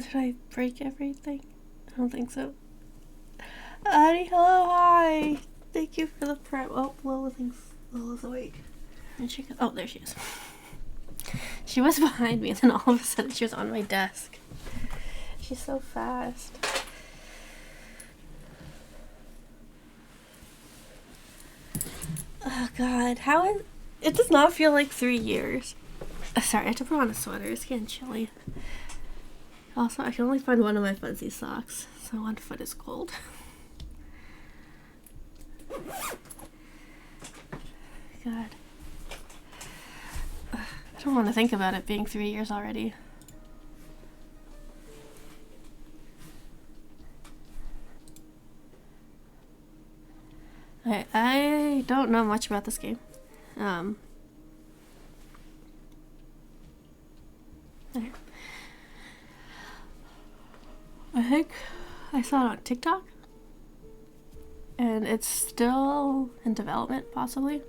Did I break everything? I don't think so. Addie, hello, hi. Thank you for the prep. Oh, Lola's awake. And she oh, there she is. She was behind me, and then all of a sudden she was on my desk. She's so fast. Oh God, it does not feel like 3 years. Sorry, I have to put on a sweater. It's getting chilly. Also, I can only find one of my fuzzy socks, so one foot is cold. God. I don't want to think about it being 3 years already. I don't know much about this game. Okay. I think I saw it on TikTok, and it's still in development, possibly.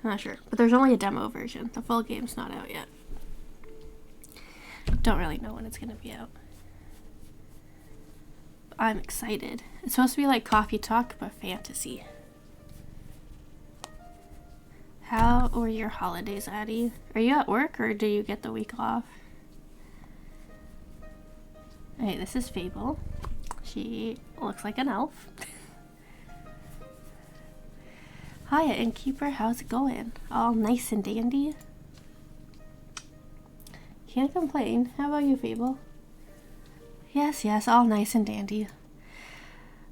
I'm not sure, but there's only a demo version. The full game's not out yet. Don't really know when it's gonna be out. I'm excited. It's supposed to be like Coffee Talk, but fantasy. How were your holidays, Addie? Are you at work, or do you get the week off? Hey, this is Fable. She looks like an elf. Hiya, Innkeeper. How's it going? All nice and dandy? Can't complain. How about you, Fable? Yes, all nice and dandy.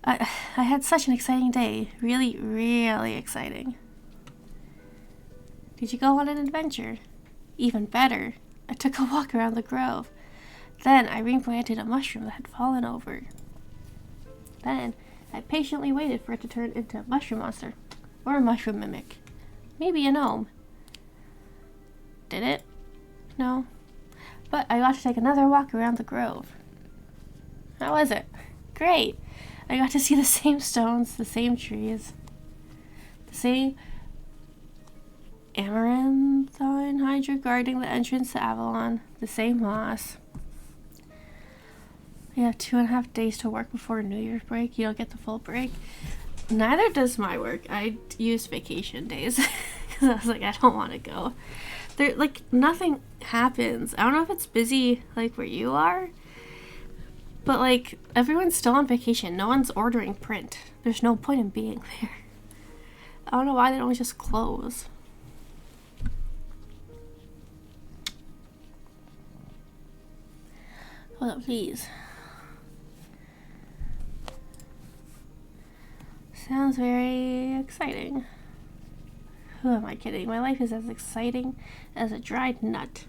I had such an exciting day. Really, really exciting. Did you go on an adventure? Even better. I took a walk around the grove. Then I replanted a mushroom that had fallen over. Then I patiently waited for it to turn into a mushroom monster. Or a mushroom mimic. Maybe a gnome. Did it? No. But I got to take another walk around the grove. How was it? Great. I got to see the same stones, the same trees, the same amaranthine hydra guarding the entrance to Avalon, the same moss. You have 2.5 days to work before New Year's break. You don't get the full break. Neither does my work. I use vacation days because I was like, I don't want to go. There, like, nothing happens. I don't know if it's busy like where you are, but like everyone's still on vacation. No one's ordering print. There's no point in being there. I don't know why they don't just close. Hold up, please. Sounds very exciting. Who am I kidding? My life is as exciting as a dried nut.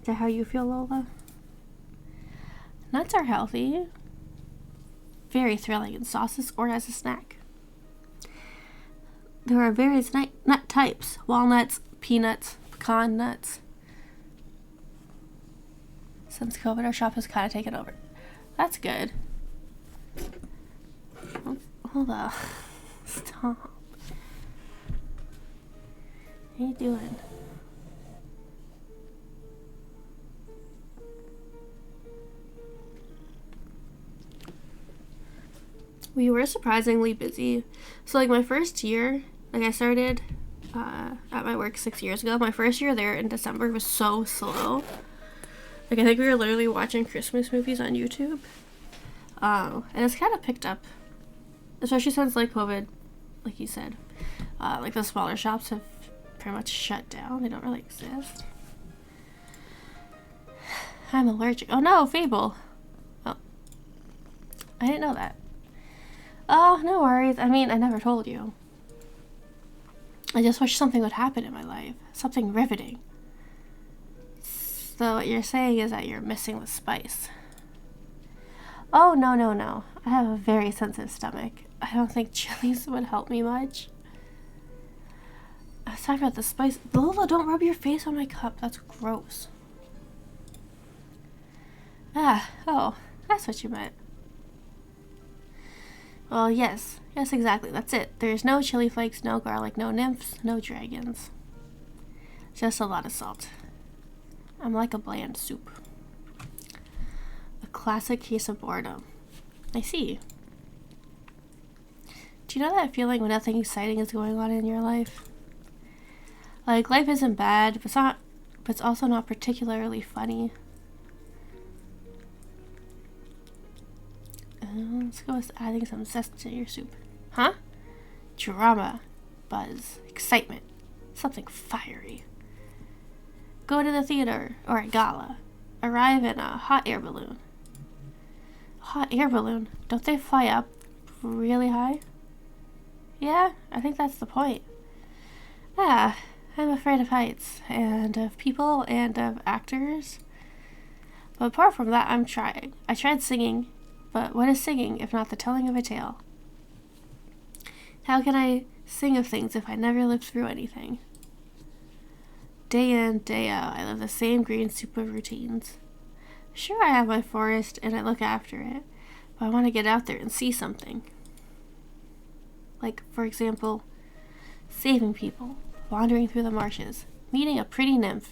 Is that how you feel, Lola? Nuts are healthy. Very thrilling in sauces or as a snack. There are various nut types. Walnuts, peanuts, pecan nuts. Since COVID, our shop has kind of taken over. That's good. Hold on. Stop. What are you doing? We were surprisingly busy. So like my first year, like I started at my work 6 years ago. My first year there in December was so slow. Like I think we were literally watching Christmas movies on YouTube. And it's kind of picked up. Especially since like COVID, like you said. Like the smaller shops have pretty much shut down. They don't really exist. I'm allergic. Oh no, Fable. Oh. I didn't know that. Oh, no worries. I mean, I never told you. I just wish something would happen in my life. Something riveting. So what you're saying is that you're missing the spice. Oh, no. I have a very sensitive stomach. I don't think chilies would help me much. I was talking about the spice. Lola, don't rub your face on my cup. That's gross. Oh, that's what you meant. Well, yes, exactly. That's it. There's no chili flakes, no garlic, no nymphs, no dragons. Just a lot of salt. I'm like a bland soup. classic case of boredom. I see. Do you know that feeling when nothing exciting is going on in your life? Like, life isn't bad, but it's also not particularly funny. Let's go with adding some zest to your soup. Huh? Drama, buzz, excitement, something fiery. Go to the theater or a gala. Arrive in a hot air balloon. Hot air balloon? Don't they fly up really high? Yeah, I think that's the point. Ah, I'm afraid of heights, and of people, and of actors. But apart from that, I'm trying. I tried singing, but what is singing if not the telling of a tale? How can I sing of things if I never lived through anything? Day in, day out, I live the same green soup of routines. Sure, I have my forest, and I look after it, but I want to get out there and see something. Like, for example, saving people, wandering through the marshes, meeting a pretty nymph.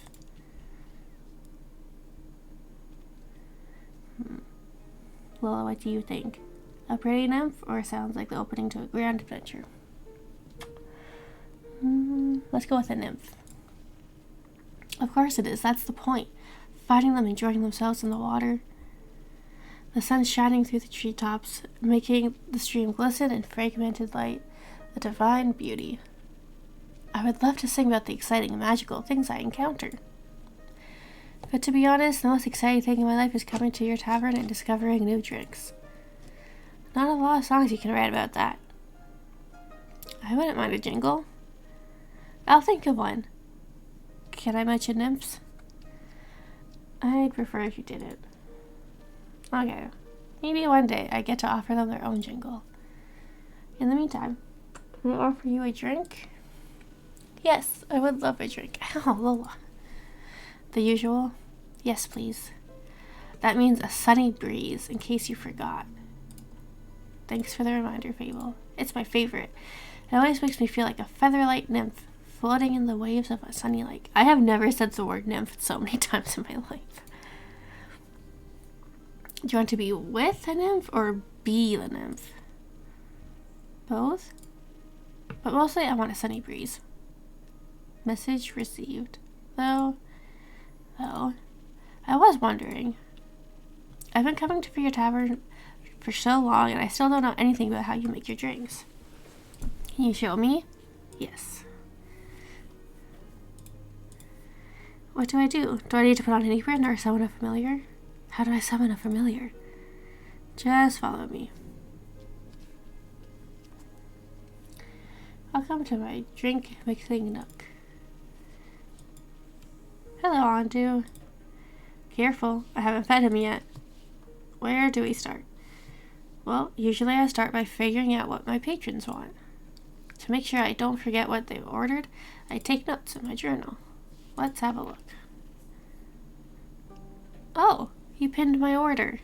Well, what do you think? A pretty nymph, or sounds like the opening to a grand adventure? Let's go with a nymph. Of course it is, that's the point. Finding them enjoying themselves in the water. The sun shining through the treetops, making the stream glisten in fragmented light, a divine beauty. I would love to sing about the exciting and magical things I encounter. But to be honest, the most exciting thing in my life is coming to your tavern and discovering new drinks. Not a lot of songs you can write about that. I wouldn't mind a jingle. I'll think of one. Can I mention nymphs? I'd prefer if you didn't. Okay. Maybe one day I get to offer them their own jingle. In the meantime, can I offer you a drink? Yes, I would love a drink. Ow, Lola. The usual? Yes, please. That means a sunny breeze, in case you forgot. Thanks for the reminder, Fable. It's my favorite. It always makes me feel like a featherlight nymph floating in the waves of a sunny lake. I have never said the word nymph so many times in my life. Do you want to be with a nymph or be the nymph? Both? But mostly I want a sunny breeze. Message received. Though, I was wondering. I've been coming to your tavern for so long and I still don't know anything about how you make your drinks. Can you show me? Yes. What do? Do I need to put on an apron or summon a familiar? How do I summon a familiar? Just follow me. Welcome to my drink mixing nook. Hello, Andu. Careful, I haven't fed him yet. Where do we start? Well, usually I start by figuring out what my patrons want. To make sure I don't forget what they've ordered, I take notes in my journal. Let's have a look. Oh, you pinned my order.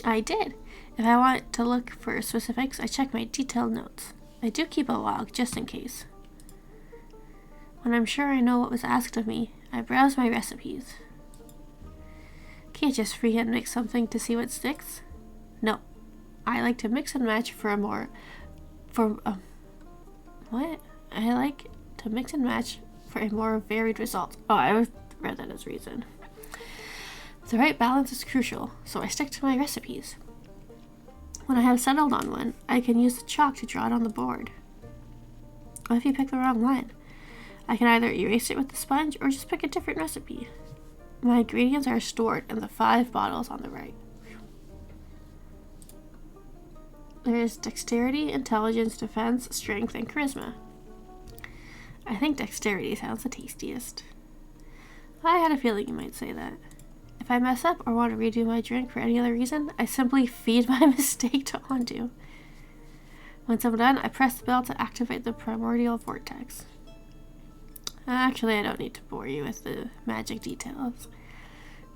I did. If I want to look for specifics, I check my detailed notes. I do keep a log, just in case. When I'm sure I know what was asked of me, I browse my recipes. Can't just freehand mix something to see what sticks. No, I like to mix and match I like to mix and match for a more varied result. Oh, I read that as reason. The right balance is crucial, so I stick to my recipes. When I have settled on one, I can use the chalk to draw it on the board. What if you pick the wrong line? I can either erase it with the sponge or just pick a different recipe. My ingredients are stored in the 5 bottles on the right. There is dexterity, intelligence, defense, strength, and charisma. I think dexterity sounds the tastiest. I had a feeling you might say that. If I mess up or want to redo my drink for any other reason, I simply feed my mistake to Andu. Once I'm done, I press the bell to activate the primordial vortex. Actually, I don't need to bore you with the magic details.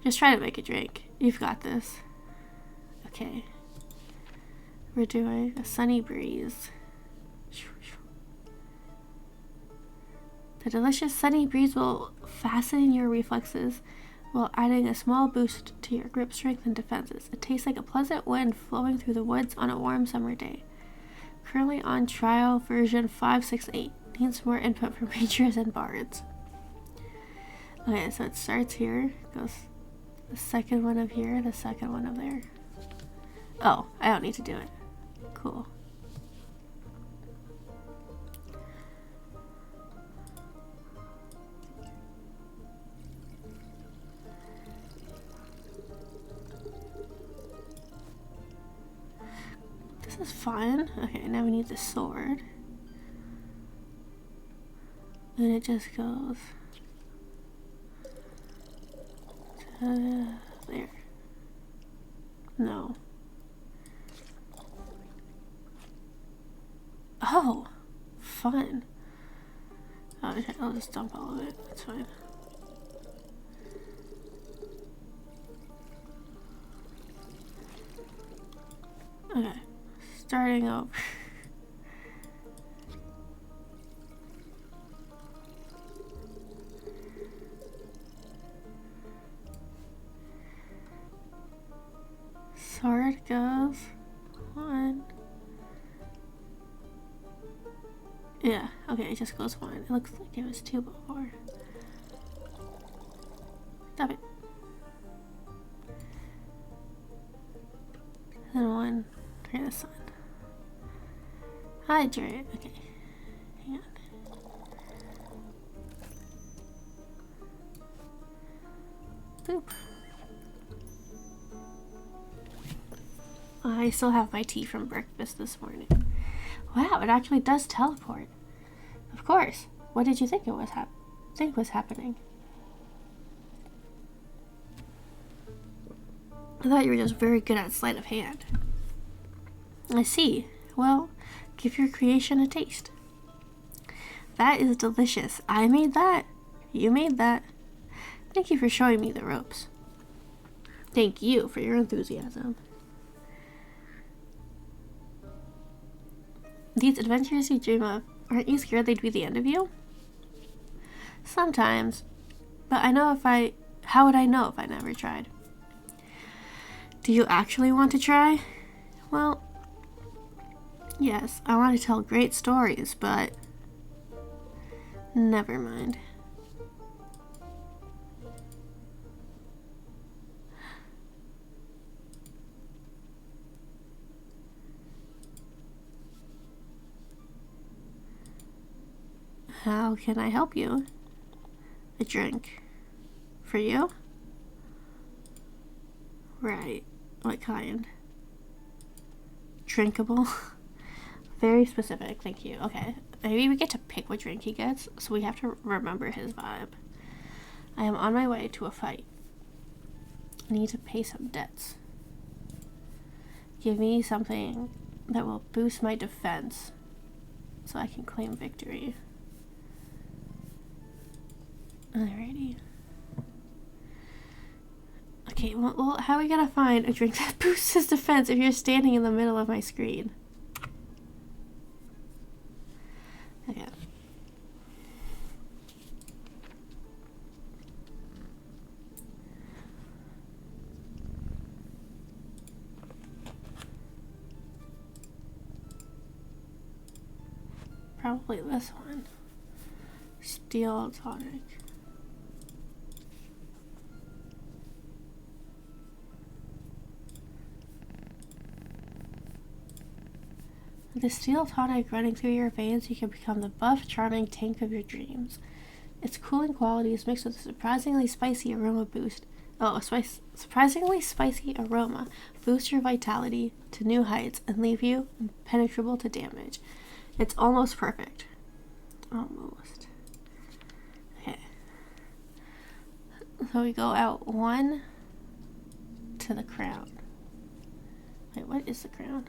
Just try to make a drink. You've got this. Okay. We're doing a sunny breeze. The delicious sunny breeze will fasten your reflexes while adding a small boost to your grip strength and defenses. It tastes like a pleasant wind flowing through the woods on a warm summer day. Currently on trial version 568. Needs more input from rangers and bards. Okay, so it starts here, goes the second one of here, the second one of there. Oh, I don't need to do it. Cool. This is fun. Okay, now we need the sword. And it just goes to there. No. Oh, fun. Oh, okay, I'll just dump all of it. That's fine. Okay, starting over. Sword goes one. Yeah, okay, it just goes one. It looks like it was two before. Stop it. And one for this one. Hydrate. Okay. Hang on. Boop. I still have my tea from breakfast this morning. Wow, it actually does teleport. Of course. What did you think it was was happening? I thought you were just very good at sleight of hand. I see. Well, give your creation a taste. That is delicious. I made that. You made that. Thank you for showing me the ropes. Thank you for your enthusiasm. These adventures you dream of, aren't you scared they'd be the end of you? Sometimes. But how would I know if I never tried? Do you actually want to try? Well, yes, I want to tell great stories, but never mind. How can I help you? A drink. For you? Right. What kind? Drinkable? Very specific, thank you. Okay. Maybe we get to pick what drink he gets, so we have to remember his vibe. I am on my way to a fight. I need to pay some debts. Give me something that will boost my defense so I can claim victory. Alrighty. Okay, well, how are we gonna find a drink that boosts his defense if you're standing in the middle of my screen? Okay. Probably this one. Steel tonic. With the steel tonic running through your veins, you can become the buff, charming tank of your dreams. Its cooling qualities mixed with a surprisingly spicy aroma boost your vitality to new heights and leave you impenetrable to damage. It's almost perfect. Almost. Okay. So we go out one to the crown. Wait, what is the crown?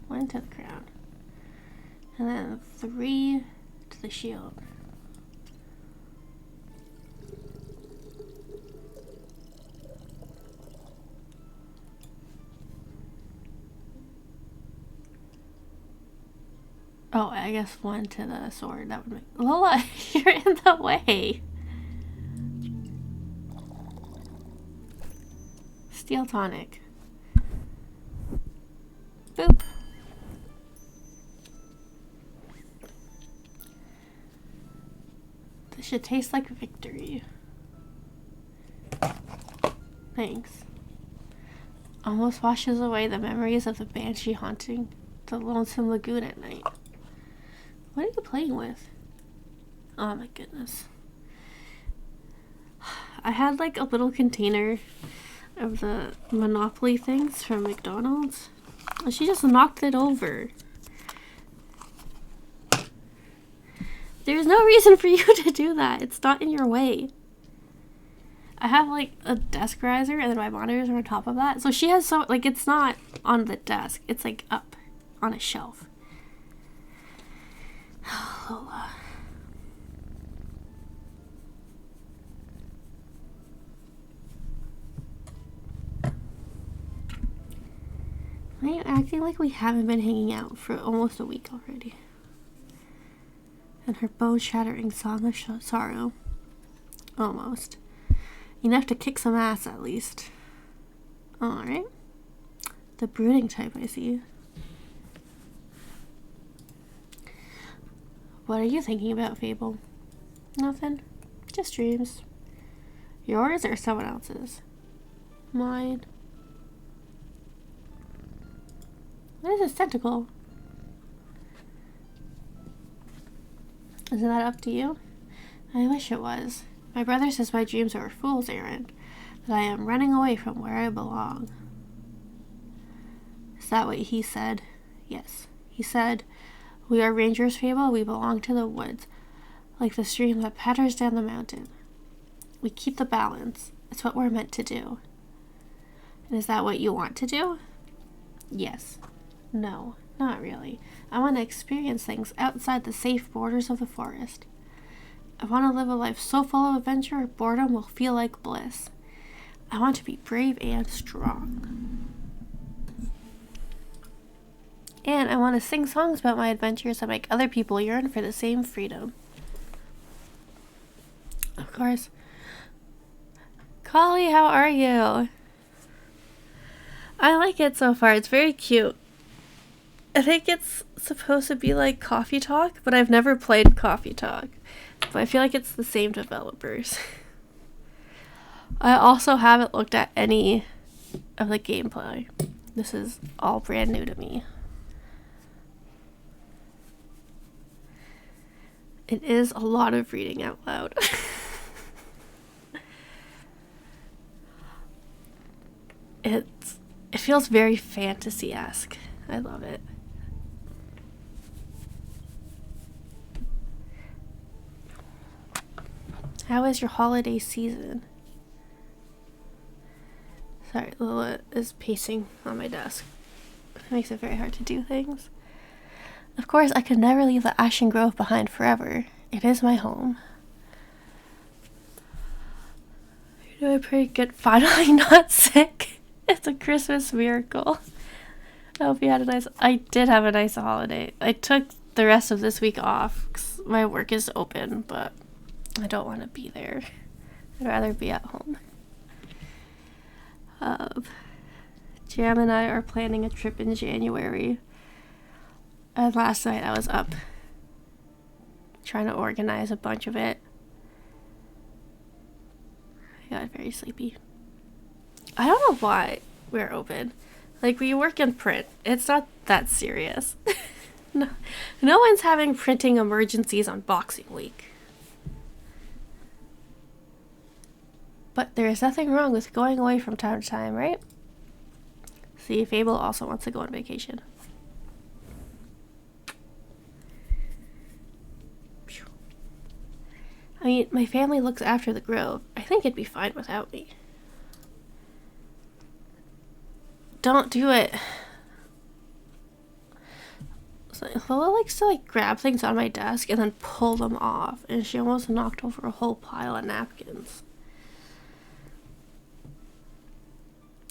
One to the crown. And then 3 to the shield. Oh, I guess one to the sword. That would make... Lola, you're in the way. Steel tonic. Boop. This should taste like victory. Thanks. Almost washes away the memories of the banshee haunting the lonesome lagoon at night. What are you playing with? Oh my goodness. I had like a little container of the Monopoly things from McDonald's, and she just knocked it over. There's no reason for you to do that. It's not in your way. I have like a desk riser, and then my monitors are on top of that. So she has so, like, it's not on the desk. It's like up on a shelf. Lola. Why are you acting like we haven't been hanging out for almost a week already? And her bone-shattering song of sorrow. Almost. Enough to kick some ass, at least. Alright. The brooding type, I see. What are you thinking about, Fable? Nothing. Just dreams. Yours or someone else's? Mine. What is this tentacle? Isn't that up to you? I wish it was. My brother says my dreams are a fool's errand, that I am running away from where I belong. Is that what he said? Yes. He said, we are rangers, Fable. We belong to the woods, like the stream that patters down the mountain. We keep the balance. It's what we're meant to do. And is that what you want to do? Yes. No, not really. I want to experience things outside the safe borders of the forest. I want to live a life so full of adventure, boredom will feel like bliss. I want to be brave and strong. And I want to sing songs about my adventures that make other people yearn for the same freedom. Of course. Collie, how are you? I like it so far. It's very cute. I think it's supposed to be like Coffee Talk, but I've never played Coffee Talk. But I feel like it's the same developers. I also haven't looked at any of the gameplay. This is all brand new to me. It is a lot of reading out loud. It feels very fantasy-esque. I love it. How is your holiday season? Sorry, Lola is pacing on my desk. It makes it very hard to do things. Of course, I could never leave the Ashen Grove behind forever. It is my home. You're doing pretty good. Finally not sick. It's a Christmas miracle. I hope you had a nice... I did have a nice holiday. I took the rest of this week off because my work is open, but I don't want to be there. I'd rather be at home. Jam and I are planning a trip in January. And last night I was up trying to organize a bunch of it. I got very sleepy. I don't know why we're open. Like, we work in print. It's not that serious. No one's having printing emergencies on Boxing Week. But there is nothing wrong with going away from time to time, right? See, Fable also wants to go on vacation. I mean, my family looks after the grove. I think it'd be fine without me. Don't do it. So Lola likes to like grab things on my desk and then pull them off, and she almost knocked over a whole pile of napkins.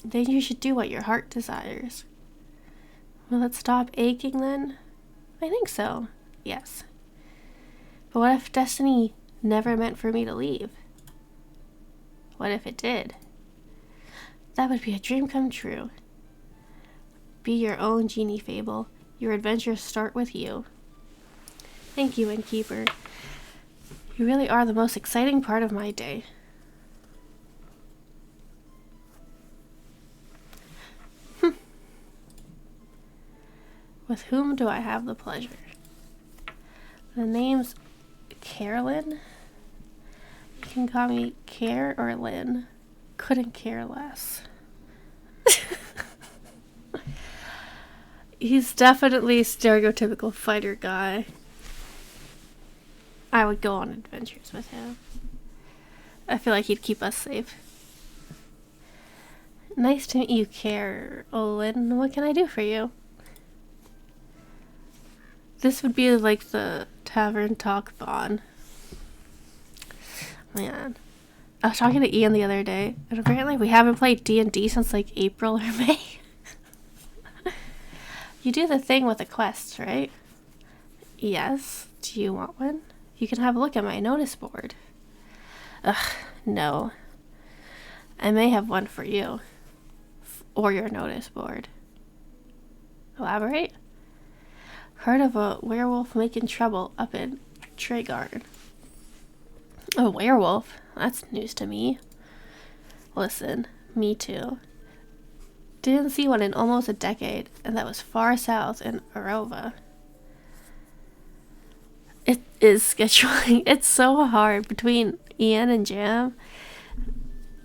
Then you should do what your heart desires. Will it stop aching then? I think so. yes. But what if destiny never meant for me to leave? What if it did? That would be a dream come true. Be your own genie, Fable. Your adventures start with you. Thank you, Innkeeper. You really are the most exciting part of my day. With whom do I have the pleasure? The name's Carolyn. You can call me Care or Lynn. Couldn't care less. He's definitely a stereotypical fighter guy. I would go on adventures with him. I feel like he'd keep us safe. Nice to meet you, Carolyn. What can I do for you? This would be like the Tavern Talk bond. Man. I was talking to Ian the other day, and apparently we haven't played D&D since like April or May. You do the thing with the quests, right? Yes. Do you want one? You can have a look at my notice board. Ugh, no. I may have one for you. Or your notice board. Elaborate? Heard of a werewolf making trouble up in Tregarn. A werewolf? That's news to me. Listen, me too. Didn't see one in almost a decade, and that was far south in Arova. It is scheduling. It's so hard between Ian and Jam.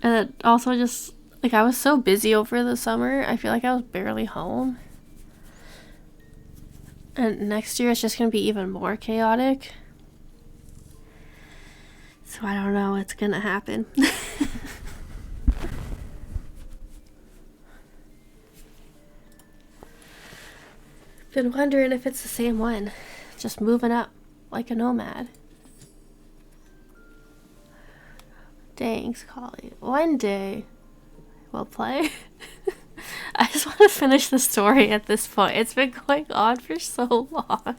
And also just, like, I was so busy over the summer, I feel like I was barely home. And next year it's just going to be even more chaotic. So I don't know what's going to happen. Been wondering if it's the same one. Just moving up like a nomad. Thanks, Collie. One day we'll play. I just want to finish the story at this point. It's been going on for so long.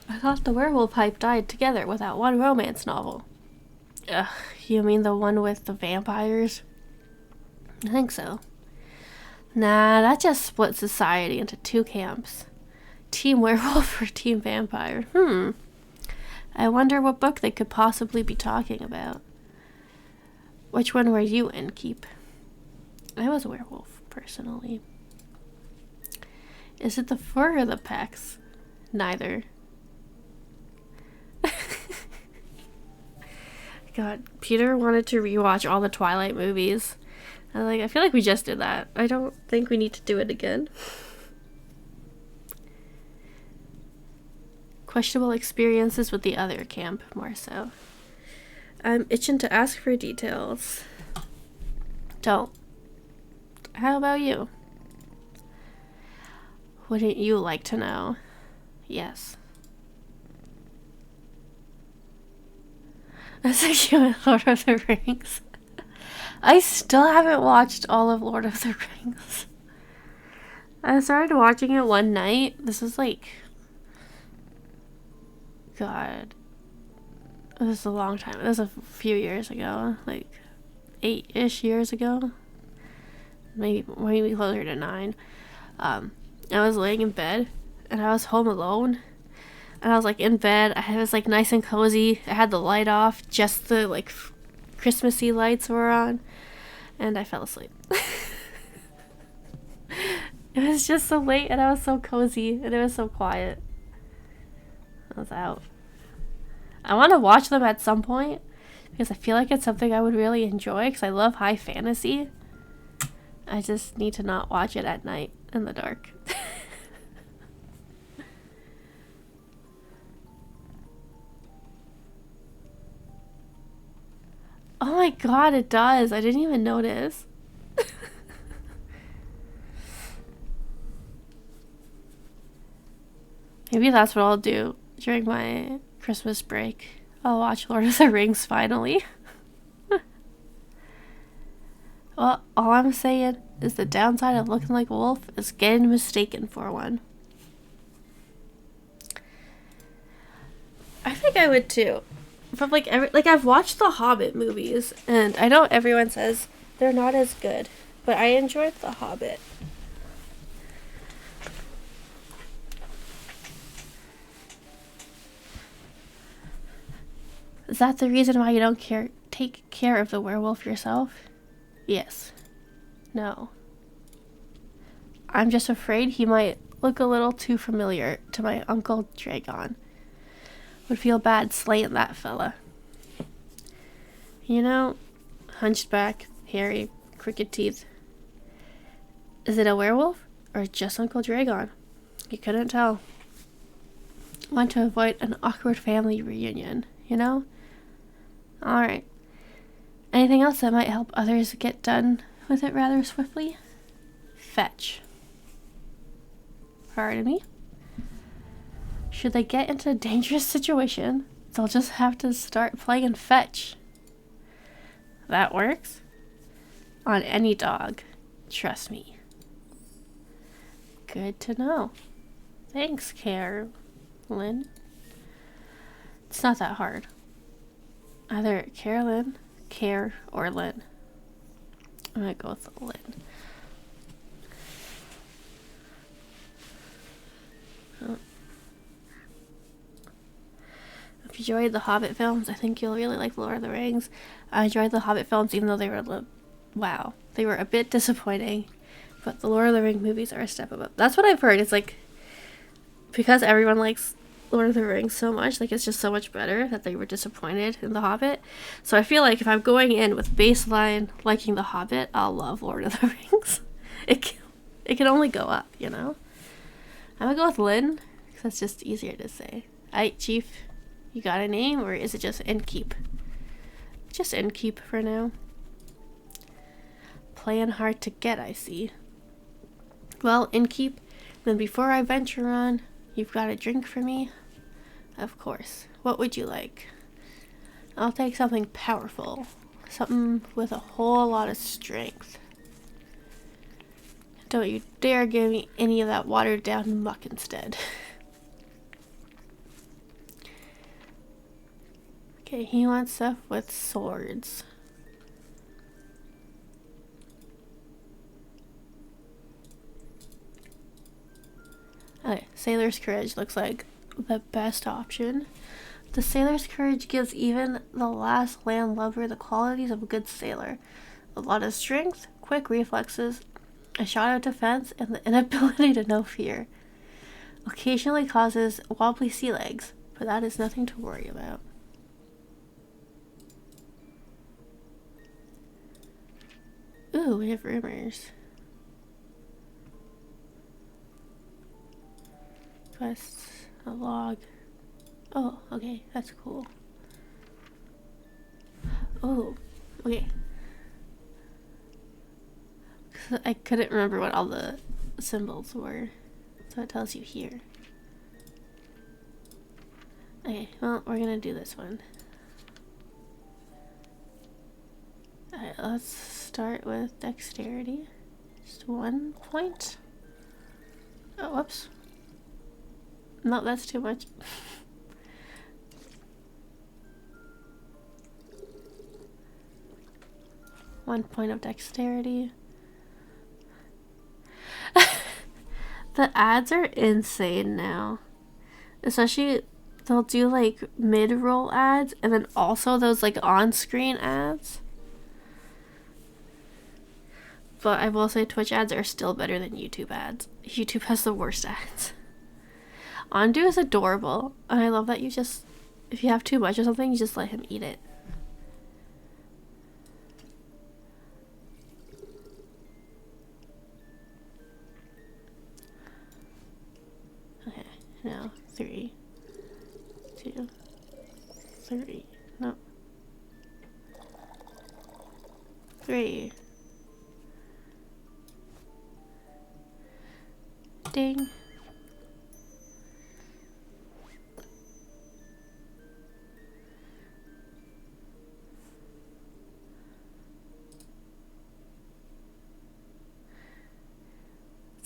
I thought the werewolf hype died together with that one romance novel. Ugh, you mean the one with the vampires? I think so. Nah, that just split society into two camps. Team werewolf or team vampire? I wonder what book they could possibly be talking about. Which one were you in, Keep? I was a werewolf, personally. Is it the fur or the pecs? Neither. God, Peter wanted to rewatch all the Twilight movies. I feel like we just did that. I don't think we need to do it again. Questionable experiences with the other camp, more so. I'm itching to ask for details. Don't. How about you? Wouldn't you like to know? Yes. That's like you in Lord of the Rings. I still haven't watched all of Lord of the Rings. I started watching it one night. This is like... God. This is a long time. This was a few years ago. Like 8-ish years ago. Maybe closer to 9. I was laying in bed. And I was home alone. And I was like in bed. I was like nice and cozy. I had the light off. Just the like Christmassy lights were on. And I fell asleep. It was just so late and I was so cozy. And it was so quiet. I was out. I want to watch them at some point. Because I feel like it's something I would really enjoy. Because I love high fantasy. I just need to not watch it at night in the dark. Oh my god, it does. I didn't even notice. Maybe that's what I'll do during my Christmas break. I'll watch Lord of the Rings finally. Well, all I'm saying is the downside of looking like a wolf is getting mistaken for one. I think I would too. But like I've watched the Hobbit movies, and I know everyone says they're not as good, but I enjoyed the Hobbit. Is that the reason why you don't take care of the werewolf yourself? Yes. No. I'm just afraid he might look a little too familiar to my Uncle Dragon. Would feel bad slaying that fella. You know, hunched back, hairy, crooked teeth. Is it a werewolf or just Uncle Dragon? You couldn't tell. Want to avoid an awkward family reunion, you know? Alright. Anything else that might help others get done with it rather swiftly? Fetch. Pardon me? Should they get into a dangerous situation, they'll just have to start playing fetch. That works? On any dog. Trust me. Good to know. Thanks, Carolyn. It's not that hard. Either Carolyn, Care, or Lynn. I'm gonna go with Lynn. Oh. If you enjoyed the Hobbit films, I think you'll really like Lord of the Rings. I enjoyed the Hobbit films even though they were they were a bit disappointing, but the Lord of the Rings movies are a step above. That's what I've heard. It's like, because everyone likes Lord of the Rings so much, like it's just so much better that they were disappointed in the Hobbit. So I feel like if I'm going in with baseline liking the Hobbit, I'll love Lord of the Rings. It can only go up, you know. I'm gonna go with Lynn because that's just easier to say. Aight, Chief, you got a name, or is it just Innkeep? Just Innkeep for now. Playing hard to get, I see. Well, Innkeep, then before I venture on, you've got a drink for me? Of course. What would you like? I'll take something powerful. Something with a whole lot of strength. Don't you dare give me any of that watered down muck instead. Okay, he wants stuff with swords. Okay, Sailor's Courage looks like the best option. The Sailor's Courage gives even the last landlubber the qualities of a good sailor. A lot of strength, quick reflexes, a shot of defense, and the inability to know fear. Occasionally causes wobbly sea legs, but that is nothing to worry about. Ooh, we have rumors. Quests, a log. Oh, okay, that's cool. Oh, okay. I couldn't remember what all the symbols were, so it tells you here. Okay, well, we're gonna do this one. Alright, let's start with dexterity. Just 1 point. Oh, whoops. No, that's too much. One point of dexterity. The ads are insane now. Especially, they'll do like mid-roll ads and then also those like on-screen ads. But I will say Twitch ads are still better than YouTube ads. YouTube has the worst ads. Ondu is adorable, and I love that you just, if you have too much or something, you just let him eat it. Okay, now 3, 2, 3, no. 3. Ding.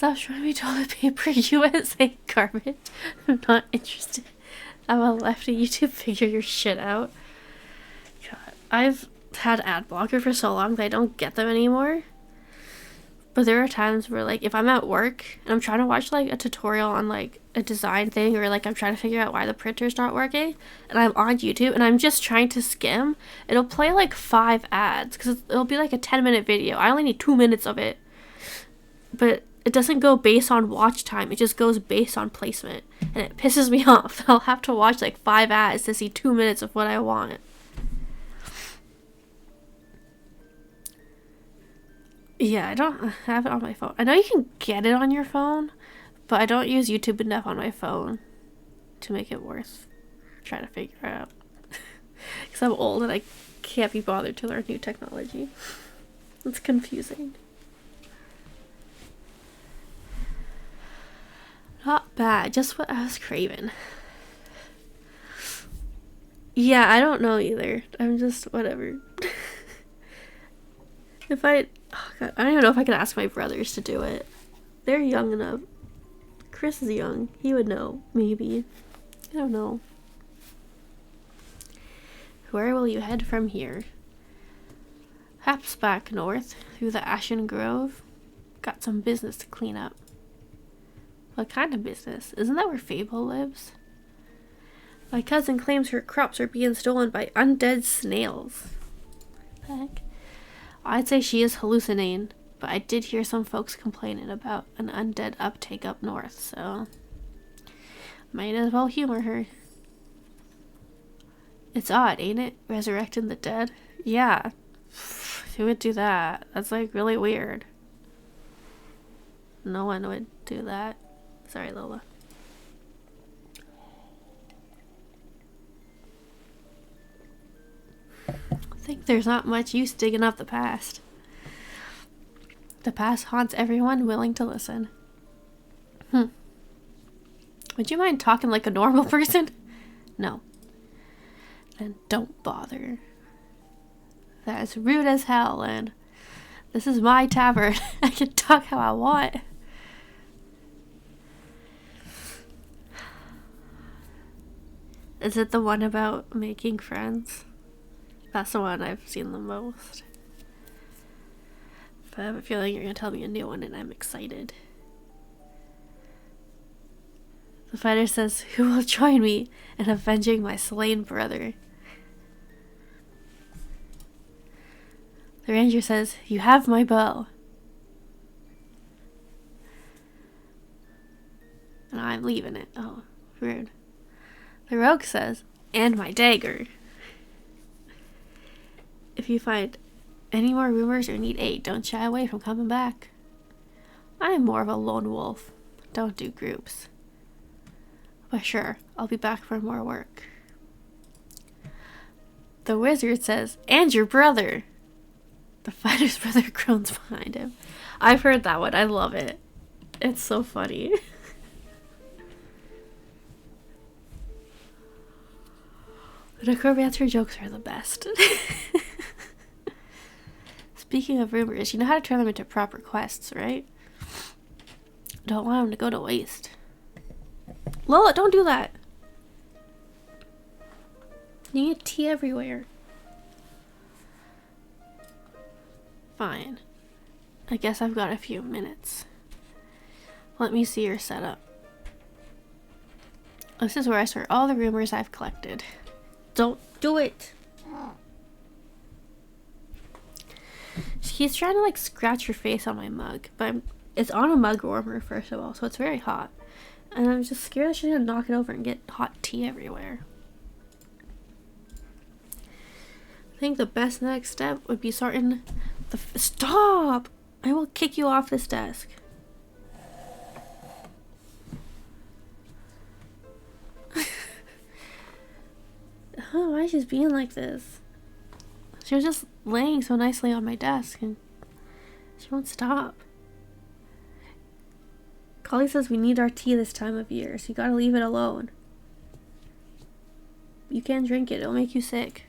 Stop showing me toilet paper, USA garbage. I'm not interested. I'm a lefty. YouTube, figure your shit out. God, I've had ad blocker for so long that I don't get them anymore. But there are times where, like, if I'm at work and I'm trying to watch, like, a tutorial on, like, a design thing, or, like, I'm trying to figure out why the printer's not working, and I'm on YouTube and I'm just trying to skim, it'll play, like, 5 ads, because it'll be, like, a 10-minute video. I only need 2 minutes of it. But it doesn't go based on watch time. It just goes based on placement. And it pisses me off. I'll have to watch, like, 5 ads to see 2 minutes of what I want. Yeah, I don't have it on my phone. I know you can get it on your phone, but I don't use YouTube enough on my phone to make it worth trying to figure out. Because I'm old and I can't be bothered to learn new technology. It's confusing. Not bad, just what I was craving. Yeah, I don't know either. I'm just whatever. Oh God, I don't even know if I could ask my brothers to do it. They're young enough. Chris is young. He would know, maybe. I don't know. Where will you head from here? Perhaps back north, through the Ashen Grove. Got some business to clean up. What kind of business? Isn't that where Fable lives? My cousin claims her crops are being stolen by undead snails. What the heck? I'd say she is hallucinating, but I did hear some folks complaining about an undead uptake up north, so might as well humor her. It's odd, ain't it? Resurrecting the dead? Yeah. Who would do that? That's like really weird. No one would do that. Sorry, Lola. I think there's not much use digging up the past. The past haunts everyone willing to listen. Would you mind talking like a normal person? No. Then don't bother. That's rude as hell, and this is my tavern. I can talk how I want. Is it the one about making friends? That's the one I've seen the most. But I have a feeling you're going to tell me a new one, and I'm excited. The fighter says, "Who will join me in avenging my slain brother?" The ranger says, "You have my bow." And I'm leaving it. Oh, rude. The rogue says, "And my dagger." If you find any more rumors or need aid, don't shy away from coming back. I am more of a lone wolf. Don't do groups. But sure, I'll be back for more work. The wizard says, "And your brother." The fighter's brother groans behind him. I've heard that one. I love it. It's so funny. The necromancer jokes are the best. Speaking of rumors, you know how to turn them into proper quests, right? Don't want them to go to waste. Lola, don't do that. You get tea everywhere. Fine. I guess I've got a few minutes. Let me see your setup. This is where I store all the rumors I've collected. Don't do it! He's trying to like scratch your face on my mug, but it's on a mug warmer first of all, so it's very hot. And I'm just scared that she's gonna knock it over and get hot tea everywhere. I think the best next step would be sorting the... Stop! I will kick you off this desk. Oh, why is she being like this? She was just laying so nicely on my desk and she won't stop. Collie says we need our tea this time of year, so you gotta leave it alone. You can't drink it, it'll make you sick.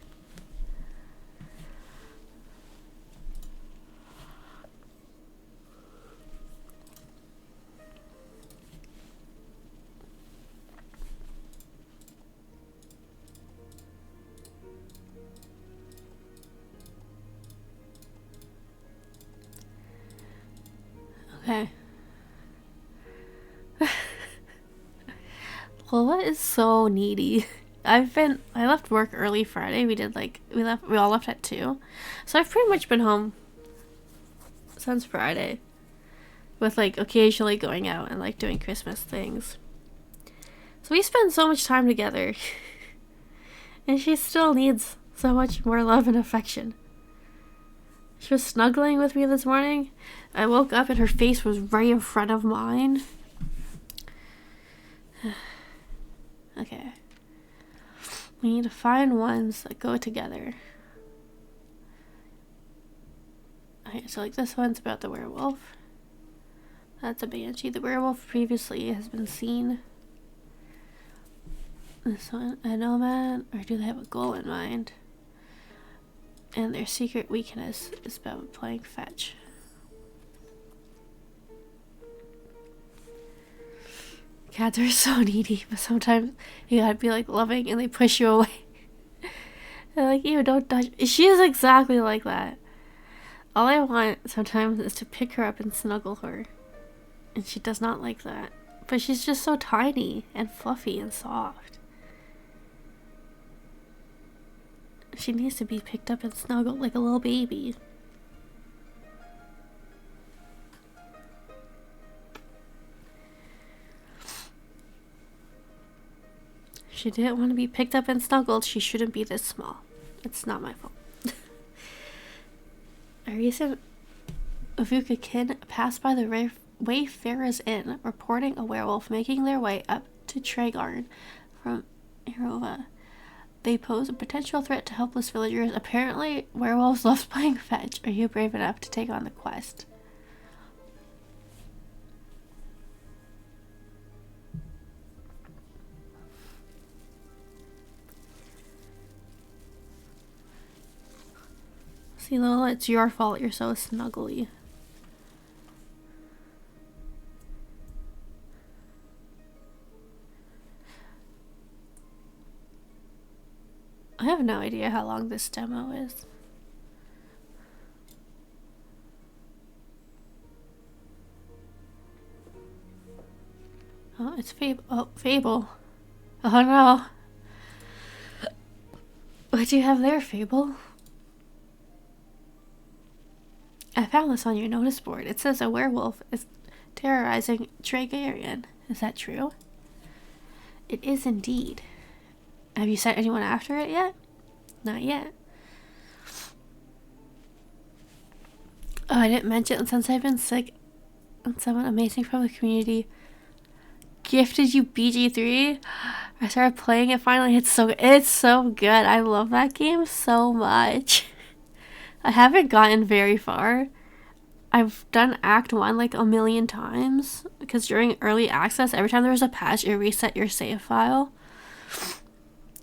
Okay. Lola is so needy. I left work early Friday. We all left at 2. So I've pretty much been home since Friday. With like occasionally going out and like doing Christmas things. So we spend so much time together. And she still needs so much more love and affection. She was snuggling with me this morning. I woke up and her face was right in front of mine. Okay. We need to find ones that go together. Okay, so like this one's about the werewolf. That's a banshee. The werewolf previously has been seen. This one, a nomad, or do they have a goal in mind? And their secret weakness is about playing fetch. Cats are so needy, but sometimes you gotta be like loving and they push you away. They're like, ew, don't touch. She is exactly like that. All I want sometimes is to pick her up and snuggle her. And she does not like that. But she's just so tiny and fluffy and soft. She needs to be picked up and snuggled like a little baby. She didn't want to be picked up and snuggled. She shouldn't be this small. It's not my fault. A recent Avuka kin passed by the Wayfarer's Inn, reporting a werewolf making their way up to Tregarn from Irova. They pose a potential threat to helpless villagers. Apparently, werewolves love playing fetch. Are you brave enough to take on the quest? See, Lola, it's your fault you're so snuggly. I have no idea how long this demo is. Oh, it's Fable. Oh, Fable. Oh no. What do you have there, Fable? I found this on your notice board. It says a werewolf is terrorizing Tregarn. Is that true? It is indeed. Have you sent anyone after it yet? Not yet. Oh, I didn't mention, since I've been sick and someone amazing from the community gifted you BG3. I started playing it finally. It's so good. I love that game so much. I haven't gotten very far. I've done Act 1 like a million times because during early access, every time there was a patch, it reset your save file.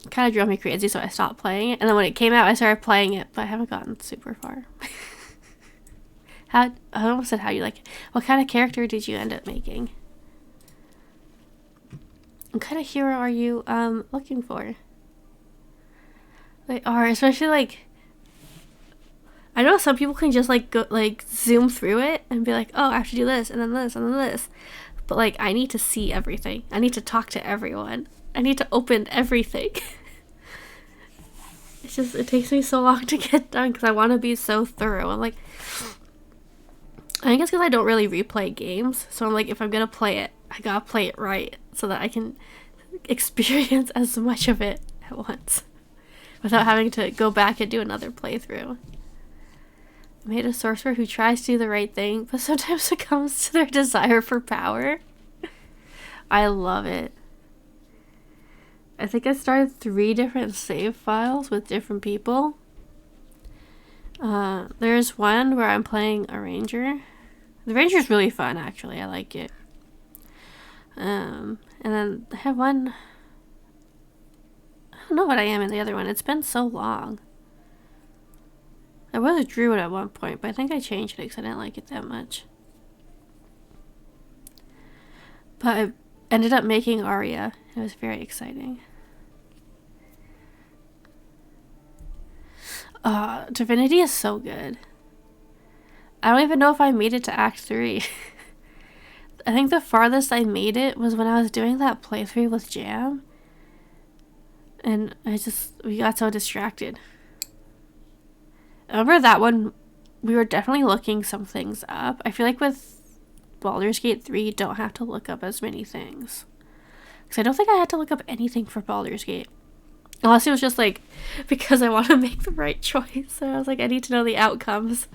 It kind of drove me crazy, so I stopped playing it. And then when it came out, I started playing it, but I haven't gotten super far. I almost said how you like it. What kind of character did you end up making? What kind of hero are you looking for? They are, especially like, I know some people can just like go like zoom through it and be like, oh, I have to do this and then this and then this. But like, I need to see everything. I need to talk to everyone. I need to open everything. It's just, it takes me so long to get done because I want to be so thorough. I'm like, I think it's because I don't really replay games. So I'm like, if I'm going to play it, I gotta play it right so that I can experience as much of it at once without having to go back and do another playthrough. I made a sorcerer who tries to do the right thing, but sometimes succumbs to their desire for power. I love it. I think I started 3 different save files with different people. There's one where I'm playing a ranger. The ranger's really fun, actually. I like it. And then I have one. I don't know what I am in the other one. It's been so long. I was a druid at one point, but I think I changed it because I didn't like it that much. But I ended up making Arya. It was very exciting. Divinity is so good. I don't even know if I made it to Act 3. I think the farthest I made it was when I was doing that playthrough with Jam. And we got so distracted. I remember that one, we were definitely looking some things up. I feel like with Baldur's Gate 3, you don't have to look up as many things. Because I don't think I had to look up anything for Baldur's Gate. Unless it was just like, because I want to make the right choice. So I was like, I need to know the outcomes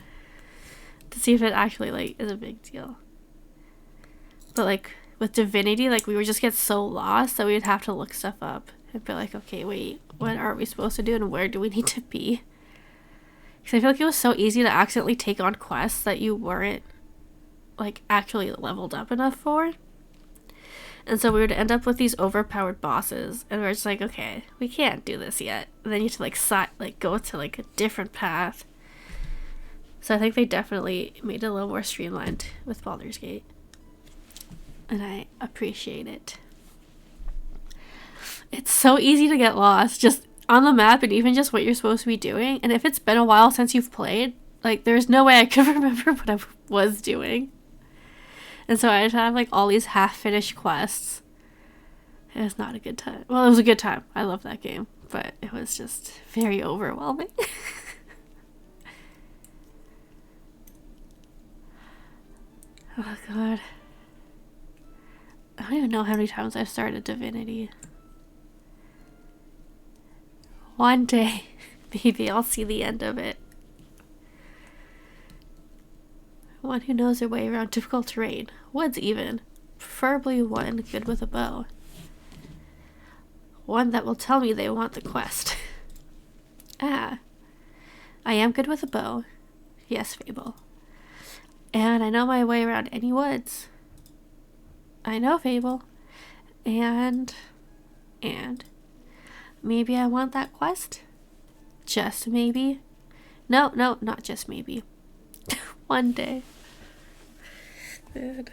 to see if it actually, like, is a big deal. But, like, with Divinity, like, we would just get so lost that we would have to look stuff up. And be like, okay, wait, what are we supposed to do and where do we need to be? Because I feel like it was so easy to accidentally take on quests that you weren't, like, actually leveled up enough for. And so we would end up with these overpowered bosses. And we're just like, okay, we can't do this yet. And then you have to, like, go to, like, a different path. So I think they definitely made it a little more streamlined with Baldur's Gate. And I appreciate it. It's so easy to get lost just on the map and even just what you're supposed to be doing. And if it's been a while since you've played, like, there's no way I could remember what I was doing. And so I'd have, like, all these half-finished quests. It was not a good time. Well, it was a good time. I love that game. But it was just very overwhelming. Oh, God. I don't even know how many times I've started Divinity. One day, maybe I'll see the end of it. One who knows their way around difficult terrain. Woods even. Preferably one good with a bow. One that will tell me they want the quest. I am good with a bow. Yes, Fable. And I know my way around any woods. I know, Fable. And maybe I want that quest? Just maybe? No, not just maybe. One day. Man.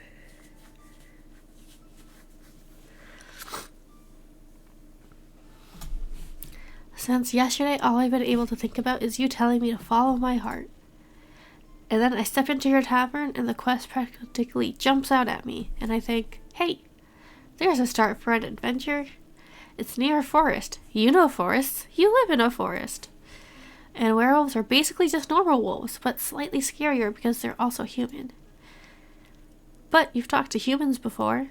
Since yesterday, all I've been able to think about is you telling me to follow my heart. And then I step into your tavern and the quest practically jumps out at me. And I think, hey, there's a start for an adventure. It's near a forest. You know forests. You live in a forest. And werewolves are basically just normal wolves, but slightly scarier because they're also human. But you've talked to humans before.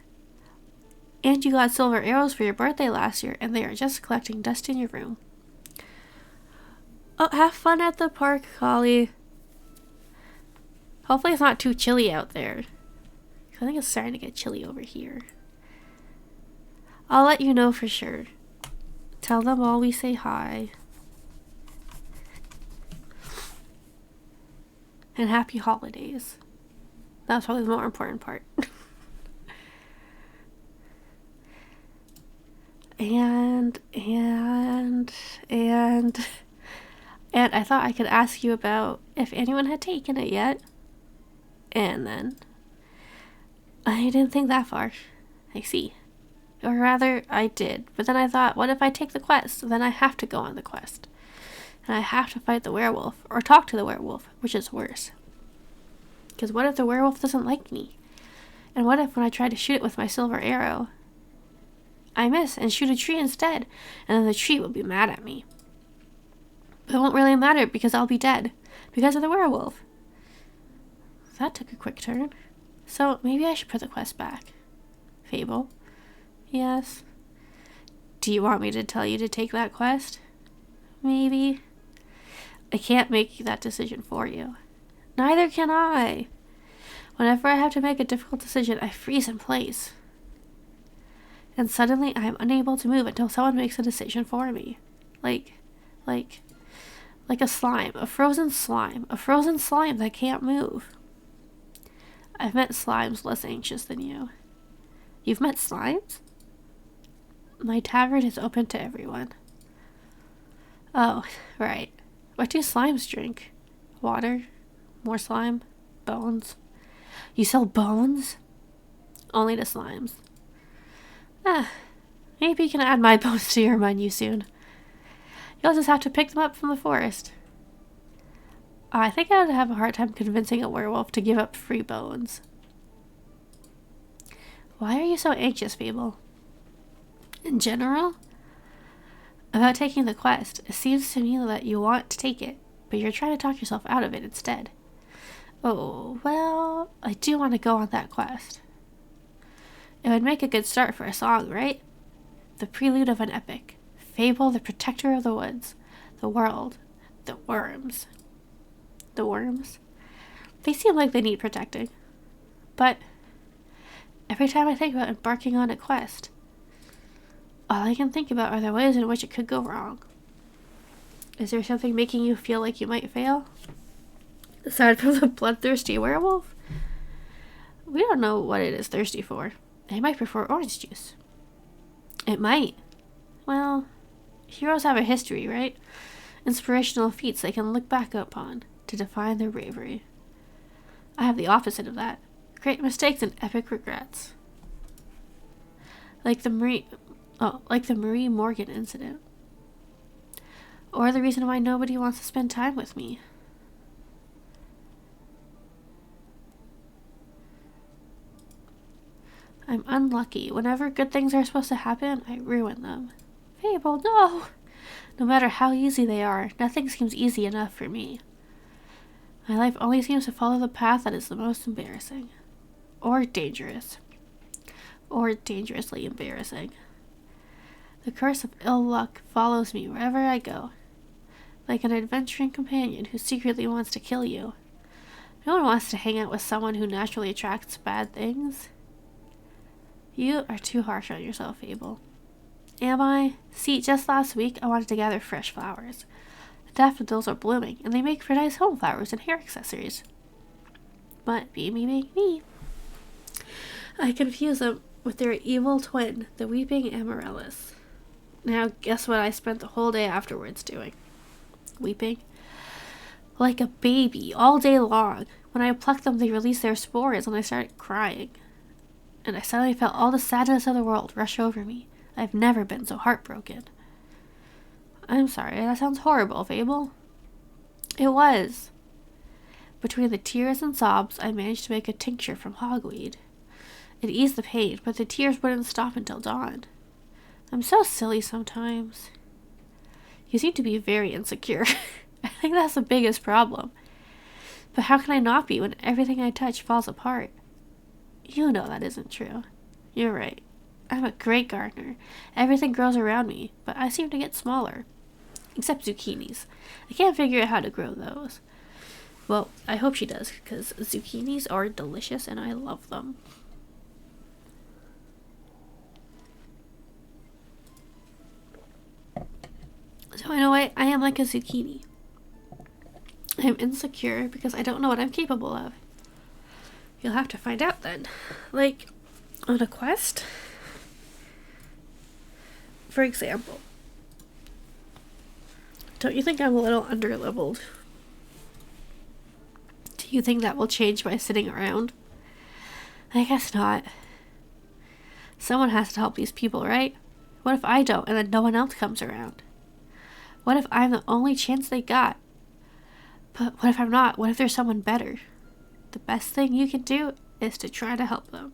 And you got silver arrows for your birthday last year, and they are just collecting dust in your room. Oh, have fun at the park, Collie. Hopefully it's not too chilly out there. I think it's starting to get chilly over here. I'll let you know for sure. Tell them all we say hi. And happy holidays. That's probably the more important part. And I thought I could ask you about if anyone had taken it yet. And then I didn't think that far. I see. Or rather, I did. But then I thought, what if I take the quest? Then I have to go on the quest. And I have to fight the werewolf. Or talk to the werewolf, which is worse. Because what if the werewolf doesn't like me? And what if when I try to shoot it with my silver arrow, I miss and shoot a tree instead? And then the tree will be mad at me. But it won't really matter because I'll be dead. Because of the werewolf. That took a quick turn. So maybe I should put the quest back. Fable. Yes. Do you want me to tell you to take that quest? Maybe. I can't make that decision for you. Neither can I. Whenever I have to make a difficult decision, I freeze in place. And suddenly I am unable to move until someone makes a decision for me. Like a slime. A frozen slime. A frozen slime that can't move. I've met slimes less anxious than you. You've met slimes? My tavern is open to everyone. Oh, right. What do slimes drink? Water? More slime? Bones? You sell bones? Only to slimes. Maybe you can add my bones to your menu soon. You'll just have to pick them up from the forest. I think I would have a hard time convincing a werewolf to give up free bones. Why are you so anxious, Fable? In general? About taking the quest, it seems to me that you want to take it, but you're trying to talk yourself out of it instead. Oh, well, I do want to go on that quest. It would make a good start for a song, right? The prelude of an epic. Fable, the protector of the woods, the world, the worms. The worms? They seem like they need protecting. But every time I think about embarking on a quest, all I can think about are the ways in which it could go wrong. Is there something making you feel like you might fail? Aside from the bloodthirsty werewolf? We don't know what it is thirsty for. It might prefer orange juice. It might. Well, heroes have a history, right? Inspirational feats they can look back upon to define their bravery. I have the opposite of that. Great mistakes and epic regrets. Like the Marie Morgan incident. Or the reason why nobody wants to spend time with me. I'm unlucky. Whenever good things are supposed to happen, I ruin them. Fable, no! No matter how easy they are, nothing seems easy enough for me. My life only seems to follow the path that is the most embarrassing. Or dangerous. Or dangerously embarrassing. The curse of ill luck follows me wherever I go. Like an adventuring companion who secretly wants to kill you. No one wants to hang out with someone who naturally attracts bad things. You are too harsh on yourself, Fable. Am I? See, just last week I wanted to gather fresh flowers. The daffodils are blooming, and they make for nice home flowers and hair accessories. But me. I confuse them with their evil twin, the weeping amaryllis. Now, guess what I spent the whole day afterwards doing? Weeping. Like a baby, all day long. When I plucked them, they released their spores, and I started crying. And I suddenly felt all the sadness of the world rush over me. I've never been so heartbroken. I'm sorry, that sounds horrible, Fable. It was. Between the tears and sobs, I managed to make a tincture from hogweed. It eased the pain, but the tears wouldn't stop until dawn. I'm so silly sometimes. You seem to be very insecure. I think that's the biggest problem. But how can I not be when everything I touch falls apart? You know that isn't true. You're right. I'm a great gardener. Everything grows around me, but I seem to get smaller. Except zucchinis. I can't figure out how to grow those. Well, I hope she does, because zucchinis are delicious and I love them. So in a way, I am like a zucchini. I'm insecure because I don't know what I'm capable of. You'll have to find out then. Like, on a quest? For example, don't you think I'm a little underleveled? Do you think that will change by sitting around? I guess not. Someone has to help these people, right? What if I don't and then no one else comes around? What if I'm the only chance they got? But what if I'm not? What if there's someone better? The best thing you can do is to try to help them.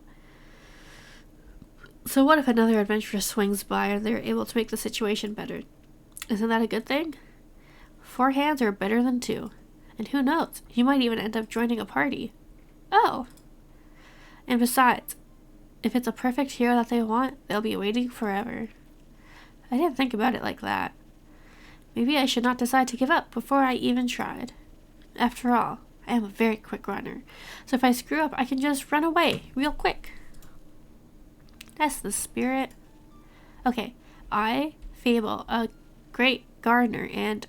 So what if another adventurer swings by and they're able to make the situation better? Isn't that a good thing? 4 hands are better than 2. And who knows, you might even end up joining a party. Oh. And besides, if it's a perfect hero that they want, they'll be waiting forever. I didn't think about it like that. Maybe I should not decide to give up before I even tried. After all, I am a very quick runner, so if I screw up, I can just run away real quick. That's the spirit. Okay, I, Fable, a great gardener and,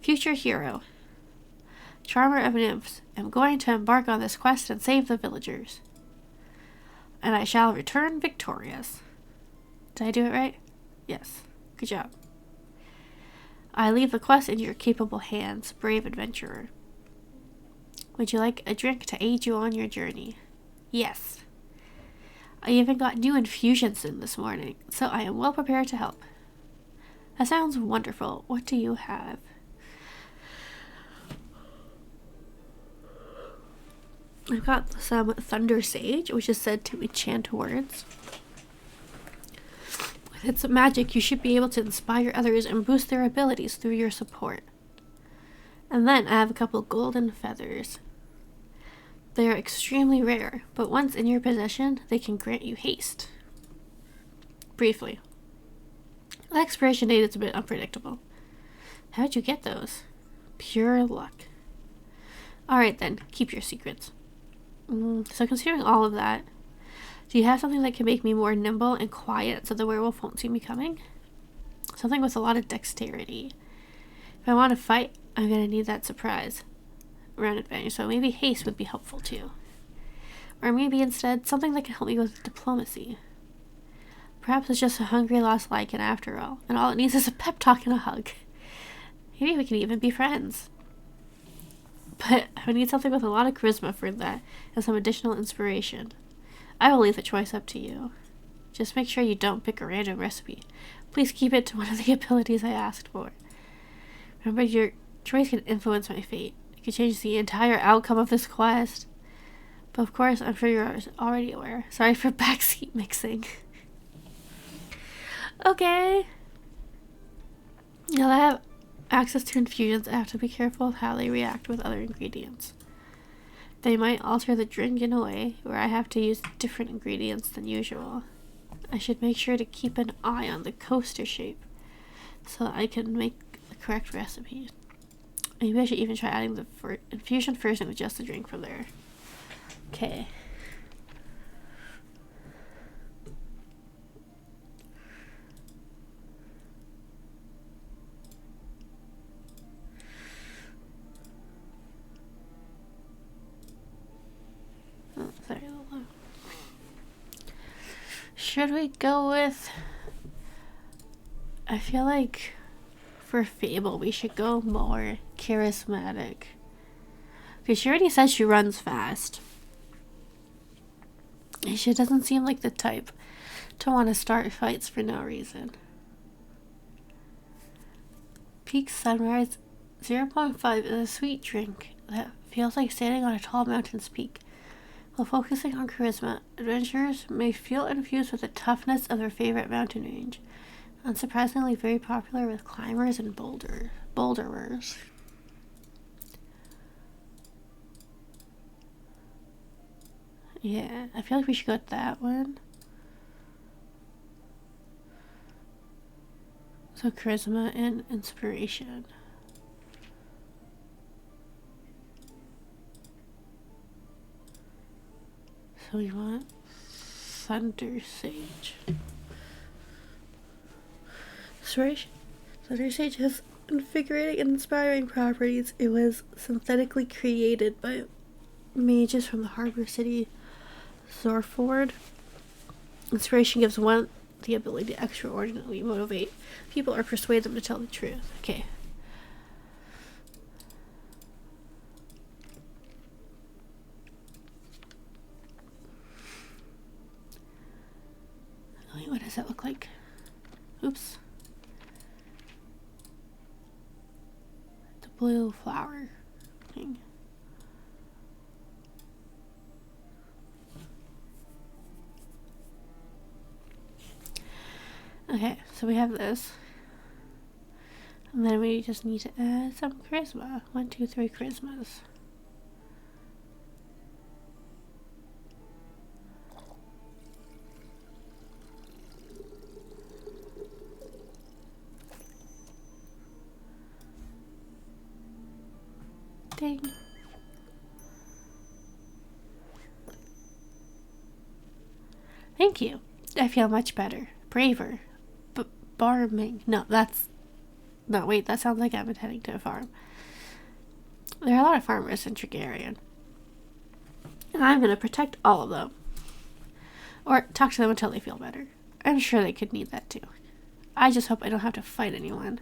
future hero, charmer of nymphs, am going to embark on this quest and save the villagers. And I shall return victorious. Did I do it right? Yes. Good job. I leave the quest in your capable hands, brave adventurer. Would you like a drink to aid you on your journey? Yes. I even got new infusions in this morning, so I am well prepared to help. That sounds wonderful. What do you have? I've got some Thunder Sage, which is said to enchant words. With its magic, you should be able to inspire others and boost their abilities through your support. And then I have a couple golden feathers. They are extremely rare, but once in your possession, they can grant you haste. Briefly. The expiration date is a bit unpredictable. How'd you get those? Pure luck. Alright then, keep your secrets. So considering all of that, do you have something that can make me more nimble and quiet so the werewolf won't see me coming? Something with a lot of dexterity. If I want to fight, I'm going to need that surprise round advantage, so maybe haste would be helpful too. Or maybe instead, something that can help me with diplomacy. Perhaps it's just a hungry lost lichen after all, and all it needs is a pep talk and a hug. Maybe we can even be friends. But I would need something with a lot of charisma for that, and some additional inspiration. I will leave the choice up to you. Just make sure you don't pick a random recipe. Please keep it to one of the abilities I asked for. Remember, your choice can influence my fate. It can change the entire outcome of this quest. But of course, I'm sure you're already aware. Sorry for backseat mixing. Okay. Now that I have access to infusions, I have to be careful of how they react with other ingredients. They might alter the drink in a way where I have to use different ingredients than usual. I should make sure to keep an eye on the coaster shape so I can make the correct recipe. Maybe I should even try adding the infusion first and adjust the drink from there. Okay. Oh, sorry, a little low. Should we go with... I feel like for Fable we should go more charismatic. Because she already said she runs fast. And she doesn't seem like the type to want to start fights for no reason. Peak Sunrise 0.5 is a sweet drink that feels like standing on a tall mountain's peak. While focusing on charisma, adventurers may feel infused with the toughness of their favorite mountain range. Unsurprisingly very popular with climbers and boulderers. Yeah, I feel like we should go with that one. So charisma and inspiration. So we want Thunder Sage. Inspiration. Thunder Sage has invigorating and inspiring properties. It was synthetically created by mages from the harbor city Zorford. Inspiration gives one the ability to extraordinarily motivate people or persuade them to tell the truth. Okay. Wait, what does that look like? Oops. The blue flower thing. Okay, so we have this. And then we just need to add some charisma. 1, 2, 3 charismas. Ding. Thank you. I feel much better. Braver. Farming. No, wait, that sounds like I'm intending to a farm. There are a lot of farmers in Trigarian. And I'm going to protect all of them. Or talk to them until they feel better. I'm sure they could need that too. I just hope I don't have to fight anyone.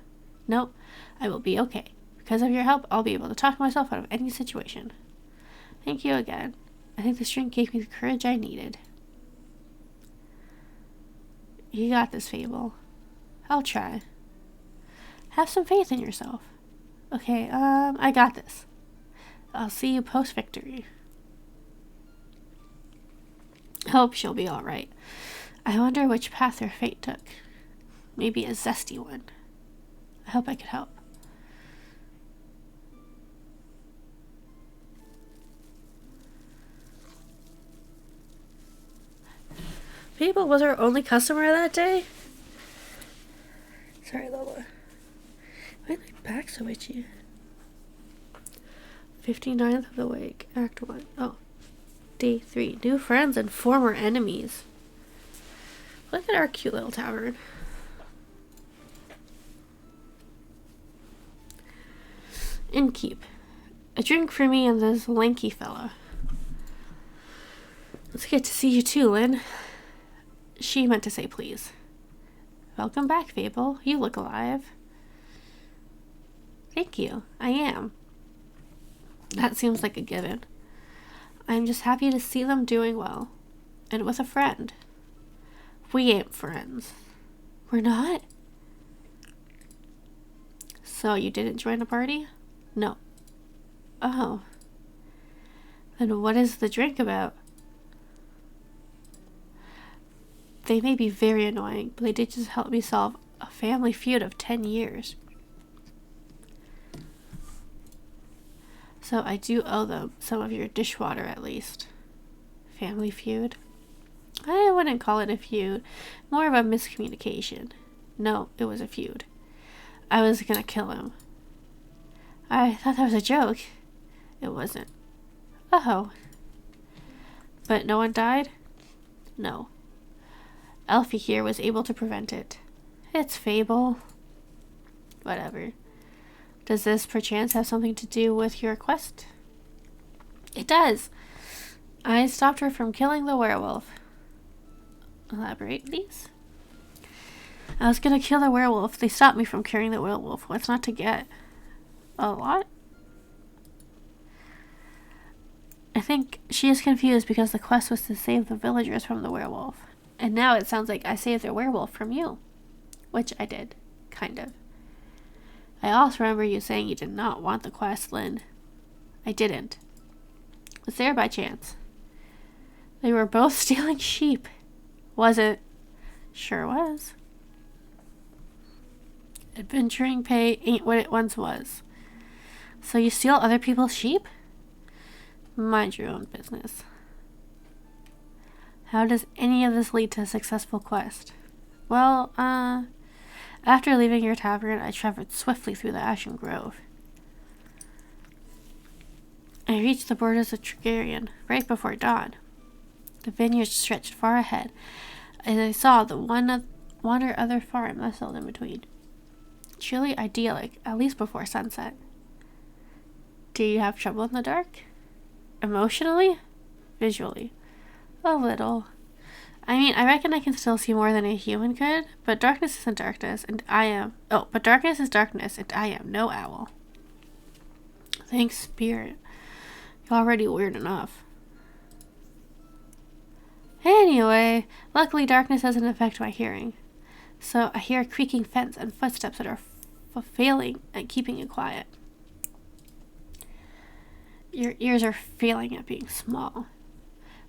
Nope, I will be okay. Because of your help, I'll be able to talk myself out of any situation. Thank you again. I think this drink gave me the courage I needed. You got this, Fable. I'll try. Have some faith in yourself. Okay, I got this. I'll see you post-victory. hope she'll be alright. I wonder which path her fate took. Maybe a zesty one. I hope I could help. Fable was our only customer that day? Sorry, Lola. Why is my back so itchy? 59th of the week, Act 1. Oh. Day 3. New friends and former enemies. Look at our cute little tavern. Innkeep. A drink for me and this lanky fella. It's good to see you too, Lynn. She meant to say please. Welcome back, Fable. You look alive. Thank you. I am. That seems like a given. I'm just happy to see them doing well. And with a friend. We ain't friends. We're not? So you didn't join a party? No. Oh. Then what is the drink about? They may be very annoying, but they did just help me solve a family feud of 10 years. So I do owe them some of your dishwater at least. Family feud? I wouldn't call it a feud. More of a miscommunication. No, it was a feud. I was gonna kill him. I thought that was a joke. It wasn't. Oh. But no one died? No. Elfie here was able to prevent it. It's Fable. Whatever. Does this perchance have something to do with your quest? It does. I stopped her from killing the werewolf. Elaborate, please. I was gonna kill the werewolf. They stopped me from curing the werewolf. What's not to get? A lot? I think she is confused because the quest was to save the villagers from the werewolf. And now it sounds like I saved the werewolf from you. Which I did. Kind of. I also remember you saying you did not want the quest, Lynn. I didn't. Was there by chance? They were both stealing sheep. Was it? Sure was. Adventuring pay ain't what it once was. So you steal other people's sheep? Mind your own business. How does any of this lead to a successful quest? Well, after leaving your tavern, I traveled swiftly through the Ashen Grove. I reached the borders of Tregarian right before dawn. The vineyards stretched far ahead, and I saw the one or other farm nestled in between. Truly idyllic, at least before sunset. Do you have trouble in the dark? Emotionally? Visually? A little. I mean, I reckon I can still see more than a human could, but darkness isn't darkness, and I am... Oh, but darkness is darkness, and I am no owl. Thanks, Spirit. You're already weird enough. Anyway, luckily darkness doesn't affect my hearing. So I hear a creaking fence and footsteps that are failing at keeping it quiet. Your ears are failing at being small.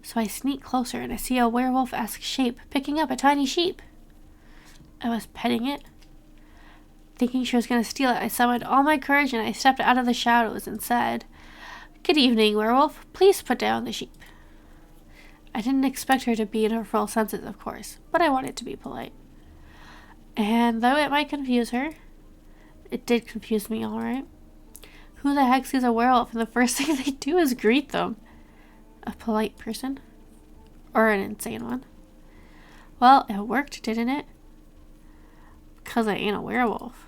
So I sneak closer and I see a werewolf-esque shape picking up a tiny sheep. I was petting it. Thinking she was going to steal it, I summoned all my courage and I stepped out of the shadows and said, "Good evening, werewolf. Please put down the sheep." I didn't expect her to be in her full senses, of course, but I wanted to be polite. And though it might confuse her, it did confuse me alright. Who the heck sees a werewolf and the first thing they do is greet them? A polite person? Or an insane one? Well, it worked, didn't it? Because I ain't a werewolf.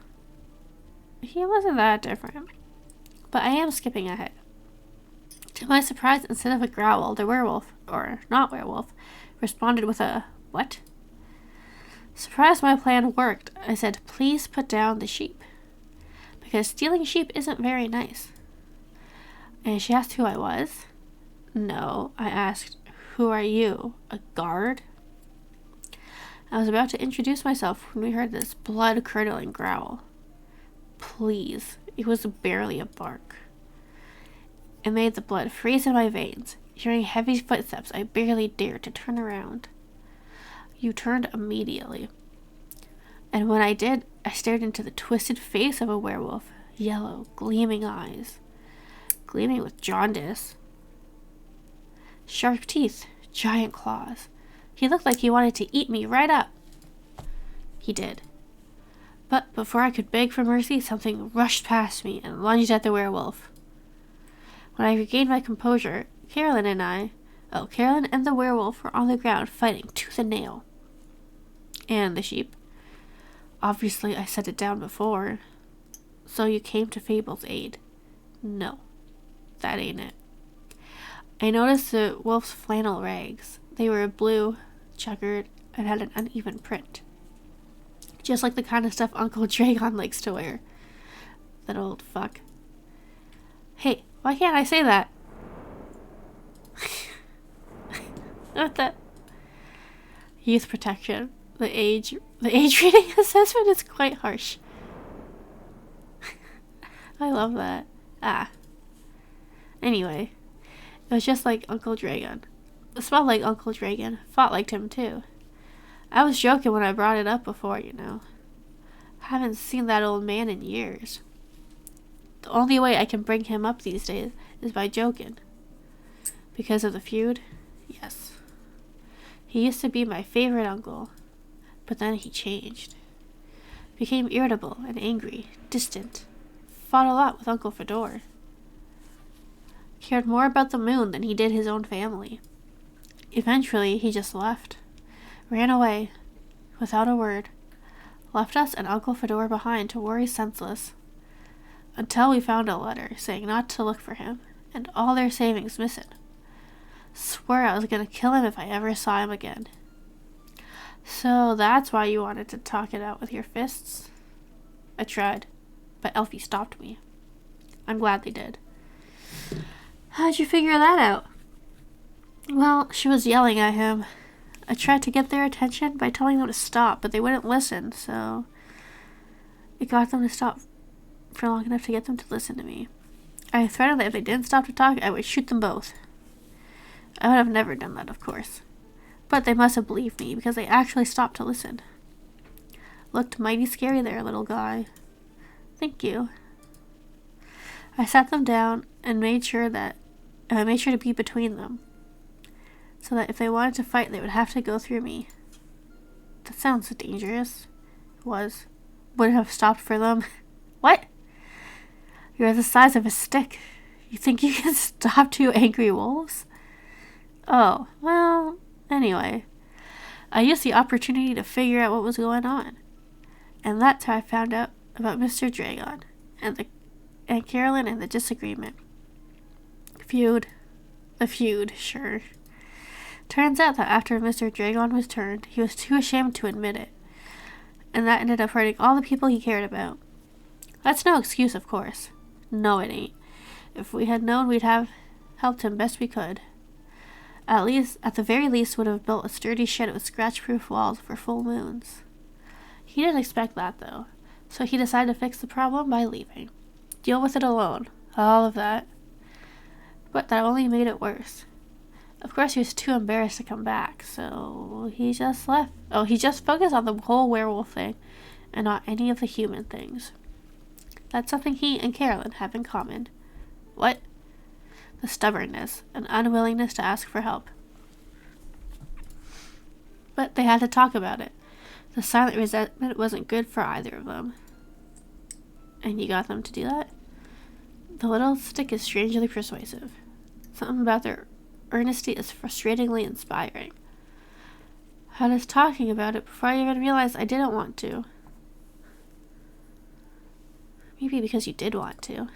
He wasn't that different. But I am skipping ahead. To my surprise, instead of a growl, the werewolf, or not werewolf, responded with a, "What?" Surprised my plan worked, I said, "Please put down the sheep." Because stealing sheep isn't very nice. And she asked who I was. No, I asked, "Who are you? A guard?" I was about to introduce myself when we heard this blood-curdling growl. Please, it was barely a bark. It made the blood freeze in my veins. Hearing heavy footsteps, I barely dared to turn around. You turned immediately. And when I did, I stared into the twisted face of a werewolf, yellow, gleaming eyes, gleaming with jaundice. Sharp teeth, giant claws. He looked like he wanted to eat me right up. He did. But before I could beg for mercy, something rushed past me and lunged at the werewolf. When I regained my composure, Carolyn and the werewolf were on the ground fighting tooth and nail. And the sheep. Obviously, I set it down before. So you came to Fable's aid. No, that ain't it. I noticed the wolf's flannel rags. They were blue, checkered, and had an uneven print. Just like the kind of stuff Uncle Dragon likes to wear. That old fuck. Hey, why can't I say that? What the? Youth protection. The age reading assessment is quite harsh. I love that. Anyway, it was just like Uncle Dragon. It smelled like Uncle Dragon. Fought like him too. I was joking when I brought it up before, you know. Haven't seen that old man in years. The only way I can bring him up these days is by joking. Because of the feud? Yes. He used to be my favorite uncle. But then he changed. Became irritable and angry, distant. Fought a lot with Uncle Fedor. Cared more about the moon than he did his own family. Eventually, he just left. Ran away, without a word. Left us and Uncle Fedor behind to worry senseless. Until we found a letter saying not to look for him, and all their savings missing. Swore I was gonna kill him if I ever saw him again. So that's why you wanted to talk it out with your fists? I tried, but Elfie stopped me. I'm glad they did. How'd you figure that out? Well, she was yelling at him. I tried to get their attention by telling them to stop, but they wouldn't listen, so it got them to stop for long enough to get them to listen to me. I threatened that if they didn't stop to talk, I would shoot them both. I would have never done that, of course. But they must have believed me, because they actually stopped to listen. Looked mighty scary there, little guy. Thank you. I sat them down and made sure to be between them, so that if they wanted to fight, they would have to go through me. That sounds dangerous. Was. Would have stopped for them. What? You're the size of a stick. You think you can stop two angry wolves? Oh, well, anyway. I used the opportunity to figure out what was going on. And that's how I found out about Mr. Dragon and Carolyn and the disagreement. The feud, sure. Turns out that after Mr. Dragon was turned, he was too ashamed to admit it. And that ended up hurting all the people he cared about. That's no excuse, of course. No, it ain't. If we had known, we'd have helped him best we could. At the very least, would have built a sturdy shed with scratch-proof walls for full moons. He didn't expect that, though. So he decided to fix the problem by leaving. Deal with it alone. All of that. But that only made it worse. Of course, he was too embarrassed to come back, so he just left. Oh, he just focused on the whole werewolf thing, and not any of the human things. That's something he and Carolyn have in common. What? The stubbornness and unwillingness to ask for help. But they had to talk about it. The silent resentment wasn't good for either of them. And you got them to do that? The little stick is strangely persuasive. Something about their earnesty is frustratingly inspiring. I was talking about it before I even realized I didn't want to. Maybe because you did want to.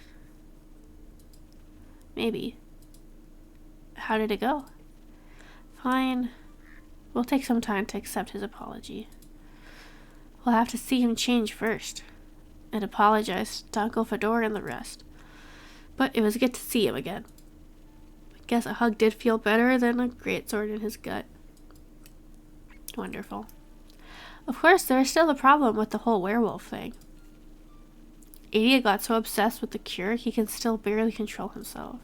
Maybe. How did it go? Fine. We'll take some time to accept his apology. We'll have to see him change first. And apologize to Uncle Fedor and the rest. But it was good to see him again. I guess a hug did feel better than a greatsword in his gut. Wonderful. Of course, there is still a problem with the whole werewolf thing. Idiot got so obsessed with the cure he can still barely control himself.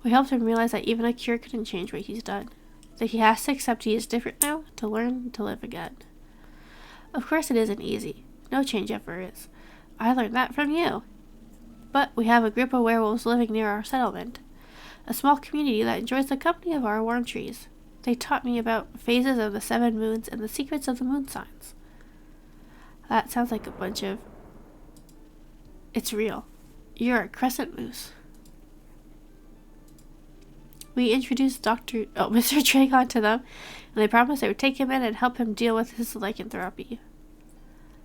We helped him realize that even a cure couldn't change what he's done. That he has to accept he is different now to learn to live again. Of course it isn't easy. No change ever is. I learned that from you. But we have a group of werewolves living near our settlement. A small community that enjoys the company of our warm trees. They taught me about phases of the 7 moons and the secrets of the moon signs. That sounds like a bunch of... It's real. You're a crescent moose. We introduced Mr. Dragon to them, and they promised they would take him in and help him deal with his lycanthropy.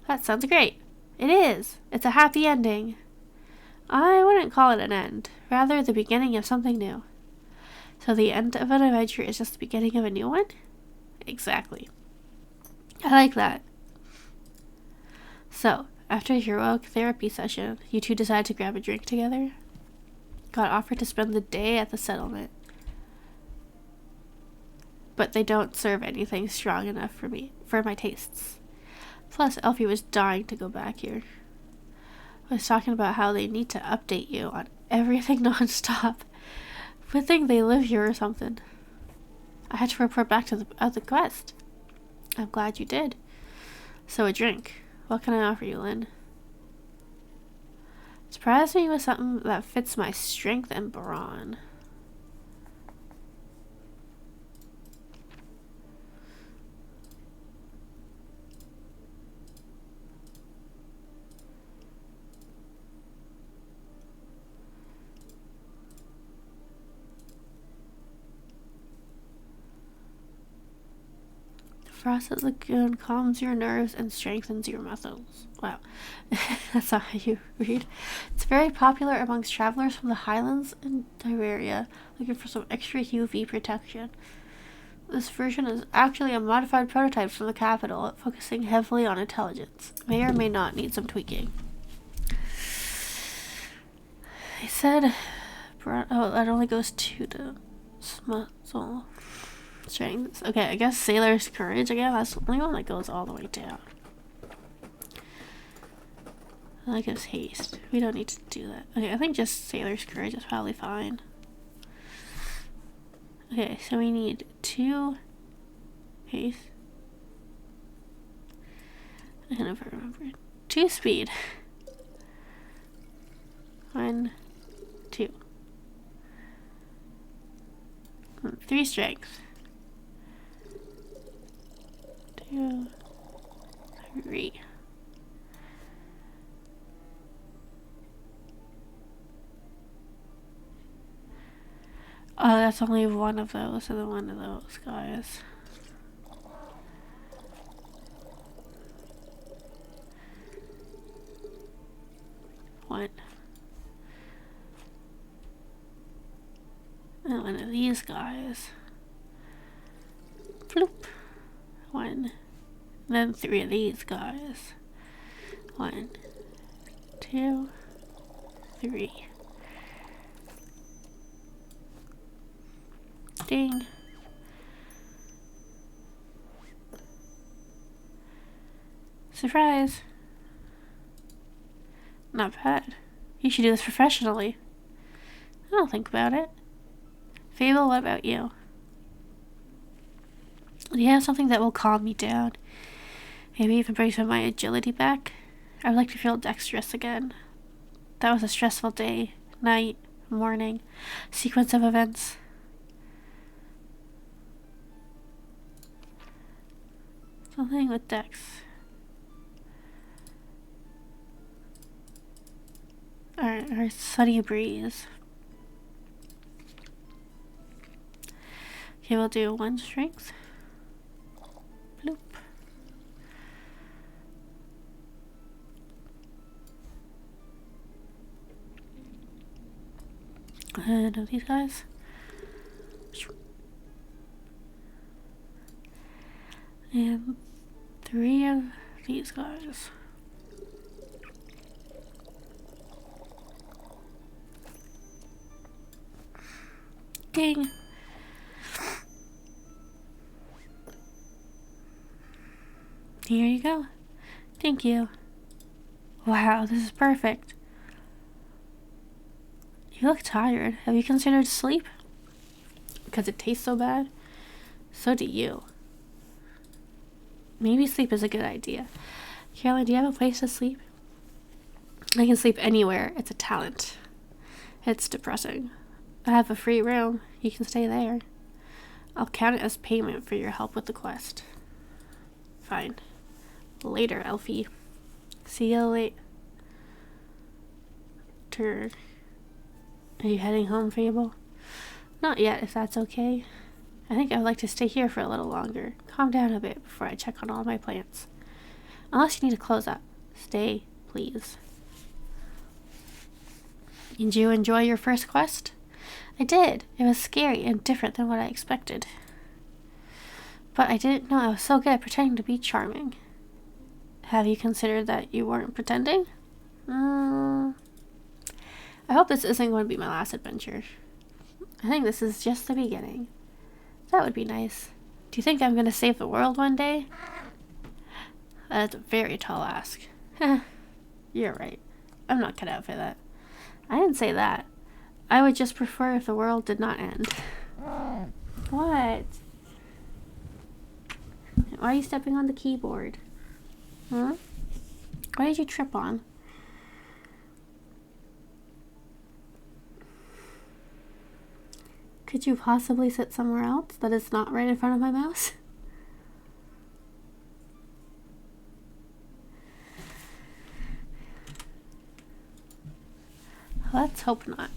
That sounds great. It is. It's a happy ending. I wouldn't call it an end, rather the beginning of something new. So the end of an adventure is just the beginning of a new one? Exactly. I like that. So, after a heroic therapy session, you two decide to grab a drink together? Got offered to spend the day at the settlement. But they don't serve anything strong enough for my tastes. Plus, Elfie was dying to go back here. I was talking about how they need to update you on everything non-stop. Good thing they live here or something. I had to report back to the quest. I'm glad you did. So a drink. What can I offer you, Lynn? Surprise me with something that fits my strength and brawn. Frosted Lagoon calms your nerves and strengthens your muscles. Wow, that's not how you read. It's very popular amongst travelers from the Highlands and Tavern looking for some extra UV protection. This version is actually a modified prototype from the capital, focusing heavily on intelligence. May or may not need some tweaking. They said, that only goes to the muzzle. Strength. Okay, I guess Sailor's Courage again. That's the only one that goes all the way down. I like his haste. We don't need to do that. Okay, I think just Sailor's Courage is probably fine. Okay, so we need 2 haste. I can never remember. 2 speed. 1, 2. 3 strength. 2, 3. Oh, that's only one of those, and then one of those guys. One. And one of these guys. Bloop. 1. And then 3 of these guys. 1, 2, 3. Ding. Surprise. Not bad. You should do this professionally. I'll think about it. Fable, what about you? Do you have something that will calm me down? Maybe even bring some of my agility back? I would like to feel dexterous again. That was a stressful day, night, morning, sequence of events. Something with dex. Or sunny breeze. Okay, we'll do 1 strength. Bloop. And of these guys. And 3 of these guys. Ding. Here you go. Thank you. Wow, this is perfect. You look tired. Have you considered sleep? Because it tastes so bad? So do you. Maybe sleep is a good idea. Caroline, do you have a place to sleep? I can sleep anywhere. It's a talent. It's depressing. I have a free room. You can stay there. I'll count it as payment for your help with the quest. Fine. Later, Elfie. See you later. Are you heading home, Fable? Not yet, if that's okay. I think I'd like to stay here for a little longer. Calm down a bit before I check on all my plants. Unless you need to close up. Stay, please. Did you enjoy your first quest? I did. It was scary and different than what I expected. But I didn't know I was so good at pretending to be charming. Have you considered that you weren't pretending? I hope this isn't going to be my last adventure. I think this is just the beginning. That would be nice. Do you think I'm going to save the world one day? That's a very tall ask. You're right. I'm not cut out for that. I didn't say that. I would just prefer if the world did not end. What? Why are you stepping on the keyboard? Huh? What did you trip on? Could you possibly sit somewhere else that is not right in front of my mouse? Let's hope not.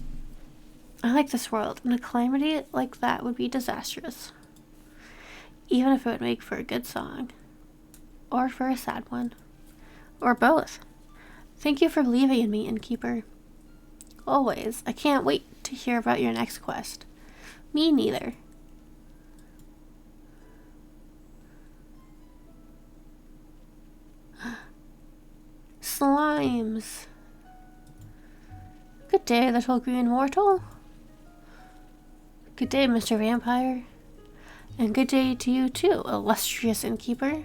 I like this world, and a calamity like that would be disastrous. Even if it would make for a good song. Or for a sad one. Or both. Thank you for believing in me, Innkeeper. Always. I can't wait to hear about your next quest. Me neither. Slimes. Good day, little green mortal. Good day, Mr. Vampire. And good day to you too, illustrious innkeeper.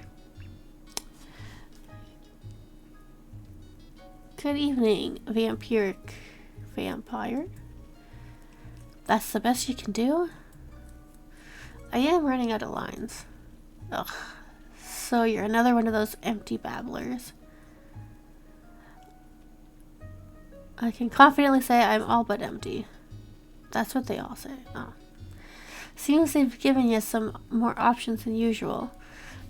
Good evening, vampire. That's the best you can do? I am running out of lines. Ugh. So you're another one of those empty babblers. I can confidently say I'm all but empty. That's what they all say. Oh. Seems they've given you some more options than usual,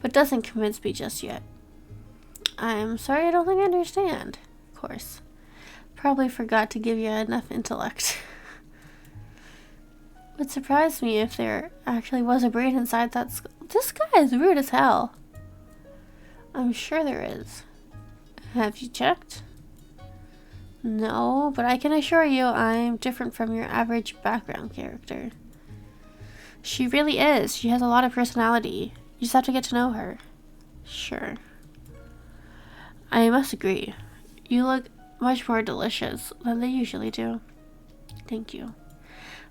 but doesn't convince me just yet. I'm sorry, I don't think I understand. Of course. Probably forgot to give you enough intellect. Would surprise me if there actually was a brain inside that skull. This guy is rude as hell. I'm sure there is. Have you checked? No, but I can assure you I'm different from your average background character. She really is. She has a lot of personality. You just have to get to know her. Sure. I must agree. You look much more delicious than they usually do. Thank you.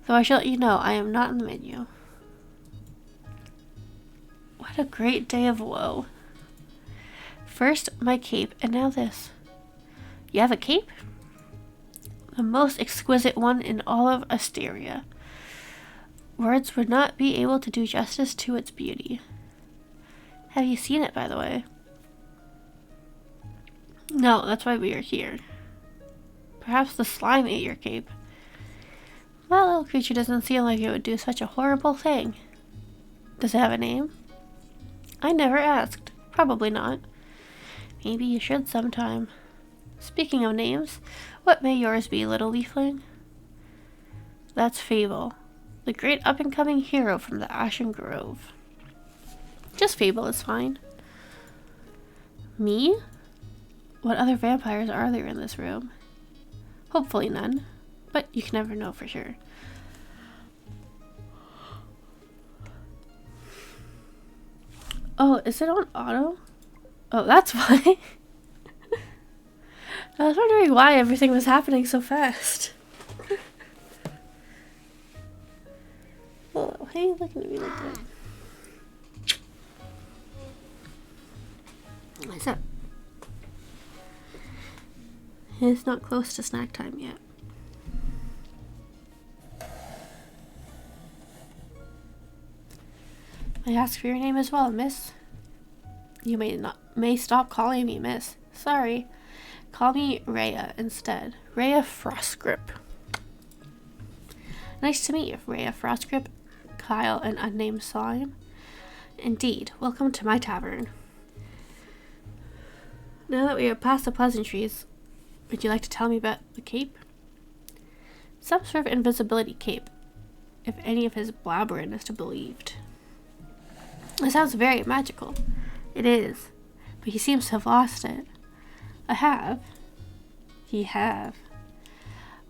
Though I shall let you know I am not in the menu. What a great day of woe. First my cape and now this. You have a cape? The most exquisite one in all of Asteria. Words would not be able to do justice to its beauty. Have you seen it, by the way? No, that's why we are here. Perhaps the slime ate your cape. That little creature doesn't seem like it would do such a horrible thing. Does it have a name? I never asked. Probably not. Maybe you should sometime. Speaking of names, what may yours be, little leafling? That's Fable, the great up-and-coming hero from the Ashen Grove. Just Fable is fine. Me? What other vampires are there in this room? Hopefully none, but you can never know for sure. Oh, is it on auto? Oh, that's why. I was wondering why everything was happening so fast. Oh, why are you looking at me like that? What's up? It's not close to snack time yet. I ask for your name as well, miss. You may stop calling me miss. Sorry. Call me Rhea instead. Rhea Frostgrip. Nice to meet you, Rhea Frostgrip. Kyle, an unnamed slime. Indeed. Welcome to my tavern. Now that we are past the pleasantries, would you like to tell me about the cape? Some sort of invisibility cape, if any of his blabbering is to be believed. It sounds very magical. It is, but he seems to have lost it. I have. He have.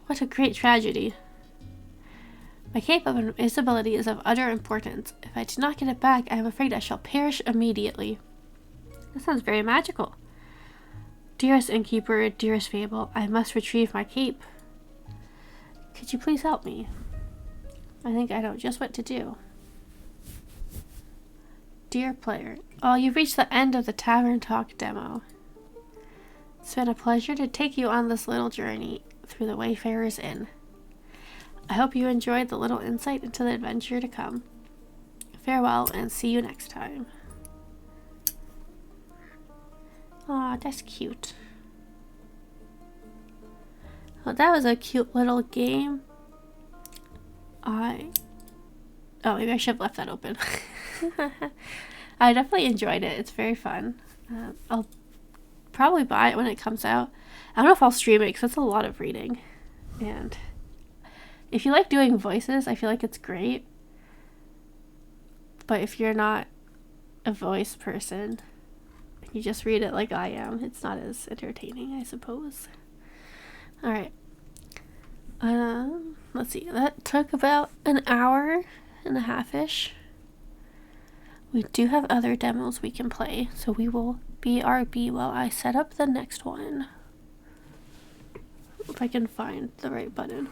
What a great tragedy. My cape of invisibility is of utter importance. If I do not get it back, I am afraid I shall perish immediately. That sounds very magical. Dearest innkeeper, dearest Fable, I must retrieve my cape. Could you please help me? I think I know just what to do. Dear player, oh, you've reached the end of the Tavern Talk demo. It's been a pleasure to take you on this little journey through the Wayfarer's Inn. I hope you enjoyed the little insight into the adventure to come. Farewell and see you next time. Aw, that's cute. Well, that was a cute little game. Oh, maybe I should have left that open. I definitely enjoyed it. It's very fun. I'll probably buy it when it comes out. I don't know if I'll stream it because it's a lot of reading. And if you like doing voices, I feel like it's great. But if you're not a voice person, you just read it like I am, it's not as entertaining, I suppose. Alright. Let's see. That took about an hour and a half-ish. We do have other demos we can play, so we will BRB while I set up the next one. If I can find the right button.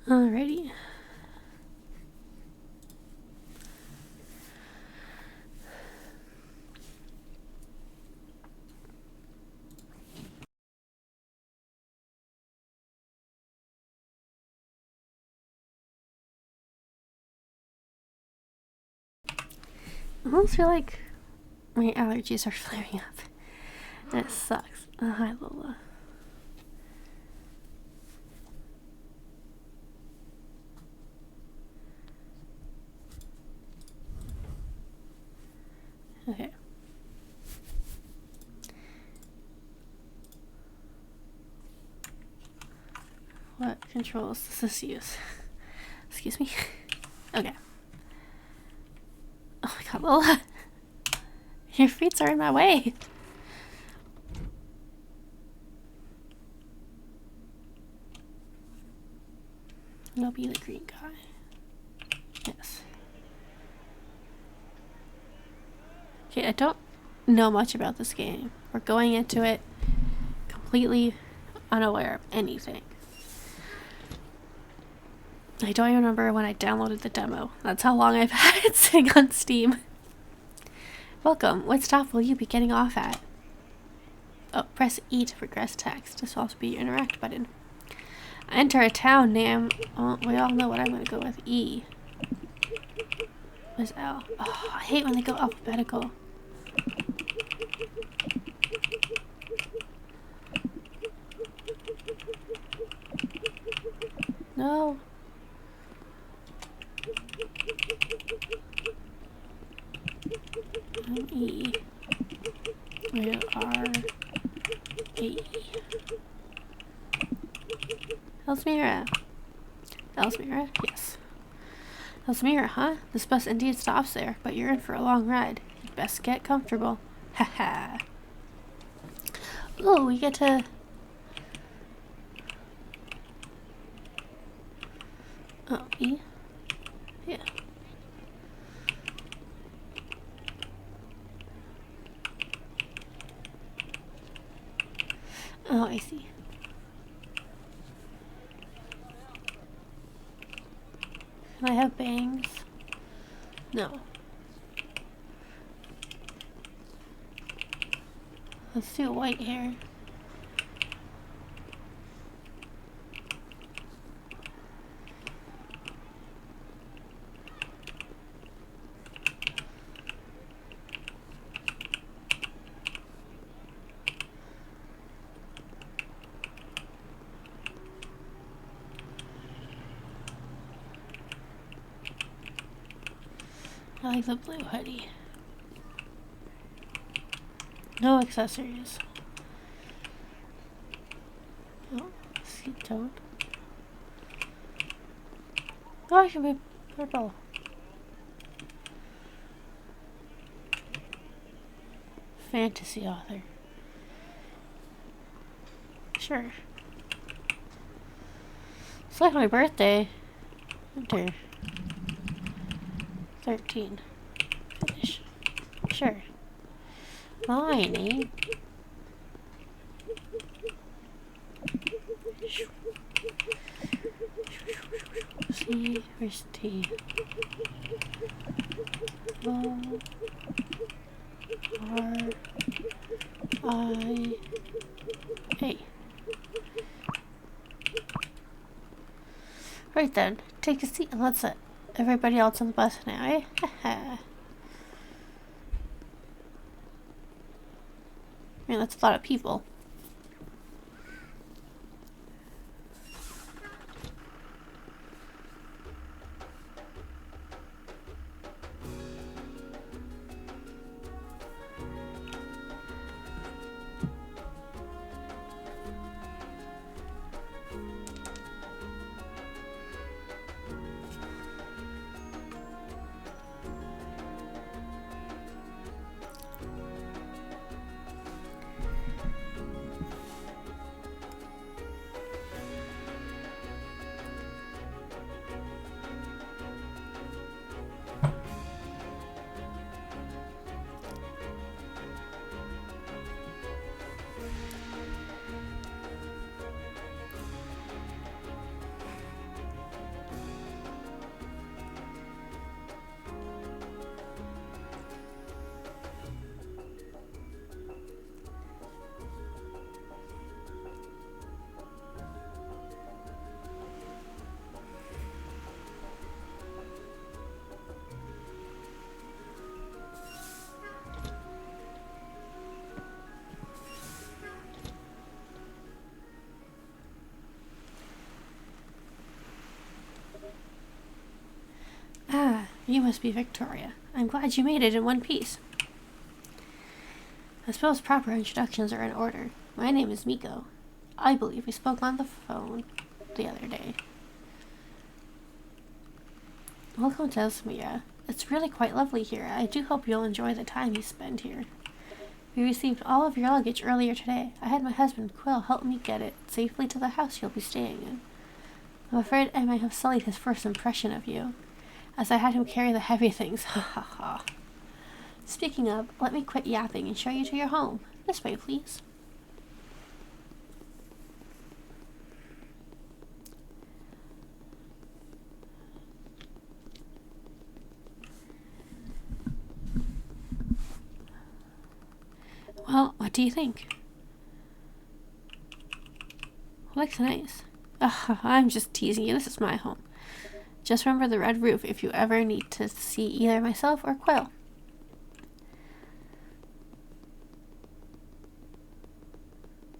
Alrighty. I almost feel like my allergies are flaring up. And it sucks. Hi, Lola. Okay. What controls does this use? Excuse me? Okay. Oh my god, Lola. Your feet are in my way. I'll be the green guy. Yes. Okay, I don't know much about this game. We're going into it completely unaware of anything. I don't even remember when I downloaded the demo. That's how long I've had it sitting on Steam. Welcome. What stop will you be getting off at? Oh, press E to progress text. This will also be your interact button. Enter a town name. Oh, we all know what I'm going to go with. E. What's L? Oh, I hate when they go alphabetical. No. E. R. A. Elsmira. Elsmira? Yes. Elsmira, huh? This bus indeed stops there, but you're in for a long ride. You'd best get comfortable. Haha. Oh, we get to... Oh, E? Yeah. Oh, I see. Can I have bangs? No. Let's do white hair. I like the blue hoodie. No accessories. Oh, skeet toad. Oh, I can be purple. Fantasy author. Sure. It's like my birthday. Enter. 13. Finish. Sure. My name. C. Where's T? O. R. I. A. Right then, take a seat and let's let everybody else on the bus now, eh? Haha. I mean, that's a lot of people. You must be Victoria. I'm glad you made it in one piece. I suppose proper introductions are in order. My name is Miko. I believe we spoke on the phone the other day. Welcome to Ellesmere. It's really quite lovely here. I do hope you'll enjoy the time you spend here. We received all of your luggage earlier today. I had my husband Quill help me get it safely to the house you'll be staying in. I'm afraid I might have sullied his first impression of you, as I had him carry the heavy things. Ha ha ha. Speaking of, let me quit yapping and show you to your home. This way, please. Well, what do you think? Looks nice. I'm just teasing you. This is my home. Just remember the red roof if you ever need to see either myself or Quill.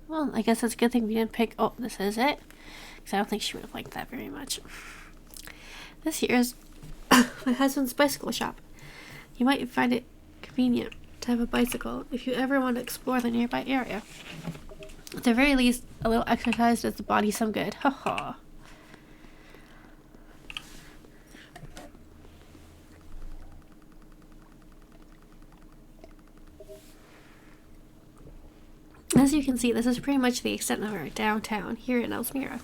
Well, I guess it's a good thing we didn't pick... Oh, this is it? Because I don't think she would have liked that very much. This here is my husband's bicycle shop. You might find it convenient to have a bicycle if you ever want to explore the nearby area. At the very least, a little exercise does the body some good. Ha ha. As you can see, this is pretty much the extent of our downtown here in Ellesmere.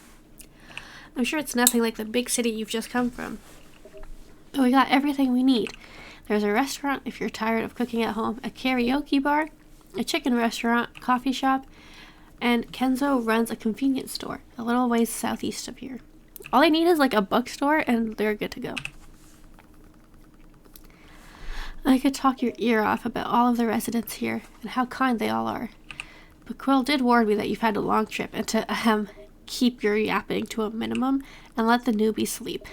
I'm sure it's nothing like the big city you've just come from. But we got everything we need. There's a restaurant if you're tired of cooking at home, a karaoke bar, a chicken restaurant, coffee shop, and Kenzo runs a convenience store a little ways southeast of here. All they need is like a bookstore and they're good to go. I could talk your ear off about all of the residents here and how kind they all are. But Quill did warn me that you've had a long trip and to keep your yapping to a minimum and let the newbie sleep.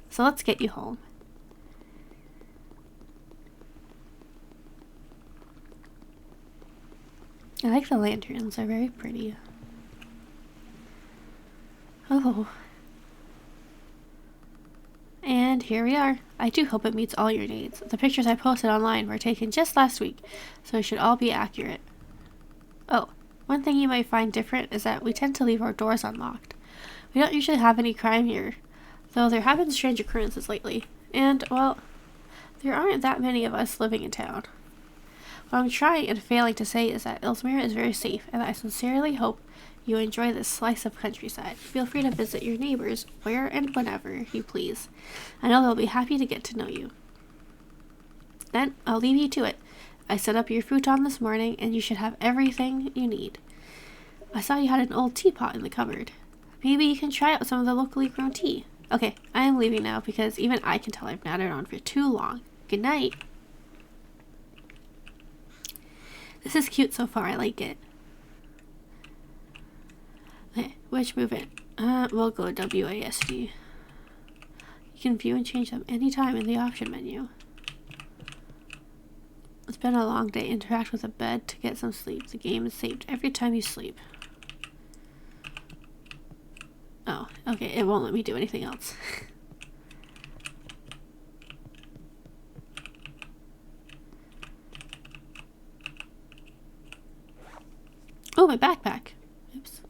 So let's get you home. I like the lanterns, they're very pretty. Oh. And here we are. I do hope it meets all your needs. The pictures I posted online were taken just last week, so it should all be accurate. Oh, one thing you might find different is that we tend to leave our doors unlocked. We don't usually have any crime here, though there have been strange occurrences lately. And, well, there aren't that many of us living in town. What I'm trying and failing to say is that Ellesmere is very safe, and I sincerely hope you enjoy this slice of countryside. Feel free to visit your neighbors where and whenever you please. I know they'll be happy to get to know you. Then, I'll leave you to it. I set up your futon this morning, and you should have everything you need. I saw you had an old teapot in the cupboard. Maybe you can try out some of the locally grown tea. Okay, I am leaving now because even I can tell I've nattered on for too long. Good night. This is cute so far, I like it. Okay, which movement? We'll go WASD. You can view and change them anytime in the option menu. It's been a long day. Interact with a bed to get some sleep. The game is saved every time you sleep. Oh, okay, it won't let me do anything else. Oh, my backpack. Oops.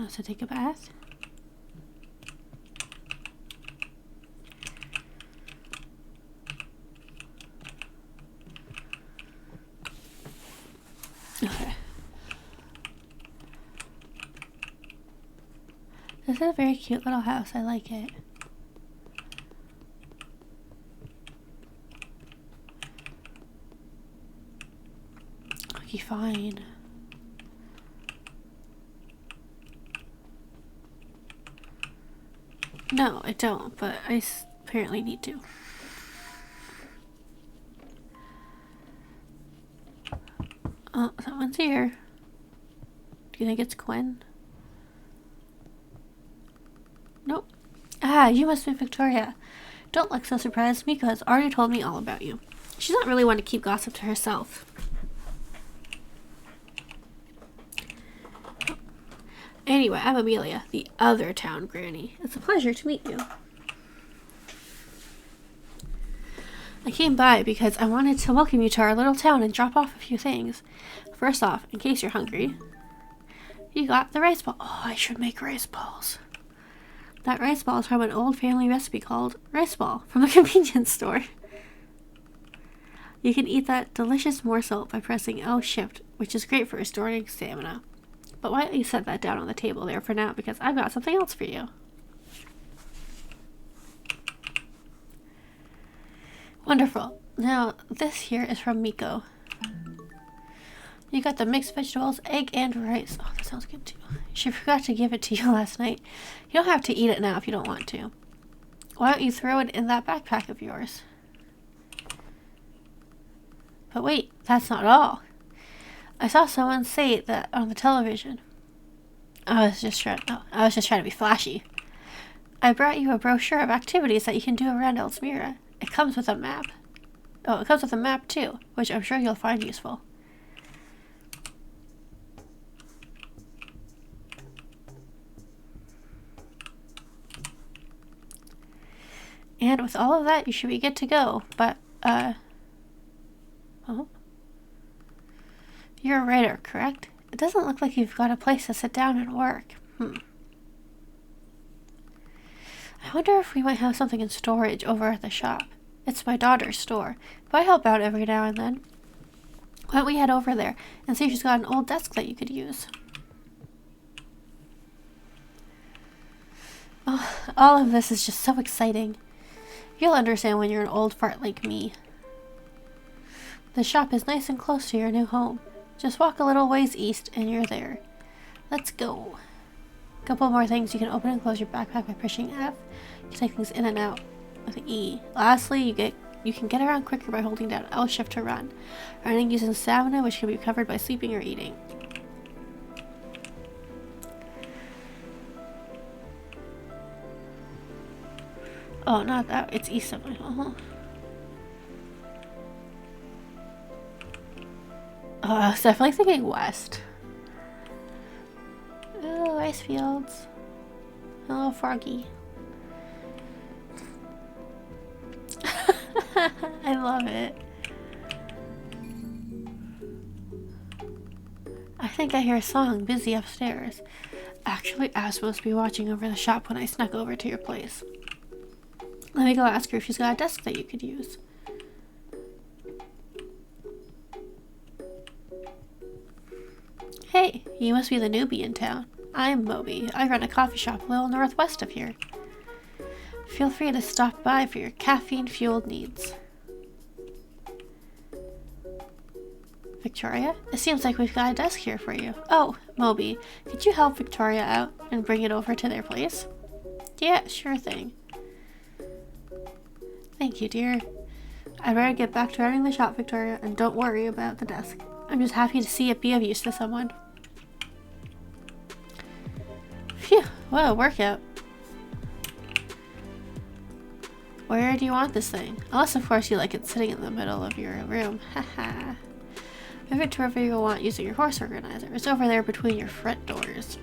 So take a bath. Okay. This is a very cute little house. I like it. Okay, fine. No, I don't, but I apparently need to. Oh, someone's here. Do you think it's Quinn? Nope. Ah, you must be Victoria. Don't look so surprised. Miko has already told me all about you. She's not really one to keep gossip to herself. Anyway, I'm Amelia, the other town granny. It's a pleasure to meet you. I came by because I wanted to welcome you to our little town and drop off a few things. First off, in case you're hungry, you got the rice ball. Oh, I should make rice balls. That rice ball is from an old family recipe called rice ball from the convenience store. You can eat that delicious morsel by pressing L shift, which is great for restoring stamina. But why don't you set that down on the table there for now, because I've got something else for you. Wonderful. Now, this here is from Miko. You got the mixed vegetables, egg, and rice. Oh, that sounds good too. She forgot to give it to you last night. You don't have to eat it now if you don't want to. Why don't you throw it in that backpack of yours? But wait, that's not all. I saw someone say that on the television. I was just trying to be flashy. I brought you a brochure of activities that you can do around Elsmira. It comes with a map. Oh, it comes with a map too, which I'm sure you'll find useful. And with all of that, you should be good to go. But, oh. You're a writer, correct? It doesn't look like you've got a place to sit down and work. I wonder if we might have something in storage over at the shop. It's my daughter's store, but I help out every now and then. Why don't we head over there and see if she's got an old desk that you could use? Oh, all of this is just so exciting. You'll understand when you're an old fart like me. The shop is nice and close to your new home. Just walk a little ways east and you're there. Let's go. A couple more things. You can open and close your backpack by pushing F. You can take things in and out with E. Lastly, you can get around quicker by holding down L shift to run. Running using stamina, which can be recovered by sleeping or eating. Oh, not that. It's east of my home. Oh, I was definitely thinking west. Oh, rice fields. Hello, Froggy. I love it. I think I hear a song busy upstairs. Actually, I was supposed to be watching over the shop when I snuck over to your place. Let me go ask her if she's got a desk that you could use. Hey, you must be the newbie in town. I'm Moby. I run a coffee shop a little northwest of here. Feel free to stop by for your caffeine-fueled needs. Victoria? It seems like we've got a desk here for you. Oh, Moby, could you help Victoria out and bring it over to their place? Yeah, sure thing. Thank you, dear. I'd better get back to running the shop, Victoria, and don't worry about the desk. I'm just happy to see it be of use to someone. Phew, what a workout. Where do you want this thing? Unless, of course, you like it sitting in the middle of your room. Haha. Move it to wherever you want using your horse organizer. It's over there between your front doors.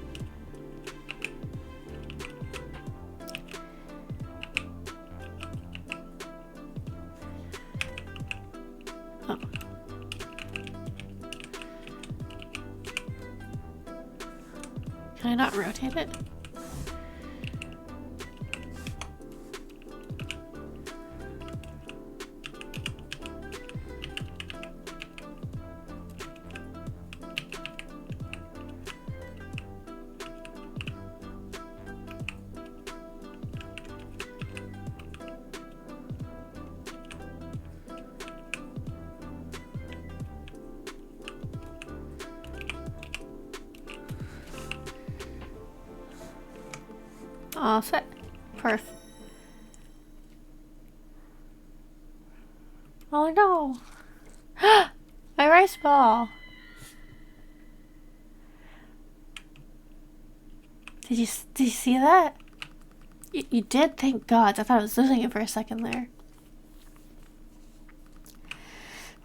Oh. Can I not rotate it? All set. Perf. Oh no! My rice ball! Did you see that? You did? Thank God. I thought I was losing it for a second there.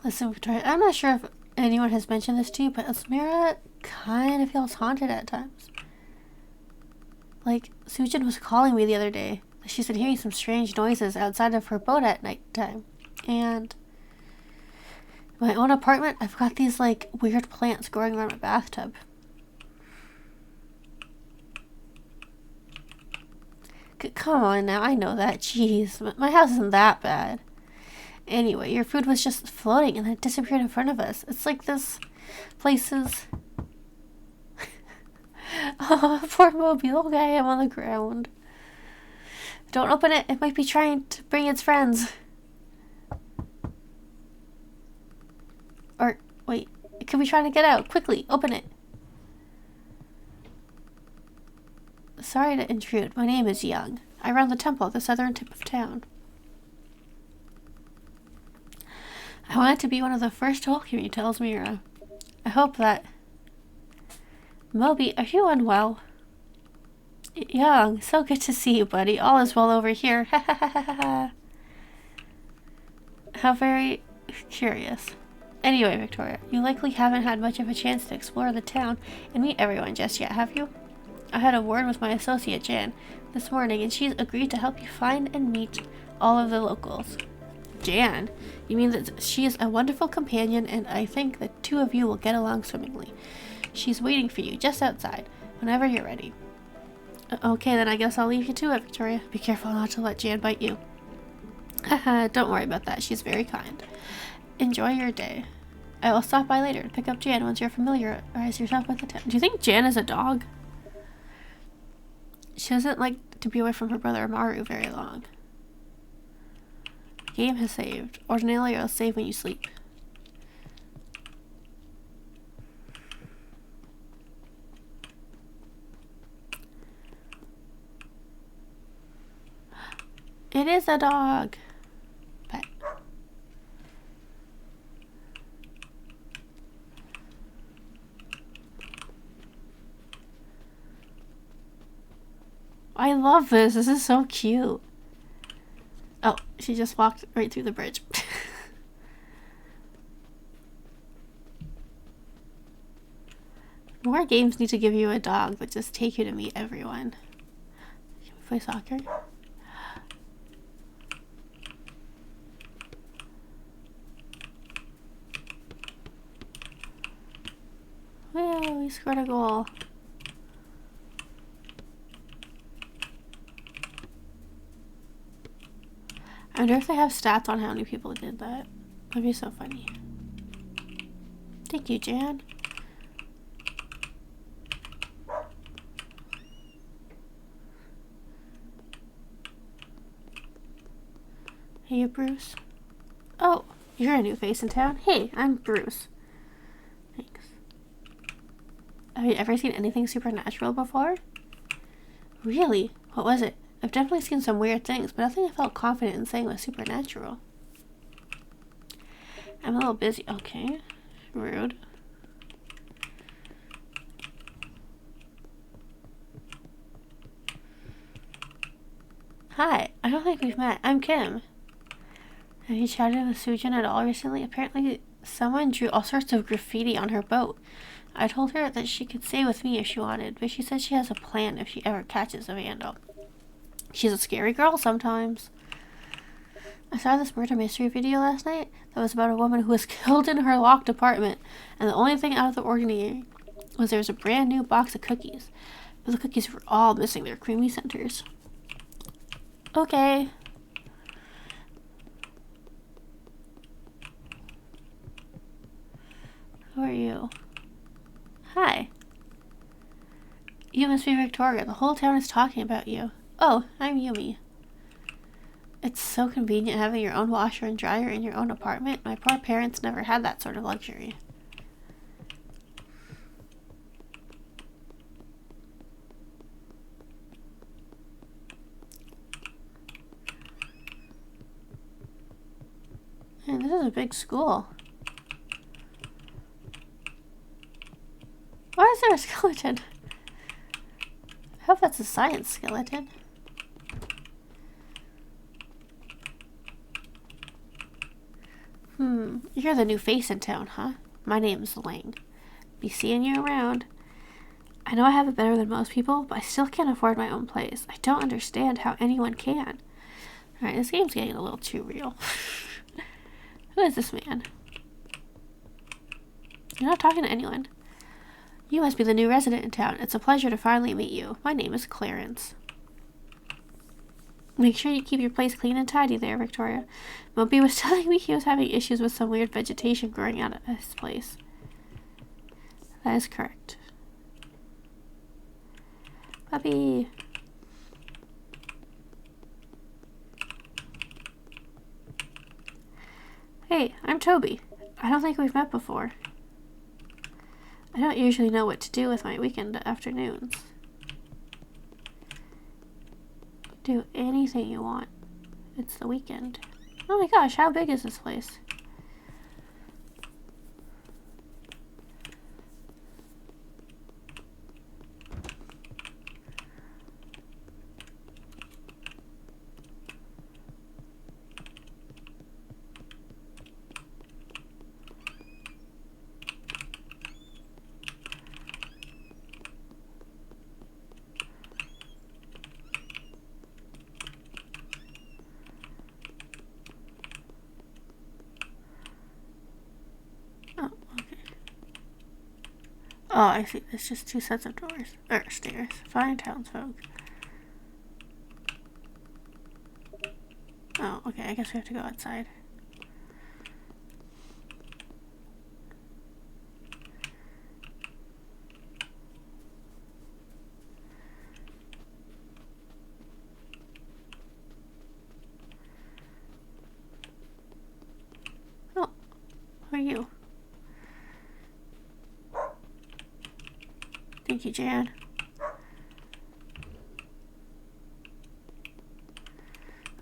Listen, Victoria, I'm not sure if anyone has mentioned this to you, but Elsmira kind of feels haunted at times. Like, Sujin was calling me the other day. She's been hearing some strange noises outside of her boat at night time. And my own apartment, I've got these, like, weird plants growing around my bathtub. Come on now, I know that. Jeez, my house isn't that bad. Anyway, your food was just floating and it disappeared in front of us. It's like this place is... Oh, poor mobile guy, I'm on the ground. Don't open it. It might be trying to bring its friends. Or, wait. It could be trying to get out. Quickly, open it. Sorry to intrude. My name is Young. I run the temple at the southern tip of town. I wanted to be one of the first to welcome you, tells Mira. I hope that... Moby, are you unwell? Young, so good to see you, buddy. All is well over here. Ha ha ha ha ha. How very curious. Anyway, Victoria, you likely haven't had much of a chance to explore the town and meet everyone just yet, have you? I had a word with my associate, Jan, this morning, and she's agreed to help you find and meet all of the locals. Jan? You mean that she is a wonderful companion, and I think the two of you will get along swimmingly. She's waiting for you just outside, whenever you're ready. Okay, then I guess I'll leave you to it, Victoria. Be careful not to let Jan bite you. Haha, don't worry about that. She's very kind. Enjoy your day. I will stop by later to pick up Jan once you're familiarize yourself with the town. Do you think Jan is a dog? She doesn't like to be away from her brother Maru very long. Game has saved. Ordinarily, it'll save when you sleep. It is a dog. Pet. I love this. This is so cute. Oh, she just walked right through the bridge. More games need to give you a dog that just take you to meet everyone. Can we play soccer? Whoa, we scored a goal. I wonder if they have stats on how many people did that. That'd be so funny. Thank you, Jan. Hey, Bruce. Oh, you're a new face in town? Hey, I'm Bruce. Thanks. Have you ever seen anything supernatural before? Really? What was it? I've definitely seen some weird things, but nothing I felt confident in saying was supernatural. I'm a little busy. Okay. Rude. Hi. I don't think we've met. I'm Kim. Have you chatted with Sujin at all recently? Apparently someone drew all sorts of graffiti on her boat. I told her that she could stay with me if she wanted, but she said she has a plan if she ever catches a vandal. She's a scary girl sometimes. I saw this murder mystery video last night that was about a woman who was killed in her locked apartment, and the only thing out of the ordinary was there was a brand new box of cookies, but the cookies were all missing their creamy centers. Okay. Who are you? Hi. You must be Victoria. The whole town is talking about you. Oh, I'm Yumi. It's so convenient having your own washer and dryer in your own apartment. My poor parents never had that sort of luxury. Man, this is a big school. Why is there a skeleton? I hope that's a science skeleton. You're the new face in town, huh? My name's Lang. Be seeing you around. I know I have it better than most people, but I still can't afford my own place. I don't understand how anyone can. Alright, this game's getting a little too real. Who is this man? You're not talking to anyone. You must be the new resident in town. It's a pleasure to finally meet you. My name is Clarence. Make sure you keep your place clean and tidy there, Victoria. Mopey was telling me he was having issues with some weird vegetation growing out of his place. That is correct. Puppy. Hey, I'm Toby. I don't think we've met before. I don't usually know what to do with my weekend afternoons. Do anything you want. It's the weekend. Oh my gosh, how big is this place? Oh, I see. There's just 2 sets of doors. Or stairs. Fine townsfolk. Oh, okay. I guess we have to go outside. Oh, who are you? Thank you, Jan.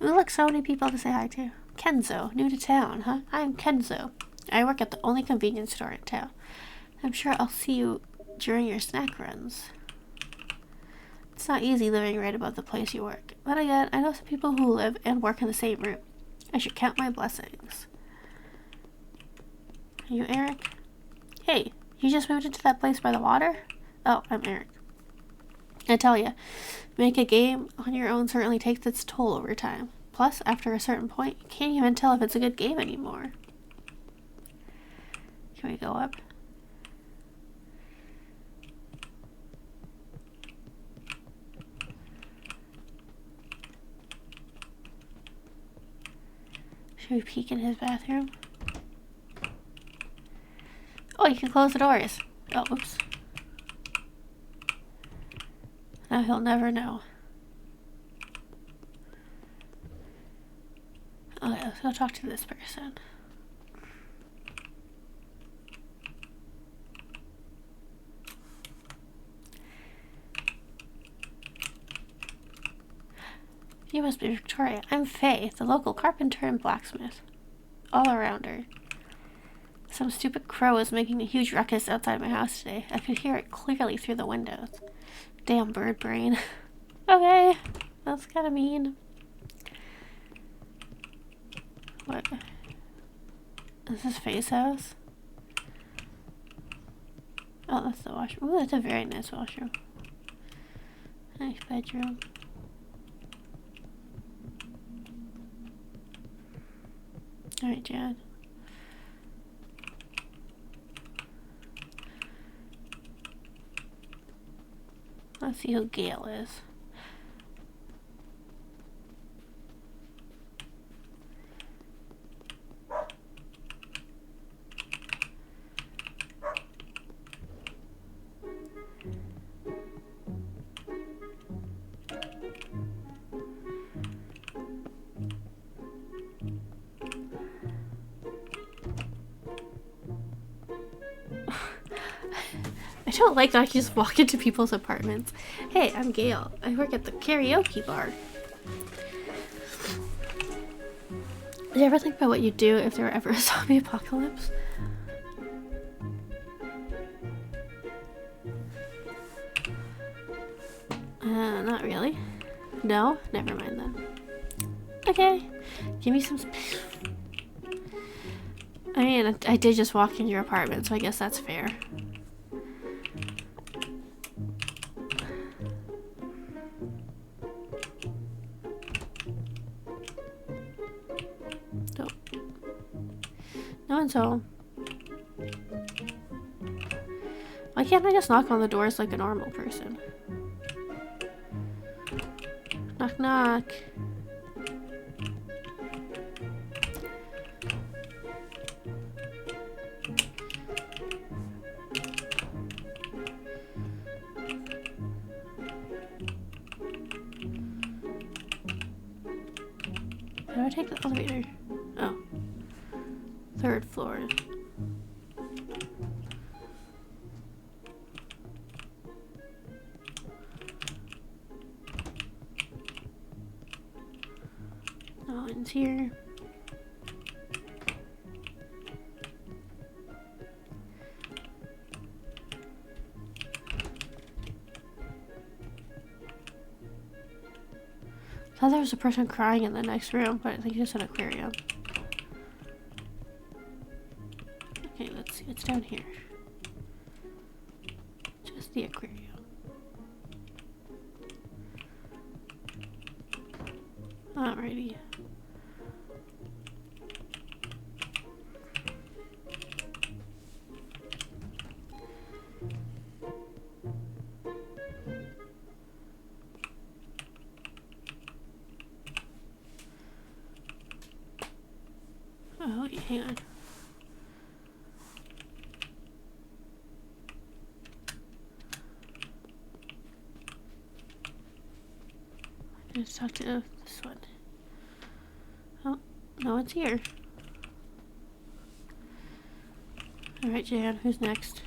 Ooh, look, so many people to say hi to. Kenzo, new to town, huh? I'm Kenzo. I work at the only convenience store in town. I'm sure I'll see you during your snack runs. It's not easy living right above the place you work. Then again, I know some people who live and work in the same room. I should count my blessings. Are you Eric? Hey, you just moved into that place by the water? Oh, I'm Eric. I tell ya, make a game on your own certainly takes its toll over time. Plus, after a certain point, you can't even tell if it's a good game anymore. Can we go up? Should we peek in his bathroom? Oh, you can close the doors. Oh, oops. Now he'll never know. Okay, let's go talk to this person. You must be Victoria. I'm Faye, the local carpenter and blacksmith. All around her. Some stupid crow is making a huge ruckus outside my house today. I could hear it clearly through the windows. Damn bird brain. Okay, that's kind of mean. What? Is this Faye's house? Oh, that's the washroom. Ooh, that's a very nice washroom. Nice bedroom. Alright, Jan. Let's see who Gail is. I don't like that I can just walk into people's apartments. Hey, I'm Gail. I work at the karaoke bar. Did you ever think about what you'd do if there were ever a zombie apocalypse? Not really. No? Never mind then. Okay. Give me some space. I mean, I did just walk in your apartment, so I guess that's fair. No one's home. Why can't I just knock on the doors like a normal person? Knock, knock. How do I take the elevator? Oh. 3rd floor. No one's here. I thought there was a person crying in the next room, but I think it's an aquarium. Okay, let's see what's down here. Just the aquarium. Alrighty. Oh, okay, hang on. Let's talk to this one. Oh, no one's here. Alright, Jan, who's next?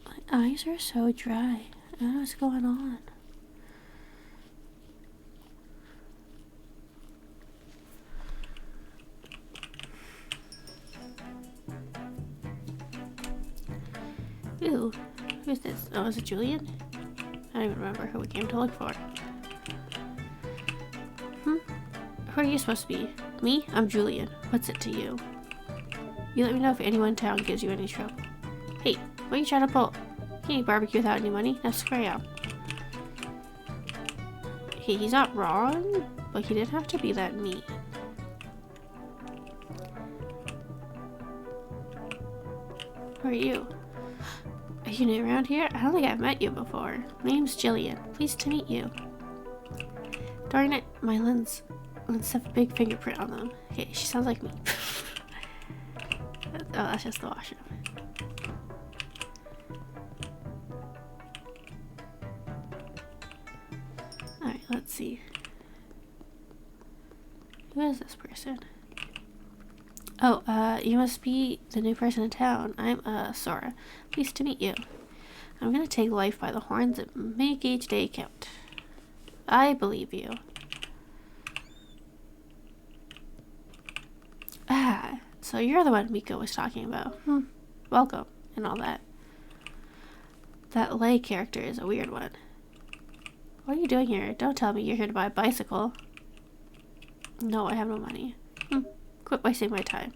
My eyes are so dry. I don't know what's going on. Ooh, who's this? Oh, is it Julian? I don't even remember who we came to look for. Who are you supposed to be? Me? I'm Julian. What's it to you? You let me know if anyone in town gives you any trouble. Hey, what are you trying to pull? You can't barbecue without any money. Now square up. Hey, he's not wrong, but he didn't have to be that mean. Who are you? Are you new around here? I don't think I've met you before. My name's Jillian. Pleased to meet you. Darn it, my lens have a big fingerprint on them. Okay, she sounds like me. Oh, that's just the washroom. Alright, let's see. Who is this person? Oh, you must be the new person in town. I'm, Sora. Pleased to meet you. I'm gonna take life by the horns and make each day count. I believe you. Ah, so you're the one Miko was talking about. Welcome, and all that. That Lei character is a weird one. What are you doing here? Don't tell me you're here to buy a bicycle. No, I have no money. Quit wasting my time.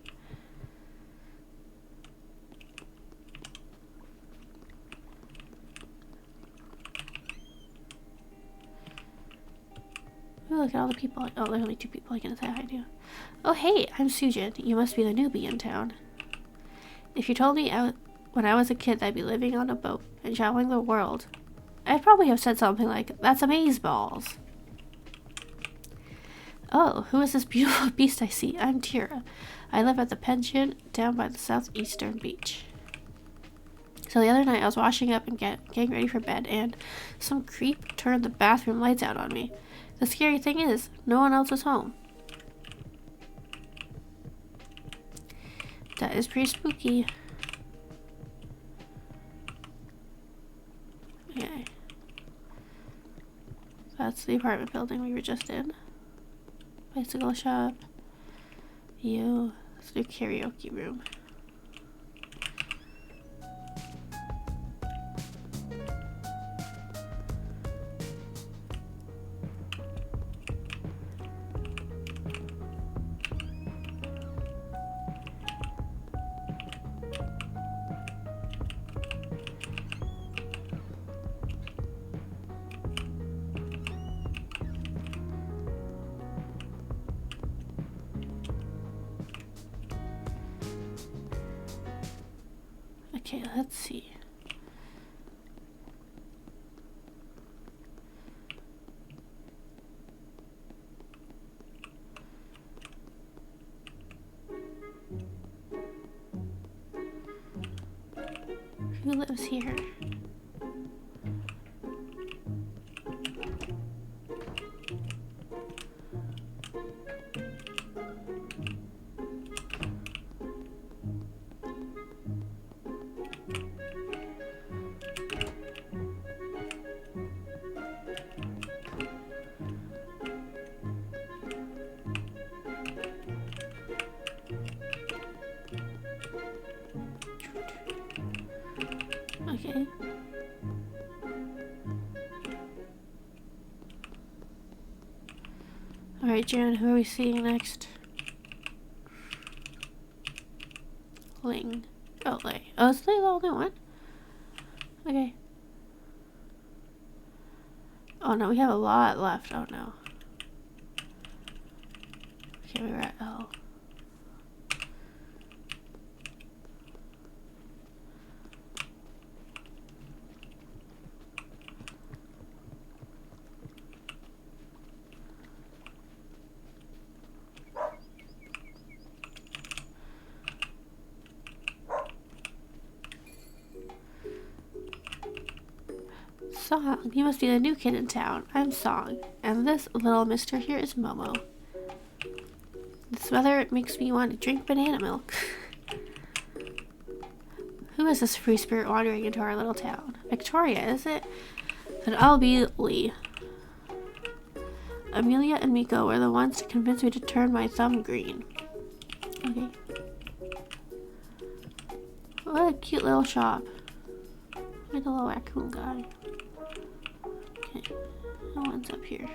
Ooh, look at all the people. Oh, there's only 2 people I can say hi to. Oh, hey, I'm Sujin. You must be the newbie in town. If you told me when I was a kid that I'd be living on a boat and traveling the world, I'd probably have said something like, that's amazeballs. Oh, who is this beautiful beast I see? I'm Tira. I live at the pension down by the southeastern beach. So the other night I was washing up and getting ready for bed, and some creep turned the bathroom lights out on me. The scary thing is, no one else was home. That is pretty spooky. Okay. That's the apartment building we were just in. Bicycle shop. You. It's the karaoke room. Okay, let's see. Who lives here? Okay. Alright, Jan, who are we seeing next? Ling. Oh, Lay. Oh, is Lay the only one? Okay. Oh no, we have a lot left. Oh no. Okay, we were at L. Song, you must be the new kid in town. I'm Song, and this little mister here is Momo. This weather makes me want to drink banana milk. Who is this free spirit wandering into our little town? Victoria, is it? Then I'll be Lee. Amelia and Miko were the ones to convince me to turn my thumb green. Okay. What a cute little shop. Look at the little raccoon guy. Okay. No one's up here.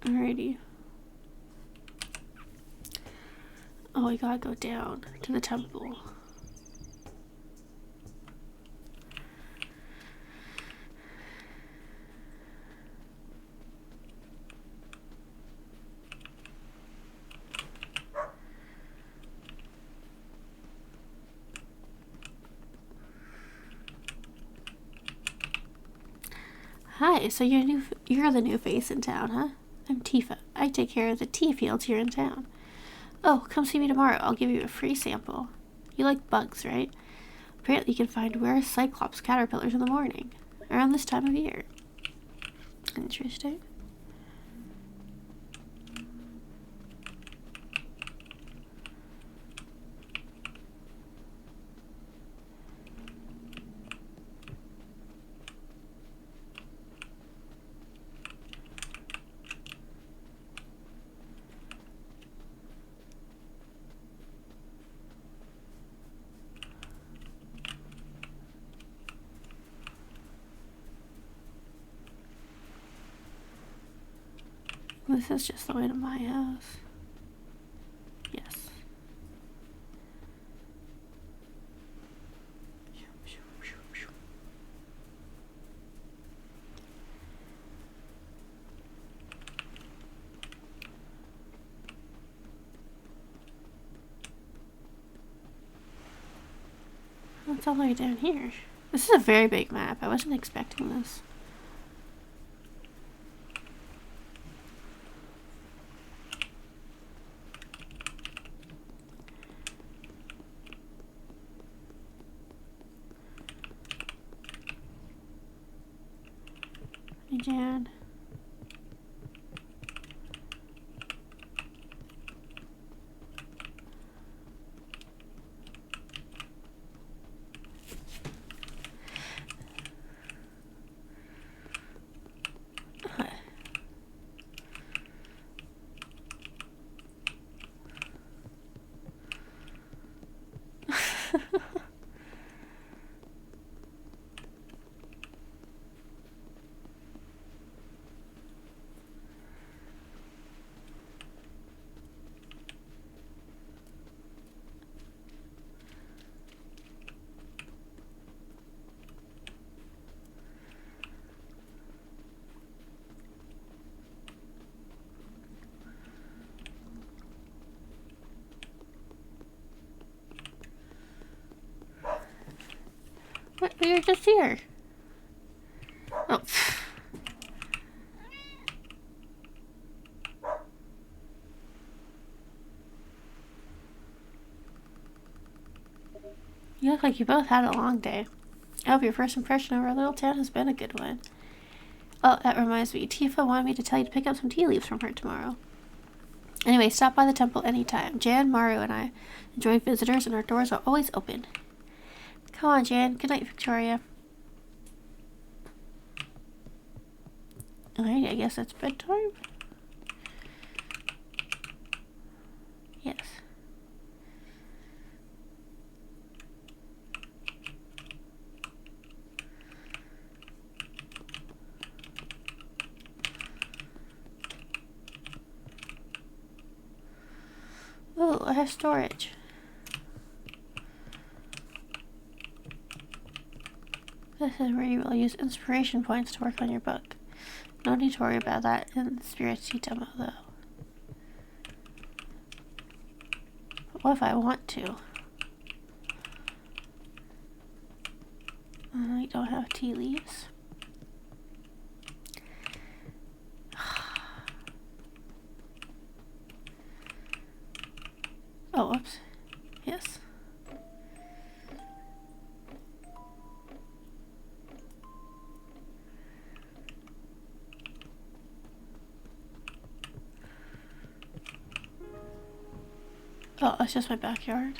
Alrighty. Oh, we gotta go down to the temple. Hi, so you're the new face in town, huh? I'm Tifa. I take care of the tea fields here in town. Oh, come see me tomorrow. I'll give you a free sample. You like bugs, right? Apparently you can find rare cyclops caterpillars in the morning, around this time of year. Interesting. This is just the way to my house. Yes. What's all the way down here? This is a very big map. I wasn't expecting this. Hey, Jan. But you're just here. Oh. You look like you both had a long day. I hope your first impression of our little town has been a good one. Oh, that reminds me. Tifa wanted me to tell you to pick up some tea leaves from her tomorrow. Anyway, stop by the temple anytime. Jan, Maru, and I enjoy visitors, and our doors are always open. Come on, Jan. Good night, Victoria. Alright, I guess that's bedtime. Yes. Oh, I have storage. This is where you will use inspiration points to work on your book. No need to worry about that in the Spirittea demo, though. But what if I want to? I don't have tea leaves. Oh, whoops. Yes. Oh, it's just my backyard.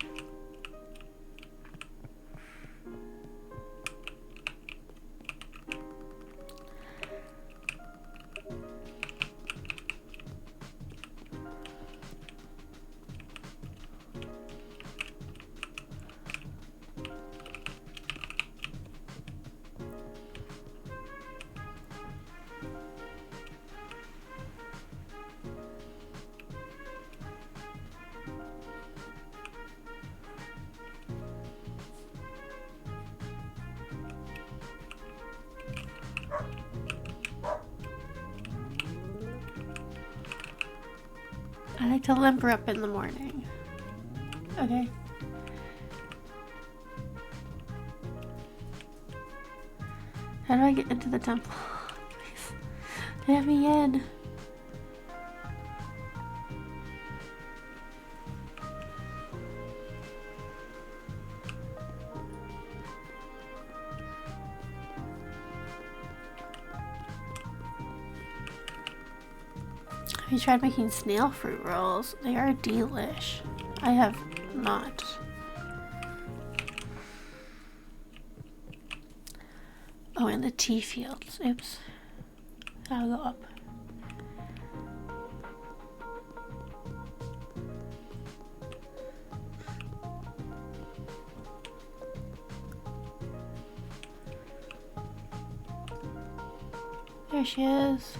I like to limber up in the morning. Okay. How do I get into the temple? Please. Let me in. Have you tried making snail fruit rolls? They are delish. I have not. Oh, and the tea fields. Oops. I'll go up. There she is.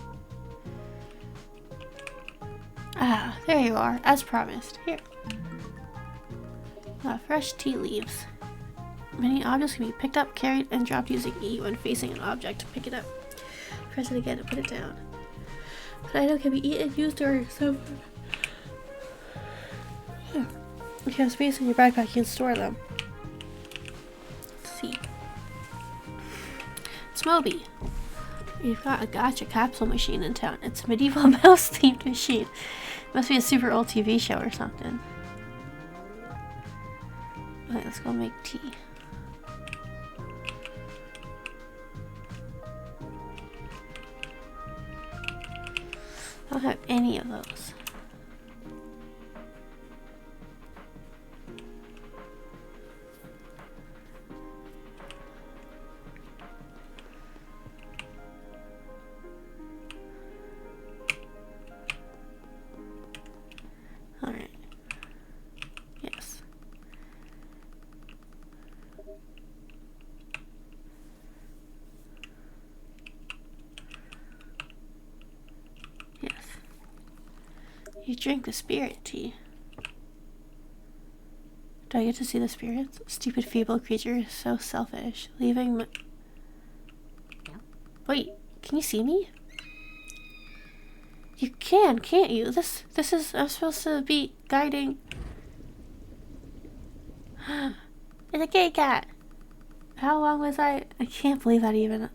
Ah, there you are, as promised. Here. Fresh tea leaves. Many objects can be picked up, carried, and dropped using E when facing an object to pick it up. Press it again to put it down. An item can be eaten, used, or some. If you have space in your backpack, you can store them. Let's see. It's Moby. We've got a gacha capsule machine in town. It's a medieval mouse-themed machine. It must be a super old TV show or something. Okay, let's go make tea. I don't have any of those. Alright. Yes. Yes. You drink the spirit tea. Do I get to see the spirits? Stupid feeble creature is so selfish. Leaving my... Wait, can you see me? You can, can't you? This is... I'm supposed to be guiding... It's a gay cat! How long was I can't believe that even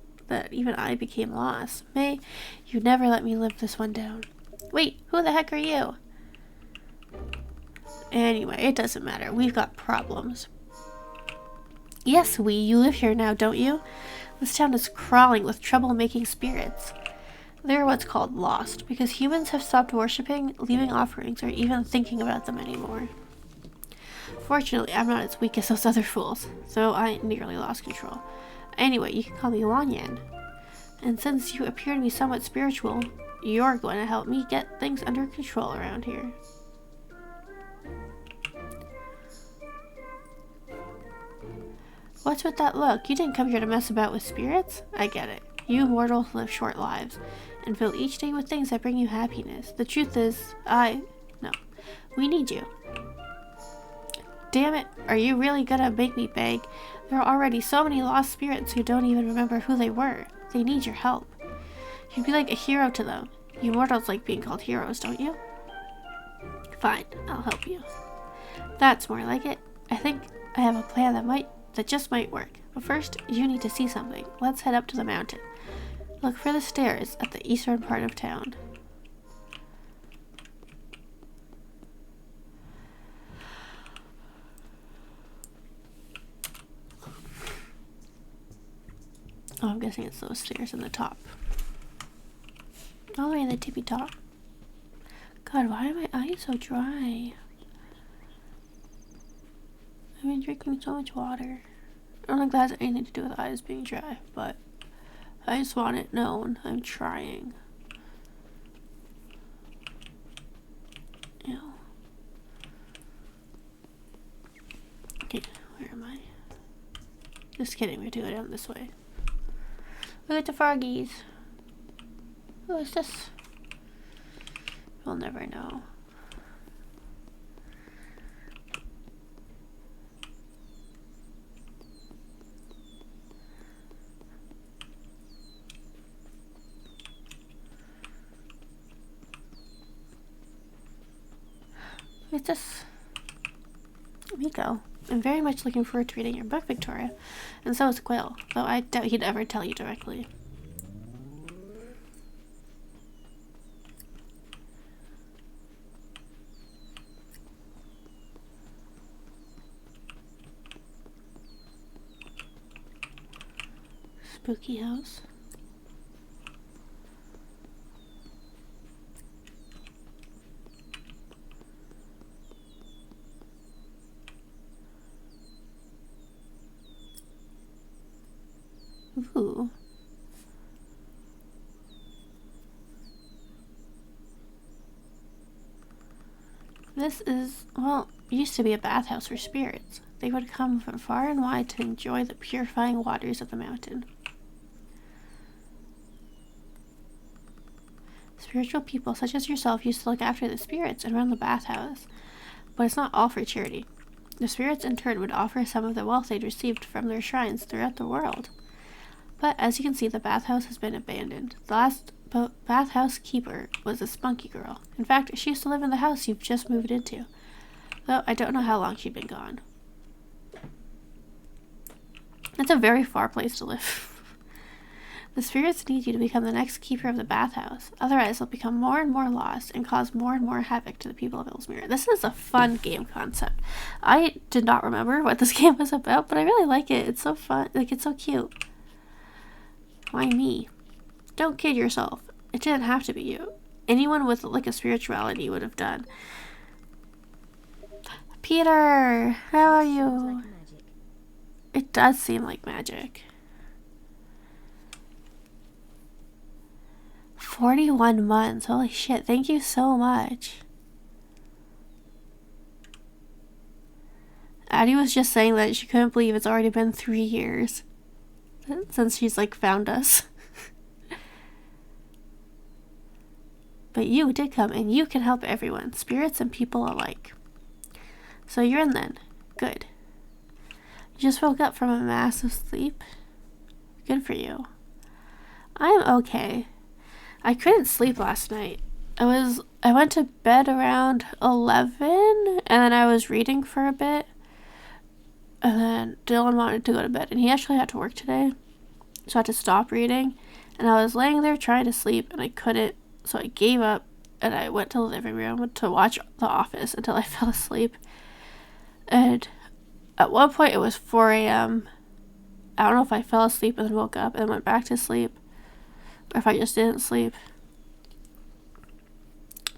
I became lost. May, you never let me live this one down. Wait, who the heck are you? Anyway, it doesn't matter. We've got problems. Yes, you live here now, don't you? This town is crawling with trouble-making spirits. They're what's called lost, because humans have stopped worshipping, leaving offerings, or even thinking about them anymore. Fortunately, I'm not as weak as those other fools, so I nearly lost control. Anyway, you can call me Wanyan. And since you appear to be somewhat spiritual, you're going to help me get things under control around here. What's with that look? You didn't come here to mess about with spirits? I get it. You mortals live short lives, and fill each day with things that bring you happiness. The truth is, no. We need you. Damn it, are you really gonna make me beg? There are already so many lost spirits who don't even remember who they were. They need your help. You'd be like a hero to them. You mortals like being called heroes, don't you? Fine, I'll help you. That's more like it. I think I have a plan that just might work. But first, you need to see something. Let's head up to the mountain. Look for the stairs at the eastern part of town. Oh, I'm guessing it's those stairs in the top. All the way in the tippy top. God, why are my eyes so dry? I've been drinking so much water. I don't think that has anything to do with eyes being dry, but I just want it known. I'm trying. Ew. Okay, where am I? Just kidding, we have to go down this way. Look at the froggies. Who is this? We'll never know. It's just Miko. I'm very much looking forward to reading your book, Victoria. And so is Quill, though I doubt he'd ever tell you directly. Spooky house. Ooh. This is, well, used to be a bathhouse for spirits. They would come from far and wide to enjoy the purifying waters of the mountain. Spiritual people such as yourself used to look after the spirits and run the bathhouse. But it's not all for charity. The spirits in turn would offer some of the wealth they'd received from their shrines throughout the world. But as you can see, the bathhouse has been abandoned. The last bathhouse keeper was a spunky girl. In fact, she used to live in the house you've just moved into. Though I don't know how long she'd been gone. It's a very far place to live. The spirits need you to become the next keeper of the bathhouse. Otherwise, they'll become more and more lost and cause more and more havoc to the people of Illsmere. This is a fun game concept. I did not remember what this game was about, but I really like it. It's so fun. Like, it's so cute. Why me? Don't kid yourself. It didn't have to be you. Anyone with, like, a spirituality would have done. Peter! How are you? It does seem like magic. 41 months. Holy shit. Thank you so much. Addie was just saying that she couldn't believe it's already been 3 years since she's like found us. But you did come and you can help everyone, spirits and people alike. So you're in then. Good. You just woke up from a massive sleep. Good for you. I'm okay. I couldn't sleep last night. I went to bed around 11 and then I was reading for a bit. And then Dylan wanted to go to bed, and he actually had to work today, so I had to stop reading. And I was laying there trying to sleep, and I couldn't, so I gave up, and I went to the living room to watch The Office until I fell asleep. And at one point, it was 4 a.m. I don't know if I fell asleep and then woke up and went back to sleep, or if I just didn't sleep.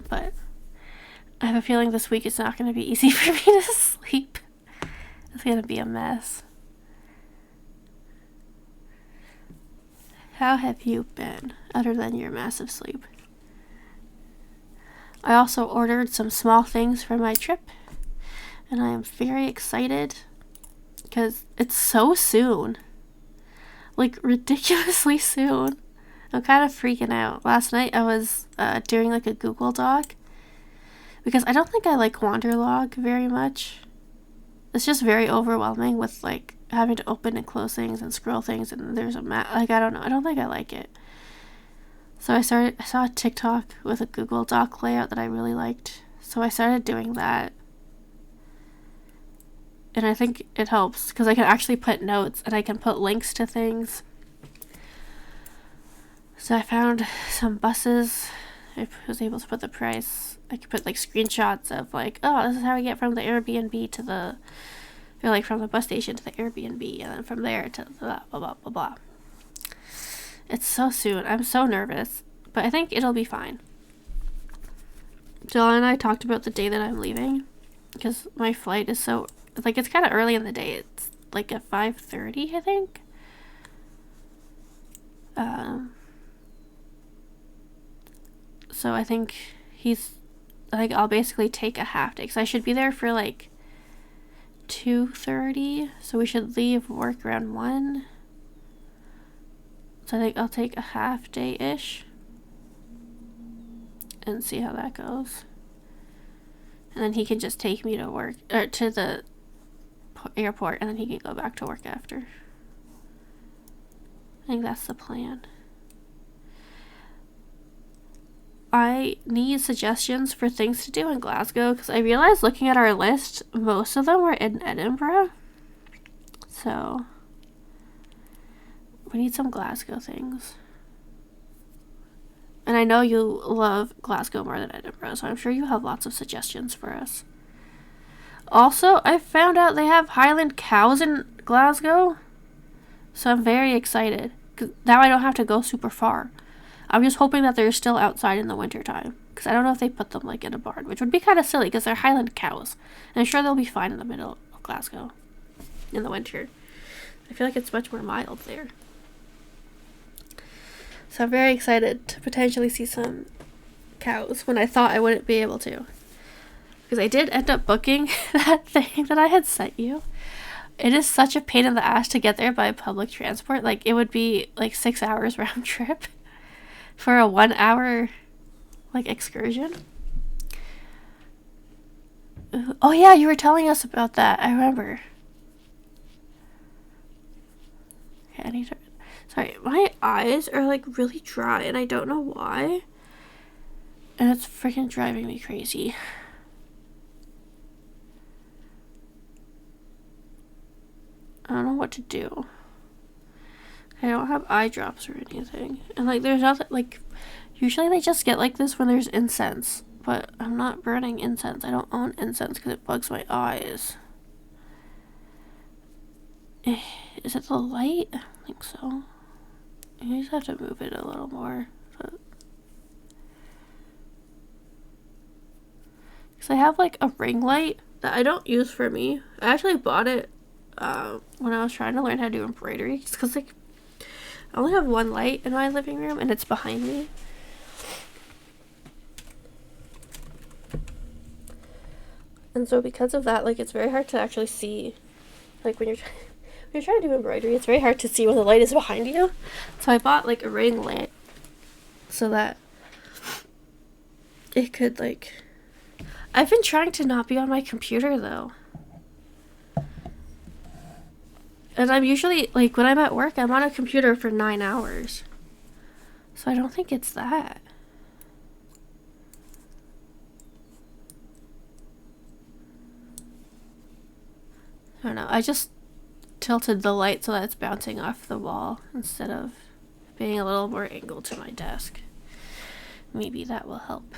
But I have a feeling this week it's not going to be easy for me to sleep. It's going to be a mess. How have you been, other than your massive sleep? I also ordered some small things for my trip, and I am very excited because it's so soon. Like, ridiculously soon. I'm kind of freaking out. Last night I was doing like a Google Doc, because I don't think I like Wanderlog very much. It's just very overwhelming with like having to open and close things and scroll things, and there's a map. Like, I don't know. I don't think I like it. So I saw a TikTok with a Google Doc layout that I really liked. So I started doing that. And I think it helps because I can actually put notes and I can put links to things. So I found some buses. I was able to put the price. I could put like screenshots of like, oh, this is how we get from the Airbnb to the, or like from the bus station to the Airbnb, and then from there to blah, blah, blah, blah, blah. It's so soon. I'm so nervous, but I think it'll be fine. Jill and I talked about the day that I'm leaving, because my flight is so, like, it's kind of early in the day. It's like at 5:30, I think. So I think I'll basically take a half day, because I should be there for like 2:30, so we should leave work around 1. So I think I'll take a half day-ish and see how that goes. And then he can just take me to work, or to the airport, and then he can go back to work after. I think that's the plan. I need suggestions for things to do in Glasgow, because I realized looking at our list, most of them were in Edinburgh. So we need some Glasgow things. And I know you love Glasgow more than Edinburgh, so I'm sure you have lots of suggestions for us. Also, I found out they have Highland cows in Glasgow, so I'm very excited. 'Cause now I don't have to go super far. I'm just hoping that they're still outside in the wintertime, because I don't know if they put them like in a barn, which would be kind of silly because they're Highland cows. And I'm sure they'll be fine in the middle of Glasgow in the winter. I feel like it's much more mild there. So I'm very excited to potentially see some cows when I thought I wouldn't be able to. Because I did end up booking that thing that I had sent you. It is such a pain in the ass to get there by public transport. Like, it would be like 6 hours round trip for a 1 hour like excursion. Oh yeah, you were telling us about that. I remember. Okay, I need to... Sorry, my eyes are like really dry and I don't know why. And it's freaking driving me crazy. I don't know what to do. I don't have eye drops or anything. And like, there's nothing, like, usually they just get like this when there's incense. But I'm not burning incense. I don't own incense because it bugs my eyes. Is it the light? I don't think so. I just have to move it a little more. Because I have like a ring light that I don't use for me. I actually bought it when I was trying to learn how to do embroidery. Just because like, I only have one light in my living room and it's behind me. And so because of that, like, it's very hard to actually see, like, when you're trying to do embroidery, it's very hard to see when the light is behind you. So I bought like a ring light so that it could like, I've been trying to not be on my computer though. And I'm usually, like, when I'm at work, I'm on a computer for 9 hours. So I don't think it's that. I don't know. I just tilted the light so that it's bouncing off the wall instead of being a little more angled to my desk. Maybe that will help.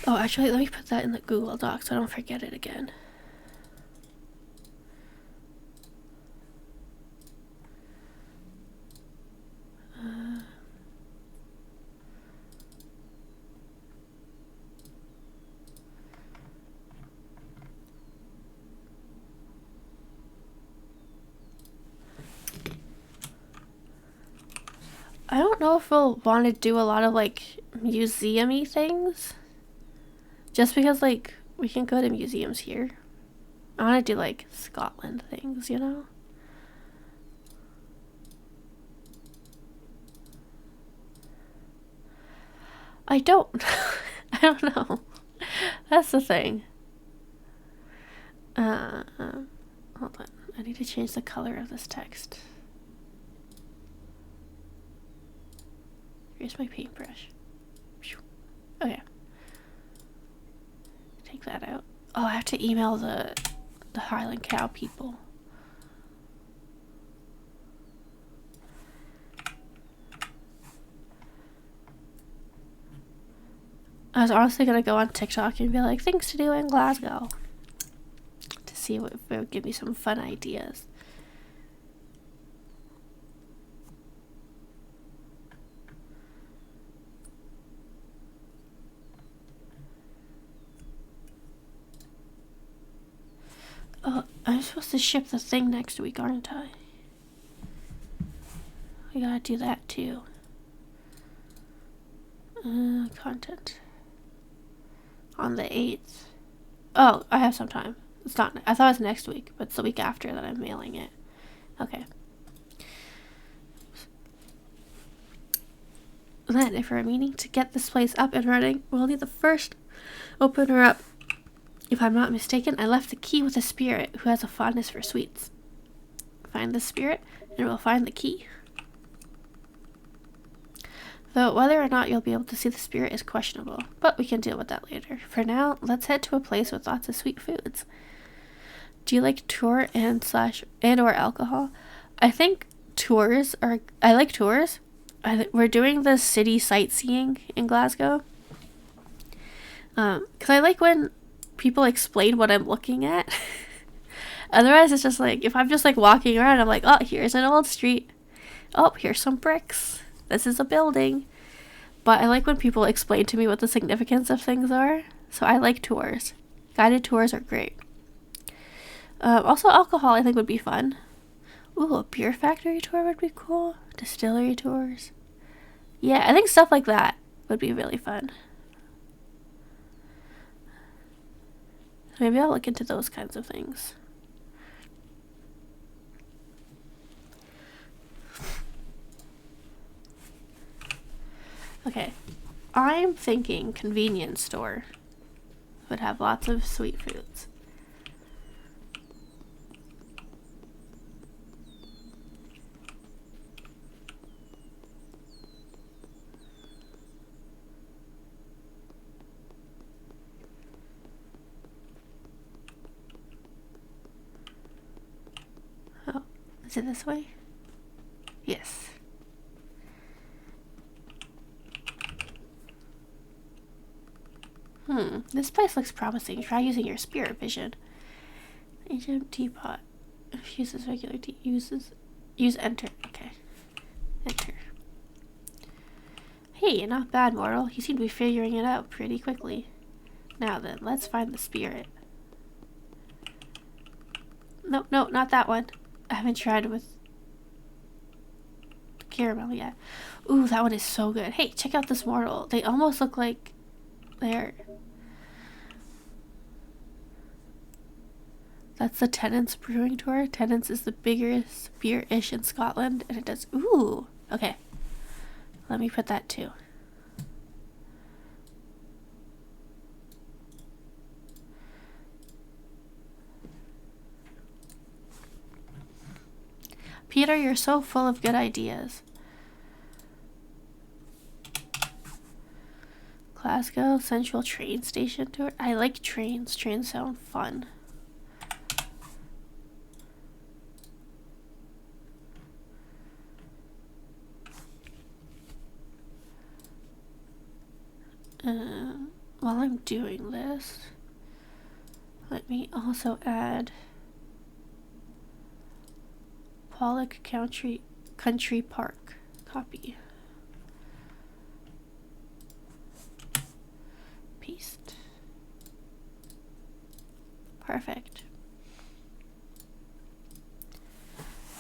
Oh, actually, let me put that in the Google Doc so I don't forget it again. I don't know if we'll want to do a lot of like museum-y things. Just because like we can go to museums here. I want to do like Scotland things, you know? I don't. I don't know. That's the thing. Hold on. I need to change the color of this text. Here's my paintbrush. Okay. Take that out. Oh, I have to email the Highland Cow people. I was honestly gonna go on TikTok and be like, things to do in Glasgow. To see if it would give me some fun ideas. Oh, I'm supposed to ship the thing next week, aren't I? I gotta do that too. Content. On the 8th. Oh, I have some time. It's not, I thought it was next week, but it's the week after that I'm mailing it. Okay. Then, if we're meaning to get this place up and running, we'll need the first opener up. If I'm not mistaken, I left the key with a spirit who has a fondness for sweets. Find the spirit, and we'll find the key. Though whether or not you'll be able to see the spirit is questionable, but we can deal with that later. For now, let's head to a place with lots of sweet foods. Do you like tour and or alcohol? I think tours are... I like tours. We're doing the city sightseeing in Glasgow. Because I like when people explain what I'm looking at. Otherwise, it's just like, if I'm just like walking around, I'm like, oh, here's an old street. Oh, here's some bricks. This is a building. But I like when people explain to me what the significance of things are. So I like tours. Guided tours are great. Also, alcohol I think would be fun. Ooh, a beer factory tour would be cool. Distillery tours. Yeah, I think stuff like that would be really fun. Maybe I'll look into those kinds of things. Okay, I'm thinking convenience store would have lots of sweet foods. Oh, is it this way? Yes. This place looks promising. Try using your spirit vision. Ancient teapot. Uses regular tea. Use enter. Okay. Enter. Hey, not bad, mortal. You seem to be figuring it out pretty quickly. Now then, let's find the spirit. No, not that one. I haven't tried with caramel yet. Ooh, that one is so good. Hey, check out this mortal. They almost look like they're... That's the Tennant's Brewing Tour. Tennant's is the biggest beer-ish in Scotland, and it does... Ooh! Okay. Let me put that too. Peter, you're so full of good ideas. Glasgow Central train station tour. I like trains. Trains sound fun. While I'm doing this, let me also add Pollock Country Park. Copy. Paste. Perfect.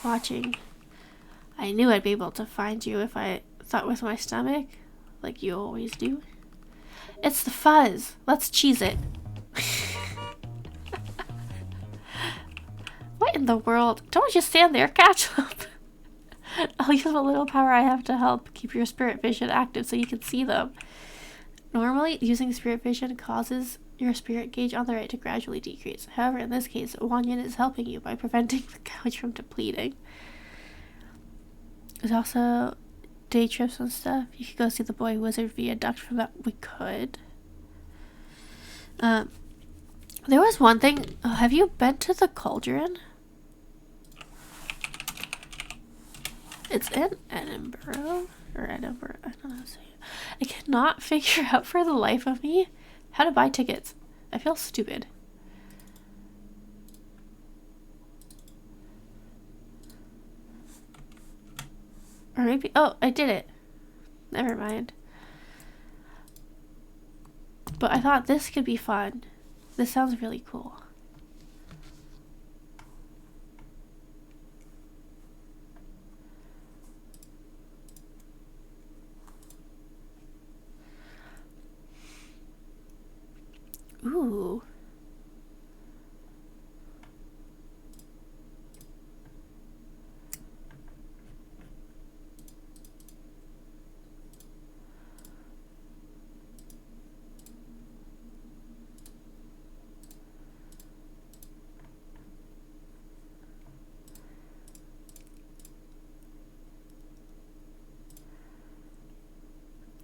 Watching. I knew I'd be able to find you if I thought with my stomach, like you always do. It's the fuzz. Let's cheese it. What in the world? Don't just stand there. Catch up. I'll use a little power I have to help keep your spirit vision active so you can see them. Normally, using spirit vision causes your spirit gauge on the right to gradually decrease. However, in this case, Wanyan is helping you by preventing the gouge from depleting. There's also day trips and stuff. You could go see the Boy Wizard Viaduct from that. We could. There was one thing. Have you been to the Cauldron? It's in Edinburgh. Or Edinburgh. I don't know how to say it. I cannot figure out for the life of me how to buy tickets. I feel stupid. Or maybe... Oh, I did it. Never mind. But I thought this could be fun. This sounds really cool. Ooh.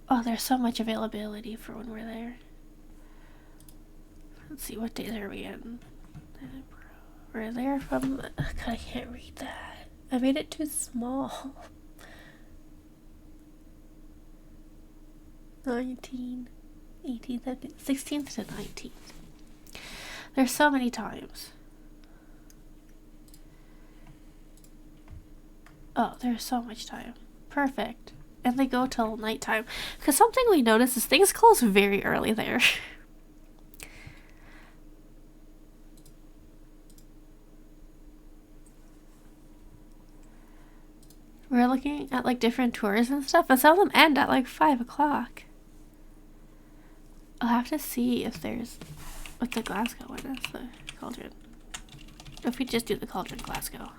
Oh, there's so much availability for when we're there. Let's see, what days are we in? We're there from... God, I can't read that. I made it too small. 19, 18, 17, 16th to 19th. There's so many times. Oh, there's so much time. Perfect. And they go till nighttime. Because something we notice is things close very early there. We're looking at like different tours and stuff, and some of them end at like 5 o'clock. I'll have to see if there's what the Glasgow one is, the Cauldron. If we just do the Cauldron Glasgow.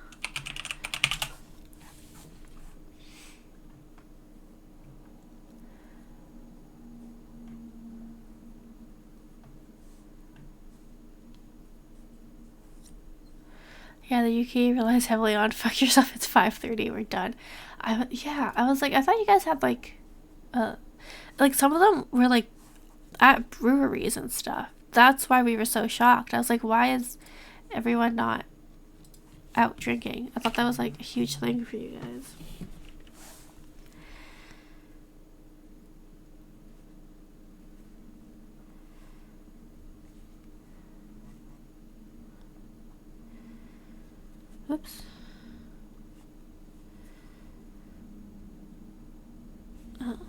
Yeah, the UK relies heavily on fuck yourself. It's 5:30. We're done. I was like, I thought you guys had like some of them were like at breweries and stuff. That's why we were so shocked. I was like, why is everyone not out drinking? I thought that was like a huge thing for you guys. Oops. Oh.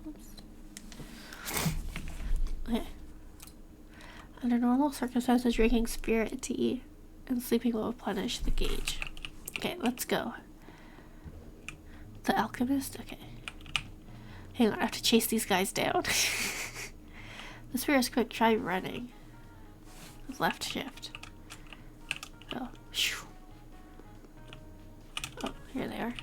Oops. Okay. Under normal circumstances, drinking spirit tea and sleeping will replenish the gauge. Okay, let's go. The alchemist? Okay. Hang on, I have to chase these guys down. The spirit is quick. Try running. Left shift. Oh. Oh, here they are.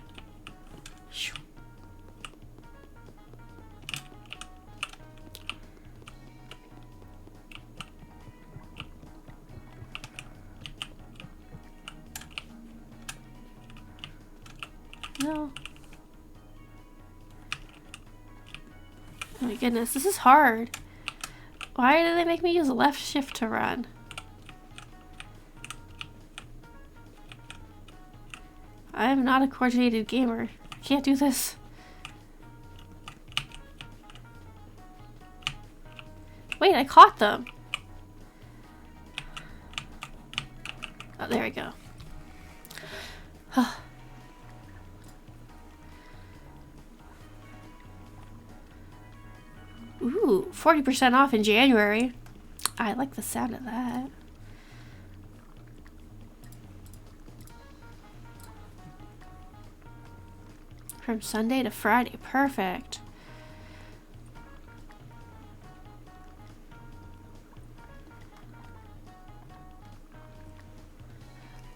No. my goodness, this is hard. Why did they make me use left shift to run? I am not a coordinated gamer. I can't do this. Wait, I caught them. Oh, there we go. Ooh, 40% off in January. I like the sound of that. From Sunday to Friday. Perfect.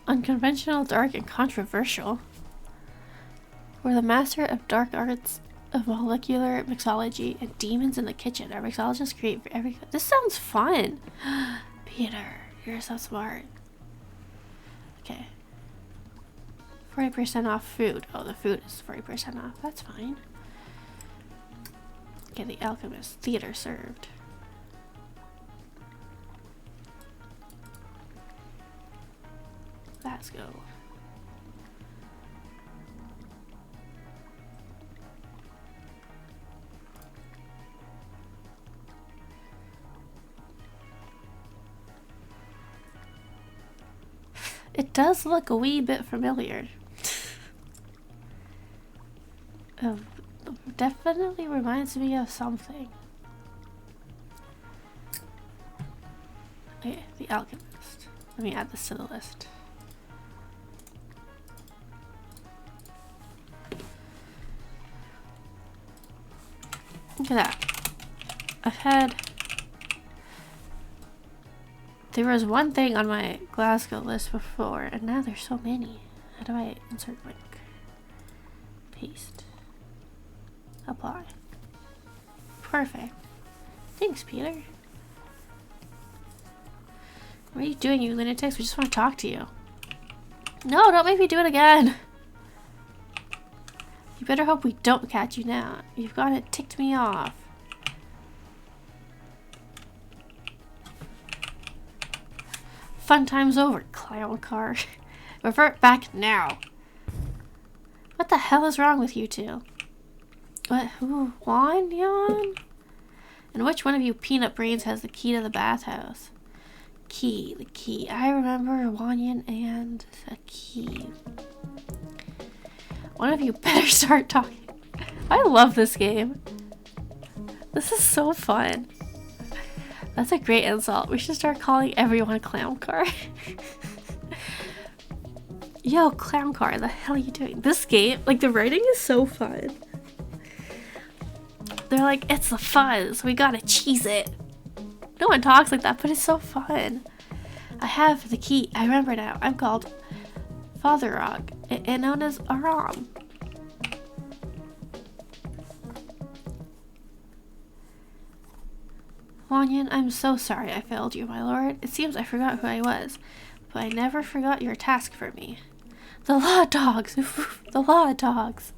Unconventional, dark, and controversial. We're the master of dark arts of molecular mixology and demons in the kitchen. Our mixologists create every... This sounds fun. Peter, you're so smart. Okay. 40% off food. Oh, the food is 40% off. That's fine. Okay, the Alchemist. Theater served. Let's go. It does look a wee bit familiar. Definitely reminds me of something. Okay, the Alchemist. Let me add this to the list. Look at that. I've had... There was one thing on my Glasgow list before, and now there's so many. How do I insert link? Paste. Apply. Perfect. Thanks, Peter. What are you doing, you lunatics? We just want to talk to you. No, don't make me do it again. You better hope we don't catch you now. You've got it ticked me off. Fun time's over, clown car. Revert back now. What the hell is wrong with you two? What? Who? Juan? Yon? And which one of you peanut brains has the key to the bathhouse? Key. The key. I remember Wanyan and a key. One of you better start talking. I love this game. This is so fun. That's a great insult. We should start calling everyone Clown Car. Yo, Clown Car, the hell are you doing? This game, like, the writing is so fun. They're like, it's the fuzz. We gotta cheese it. No one talks like that, but it's so fun. I have the key. I remember now. I'm called Father Rock, and known as Aram. Wanyan, I'm so sorry I failed you, my lord. It seems I forgot who I was, but I never forgot your task for me. The law dogs! The law dogs!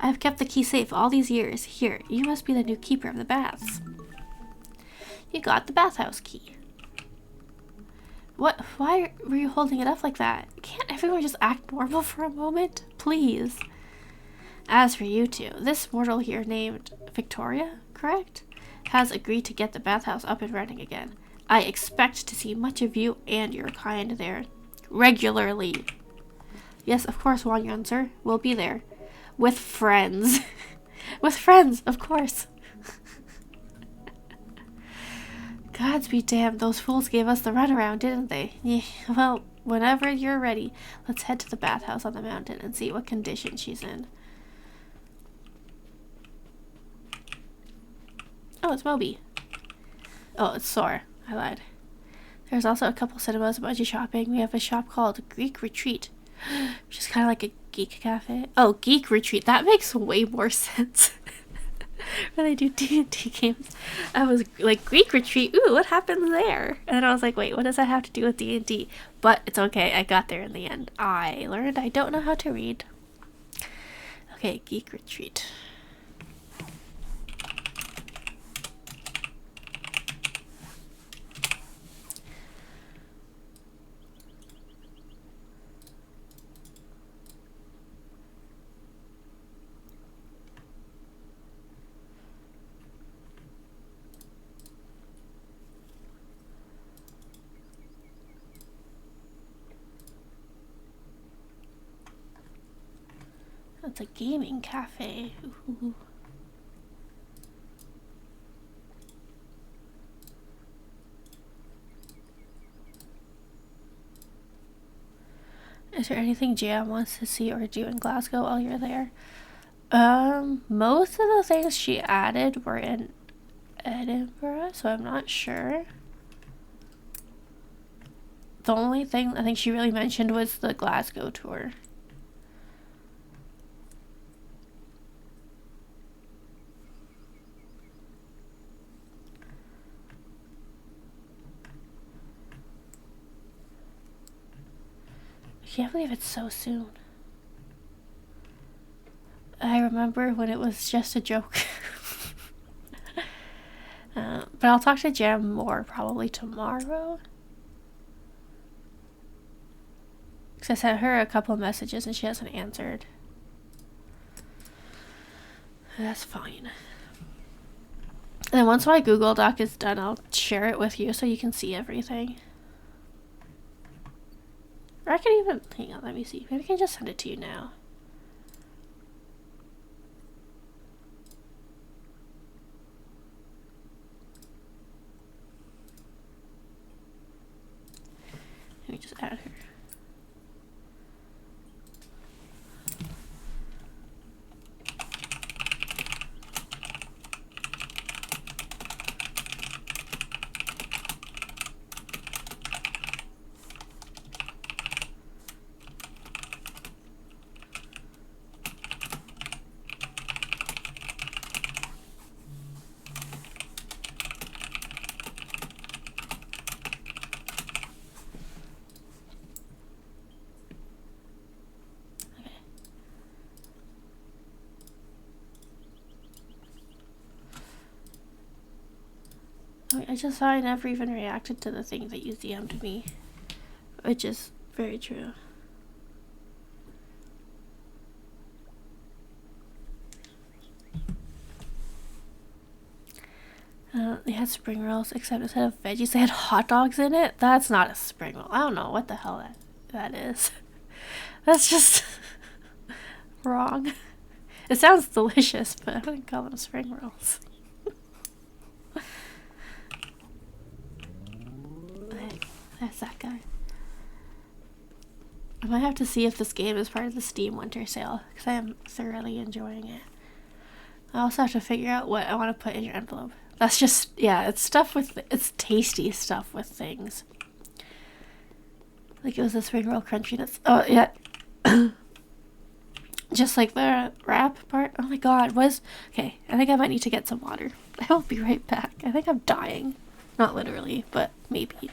I have kept the key safe all these years. Here, you must be the new keeper of the baths. You got the bathhouse key. What? Why were you holding it up like that? Can't everyone just act normal for a moment? Please. As for you two, this mortal here named Victoria, correct? Has agreed to get the bathhouse up and running again. I expect to see much of you and your kind there regularly. Yes, of course, Wanyan, sir. We'll be there. With friends. With friends, of course. Gods be damned, those fools gave us the runaround, didn't they? Yeah, well, whenever you're ready, let's head to the bathhouse on the mountain and see what condition she's in. Oh, it's Moby. Oh, it's Sore. I lied. There's also a couple cinemas, a bunch of shopping. We have a shop called Greek Retreat, which is kind of like a geek cafe. Oh, Geek Retreat. That makes way more sense. When I do D&D games, I was like, Greek Retreat, ooh, what happens there? And then I was like, wait, what does that have to do with D&D? But it's okay, I got there in the end. I learned I don't know how to read. Okay, Geek Retreat. It's a gaming cafe. Ooh. Is there anything Jam wants to see or do in Glasgow while you're there? Most of the things she added were in Edinburgh, so I'm not sure. The only thing I think she really mentioned was the Glasgow tour. I can't believe it's so soon. I remember when it was just a joke. But I'll talk to Jam more probably tomorrow. Because I sent her a couple of messages and she hasn't answered. That's fine. And once my Google Doc is done, I'll share it with you so you can see everything. Or I can even... Hang on, let me see. Maybe I can just send it to you now. Let me just add her. I just saw I never even reacted to the thing that you DM'd me, which is very true. They had spring rolls, except instead of veggies, they had hot dogs in it. That's not a spring roll. I don't know what the hell that is. That's just wrong. It sounds delicious, but I wouldn't call them spring rolls. That's that guy. I might have to see if this game is part of the Steam Winter Sale, because I am thoroughly enjoying it. I also have to figure out what I want to put in your envelope. That's just, yeah, it's stuff with, it's tasty stuff with things. Like it was the spring roll crunchiness. Oh, yeah. Just like the wrap part. Oh my god, okay, I think I might need to get some water. I will be right back. I think I'm dying. Not literally, but maybe.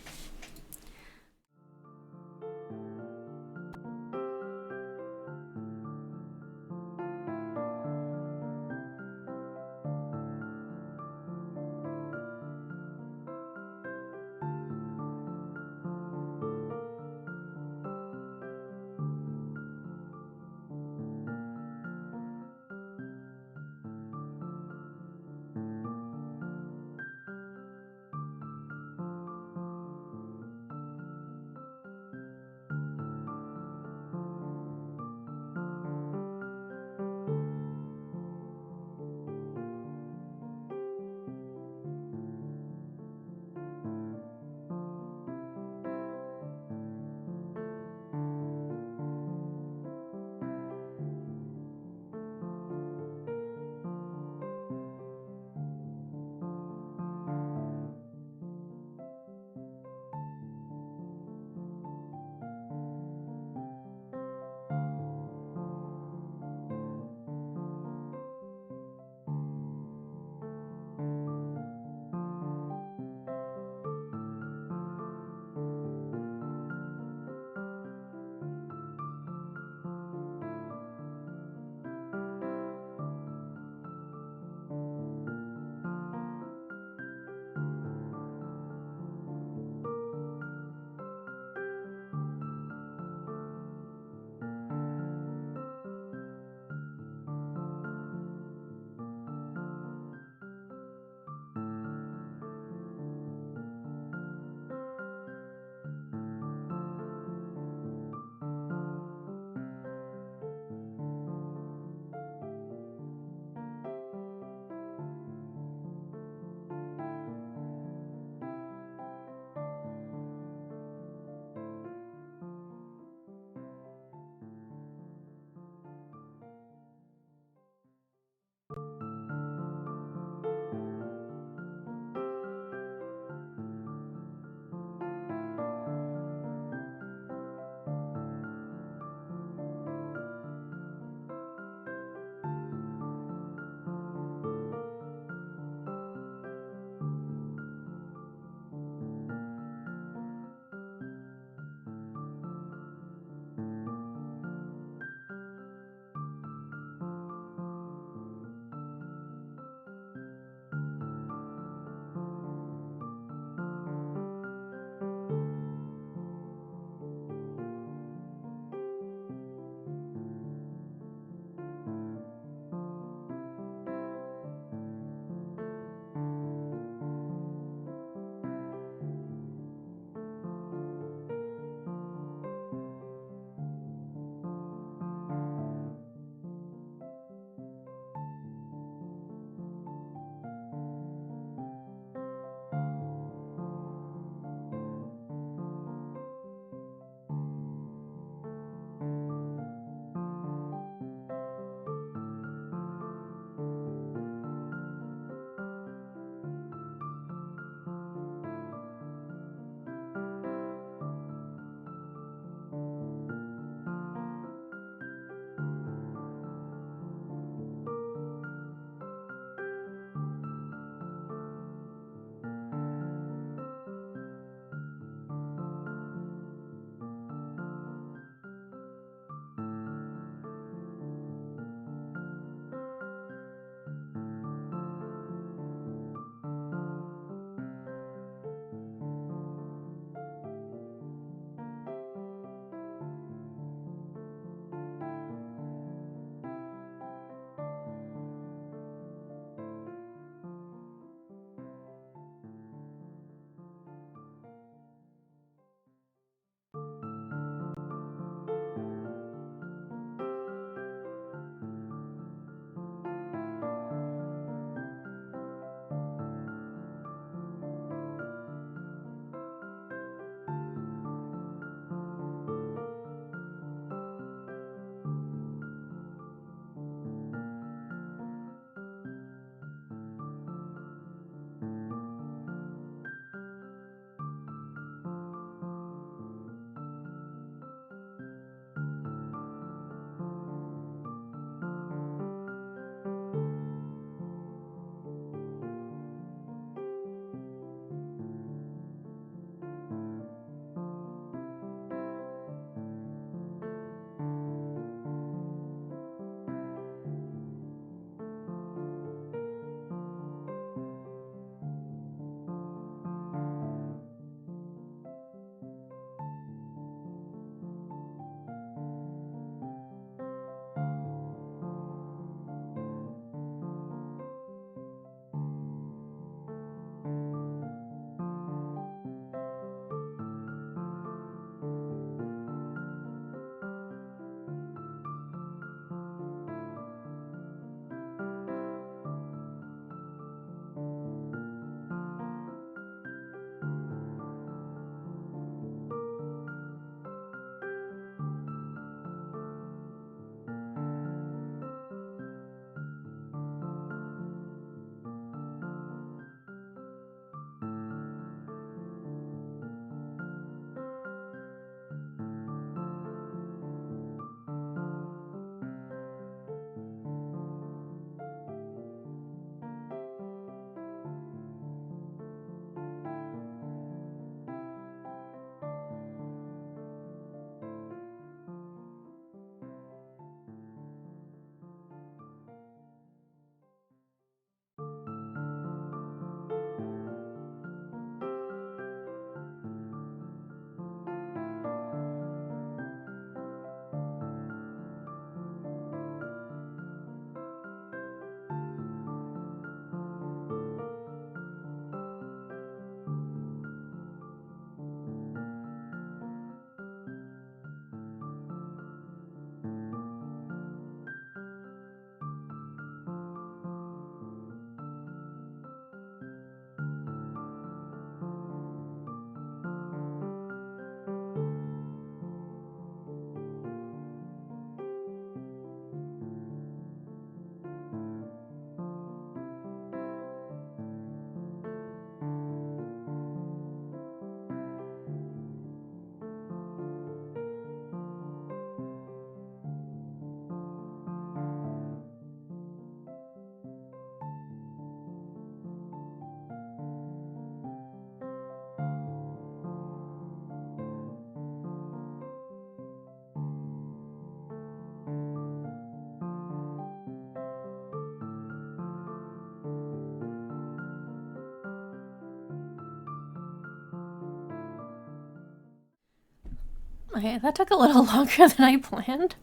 Okay, that took a little longer than I planned.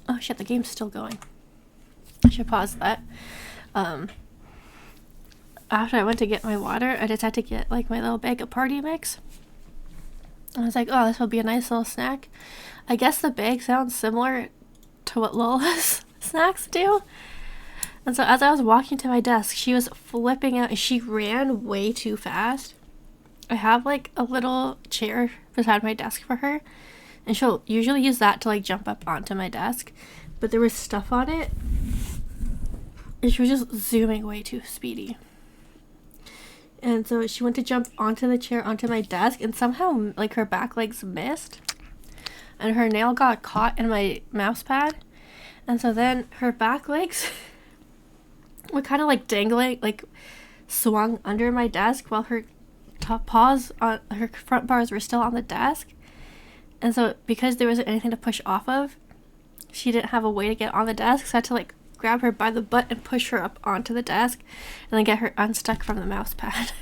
Oh shit, the game's still going. I should pause that. After I went to get my water, I decided to get like my little bag of party mix. I was like, oh, this will be a nice little snack. I guess the bag sounds similar to what Lola's snacks do. And so as I was walking to my desk, she was flipping out. She ran way too fast. I have like a little chair beside my desk for her, and she'll usually use that to like jump up onto my desk, but there was stuff on it and she was just zooming way too speedy. And so she went to jump onto the chair onto my desk, and somehow like her back legs missed and her nail got caught in my mouse pad, and so then her back legs were kind of like dangling, like swung under my desk while her top paws on her front bars were still on the desk. And so because there wasn't anything to push off of, she didn't have a way to get on the desk, so I had to like grab her by the butt and push her up onto the desk and then get her unstuck from the mouse pad.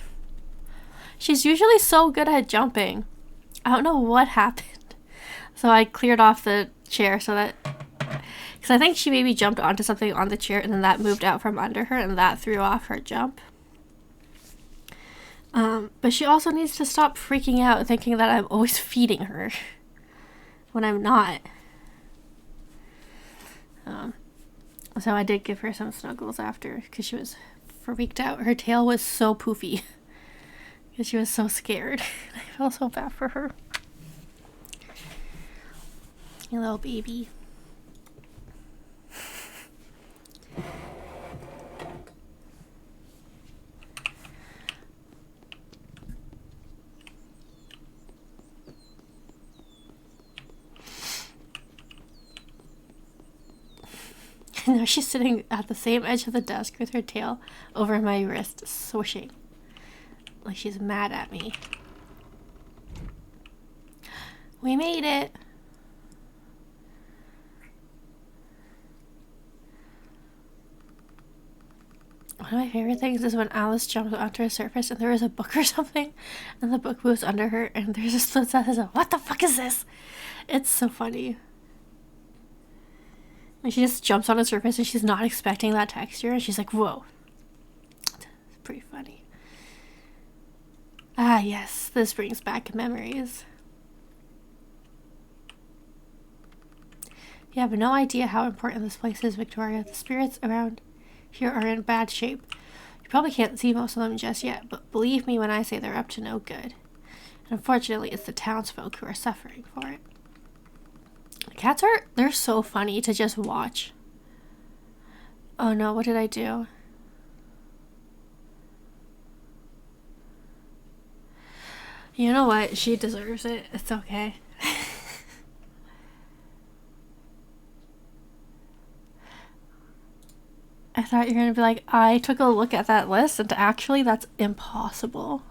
She's usually so good at jumping. I don't know what happened. So I cleared off the chair so that, because I think she maybe jumped onto something on the chair and then that moved out from under her and that threw off her jump. But she also needs to stop freaking out thinking that I'm always feeding her when I'm not. So I did give her some snuggles after because she was freaked out. Her tail was so poofy because she was so scared. I felt so bad for her. You little baby. Now she's sitting at the same edge of the desk with her tail over my wrist, swishing. Like she's mad at me. We made it! One of my favorite things is when Alice jumps onto a surface and there is a book or something, and the book moves under her, and there's a split that says, "What the fuck is this?" It's so funny. And she just jumps on a surface and she's not expecting that texture, and she's like, whoa. It's pretty funny. Ah, yes, this brings back memories. You have no idea how important this place is, Victoria. The spirits around here are in bad shape. You probably can't see most of them just yet, but believe me when I say they're up to no good. And unfortunately, it's the townsfolk who are suffering for it. Cats they're so funny to just watch. Oh no, what did I do? You know what? She deserves it. It's okay. I thought you were gonna be like, I took a look at that list and actually that's impossible.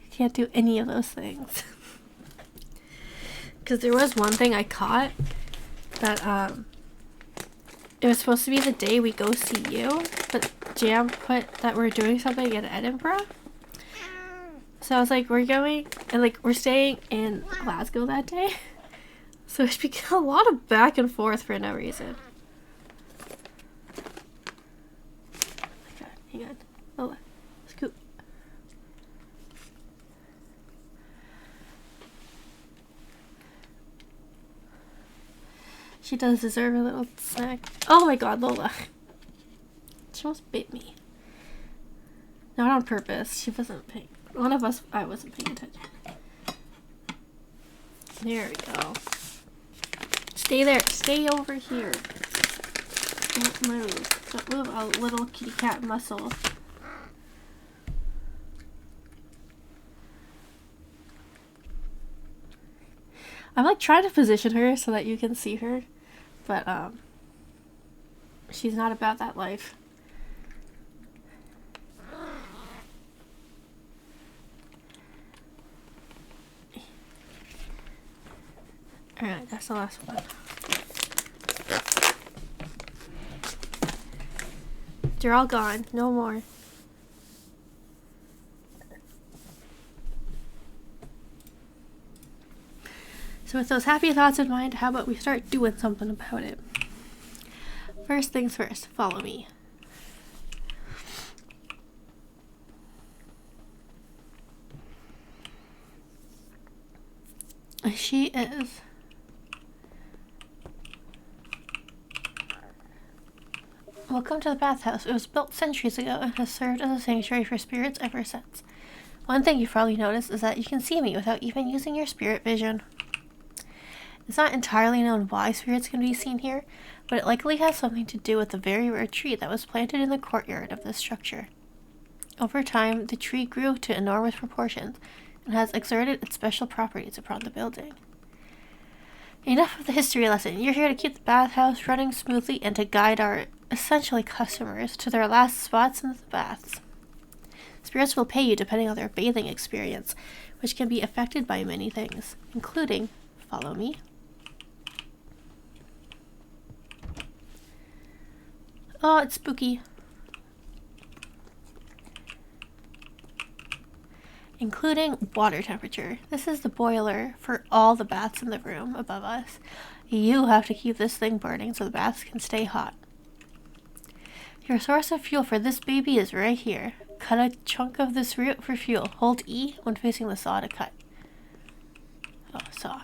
You can't do any of those things. Because there was one thing I caught that it was supposed to be the day we go see you, but Jam put that we're doing something in Edinburgh. So I was like, we're going, and like we're staying in Glasgow that day. So it's become a lot of back and forth for no reason. Hang on. Oh, scoop. She does deserve a little snack. Oh my god, Lola. She almost bit me. Not on purpose. She wasn't paying. One of us, I wasn't paying attention. There we go. Stay there. Stay over here. Don't move. Don't move a little kitty cat muscle. I'm like trying to position her so that you can see her, but she's not about that life. Alright, that's the last one. They're all gone. No more. So with those happy thoughts in mind, how about we start doing something about it? First things first, follow me. She is welcome to the bathhouse. It was built centuries ago and has served as a sanctuary for spirits ever since. One thing you've probably noticed is that you can see me without even using your spirit vision. It's not entirely known why spirits can be seen here, but it likely has something to do with the very rare tree that was planted in the courtyard of this structure. Over time, the tree grew to enormous proportions and has exerted its special properties upon the building. Enough of the history lesson. You're here to keep the bathhouse running smoothly and to guide our, essentially, customers to their last spots in the baths. Spirits will pay you depending on their bathing experience, which can be affected by many things, including, follow me, oh, it's spooky, including water temperature. This is the boiler for all the baths in the room above us. You have to keep this thing burning so the baths can stay hot. Your source of fuel for this baby is right here. Cut a chunk of this root for fuel. Hold E when facing the saw to cut. Oh, saw.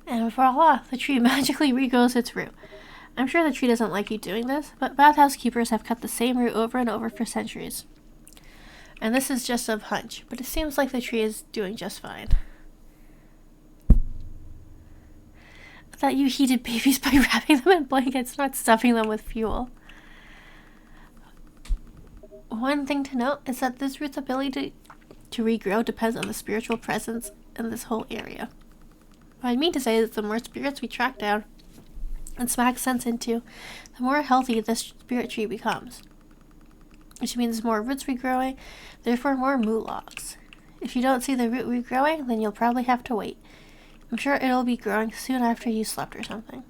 And voila, the tree magically regrows its root. I'm sure the tree doesn't like you doing this, but bathhouse keepers have cut the same root over and over for centuries. And this is just a hunch, but it seems like the tree is doing just fine. I thought you heated babies by wrapping them in blankets, not stuffing them with fuel. One thing to note is that this root's ability to regrow depends on the spiritual presence in this whole area. What I mean to say is the more spirits we track down and smack sense into, the more healthy this spirit tree becomes. Which means more roots regrowing, therefore more moologs. If you don't see the root regrowing, then you'll probably have to wait. I'm sure it'll be growing soon after you slept or something.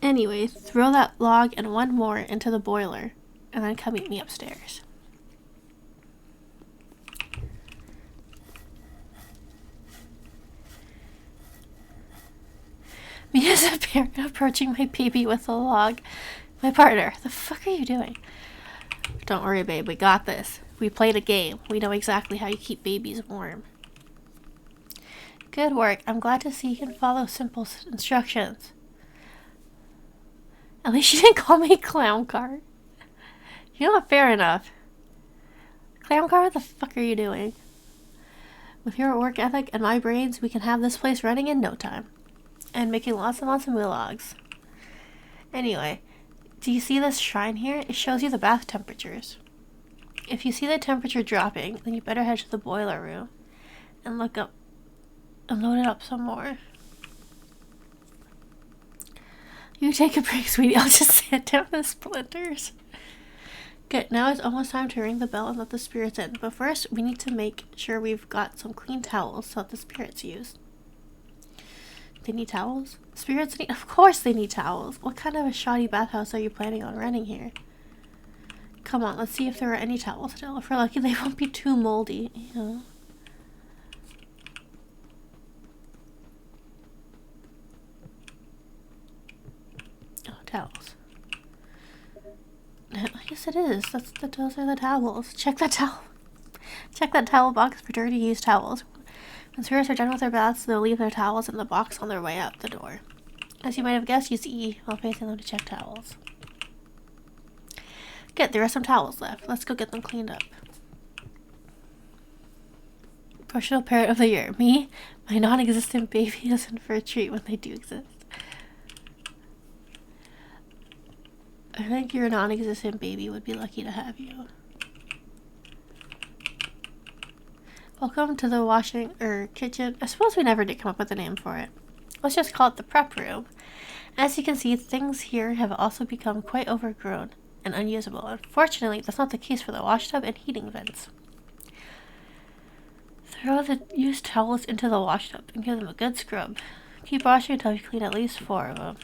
Anyway, throw that log and one more into the boiler, and then come meet me upstairs. Me as a parent approaching my baby with a log. My partner, the fuck are you doing? Don't worry, babe, we got this. We played a game. We know exactly how you keep babies warm. Good work. I'm glad to see you can follow simple instructions. At least you didn't call me clown car. You know what? Fair enough. Clown car, what the fuck are you doing? With your work ethic and my brains, we can have this place running in no time. And making lots and lots of vlogs. Anyway, do you see this shrine here? It shows you the bath temperatures. If you see the temperature dropping, then you better head to the boiler room and look up and load it up some more. You take a break, sweetie. I'll just sit down the splinters. Good, now it's almost time to ring the bell and let the spirits in. But first, we need to make sure we've got some clean towels so that the spirits use. They need towels? Spirits need... Of course they need towels. What kind of a shoddy bathhouse are you planning on renting here? Come on, let's see if there are any towels still. If we're lucky, they won't be too moldy, you know. Oh, towels. Yes, it is. Those are the towels. Check that towel box for dirty used towels. When spirits are done with their baths, they'll leave their towels in the box on their way out the door. As you might have guessed, use E while facing them to check towels. Good, there are some towels left. Let's go get them cleaned up. Professional parent of the year. Me? My non-existent baby is in for a treat when they do exist. I think your non-existent baby would be lucky to have you. Welcome to the kitchen. I suppose we never did come up with a name for it. Let's just call it the prep room. As you can see, things here have also become quite overgrown and unusable. Unfortunately, that's not the case for the washtub and heating vents. Throw the used towels into the washtub and give them a good scrub. Keep washing until you clean at least 4 of them.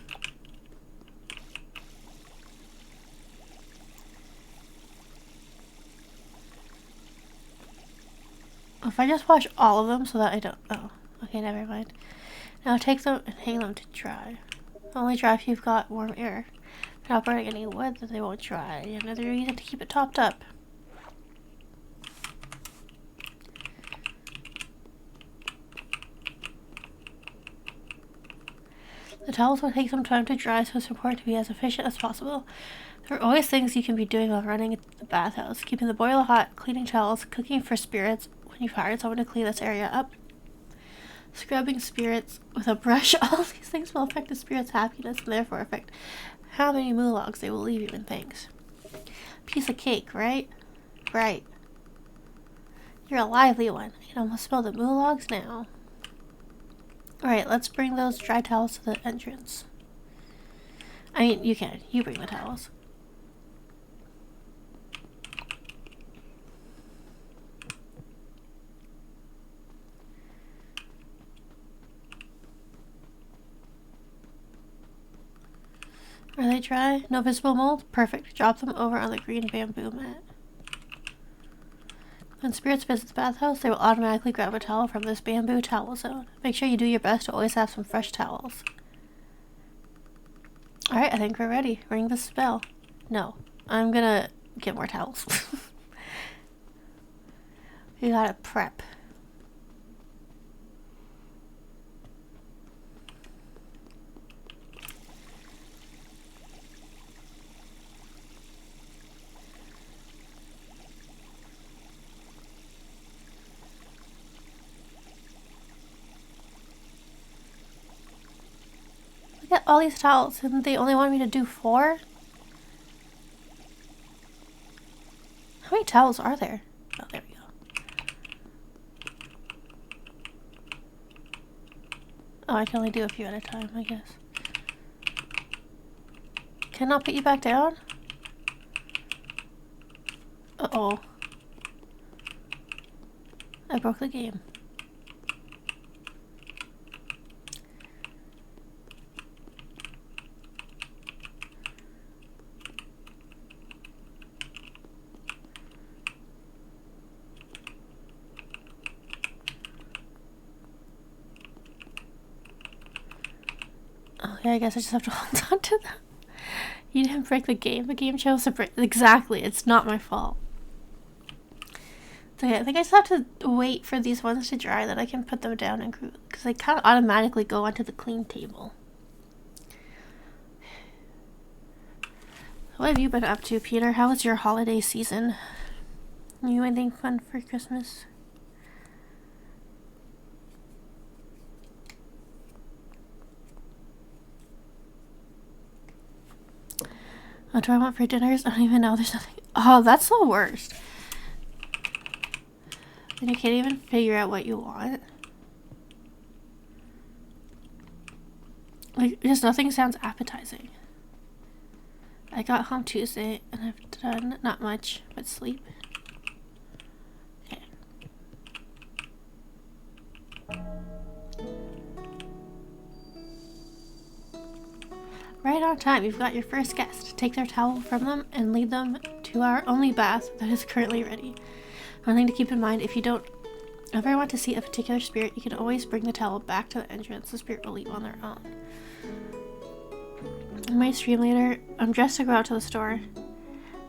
If I just wash all of them so that I don't... Oh, okay, never mind. Now take them and hang them to dry. Only dry if you've got warm air. If you're not burning any wood, then they won't dry. Another reason to keep it topped up. The towels will take some time to dry, so it's important to be as efficient as possible. There are always things you can be doing while running the bathhouse. Keeping the boiler hot, cleaning towels, cooking for spirits when you've hired someone to clean this area up, scrubbing spirits with a brush. All these things will affect the spirit's happiness and therefore affect how many moologs they will leave you in thanks. Piece of cake, right? Right. You're a lively one. I can almost smell the moologs now. Alright, let's bring those dry towels to the entrance. I mean, you can. You bring the towels. Are they dry? No visible mold? Perfect. Drop them over on the green bamboo mat. When spirits visit the bathhouse, they will automatically grab a towel from this bamboo towel zone. Make sure you do your best to always have some fresh towels. Alright, I think we're ready. Ring the spell. No, I'm gonna get more towels. We gotta prep. Look at all these towels. Didn't they only want me to do 4? How many towels are there? Oh, there we go. Oh, I can only do a few at a time, I guess. Can I not put you back down? Uh-oh. I broke the game. Okay, I guess I just have to hold on to them. You didn't break the game. The game chose to break. Exactly. It's not my fault. So yeah, I think I just have to wait for these ones to dry, then I can put them down and group, because they kind of automatically go onto the clean table. What have you been up to, Peter? How was your holiday season? You anything fun for Christmas? What do I want for dinners? I don't even know. There's nothing. Oh, that's the worst. And you can't even figure out what you want. Like, just nothing sounds appetizing. I got home Tuesday and I've done not much but sleep. Okay. Right on time, you've got your first guest. Take their towel from them and lead them to our only bath that is currently ready. One thing to keep in mind, if you don't ever want to see a particular spirit, you can always bring the towel back to the entrance. The spirit will leave on their own. In my stream later, I'm dressed to go out to the store.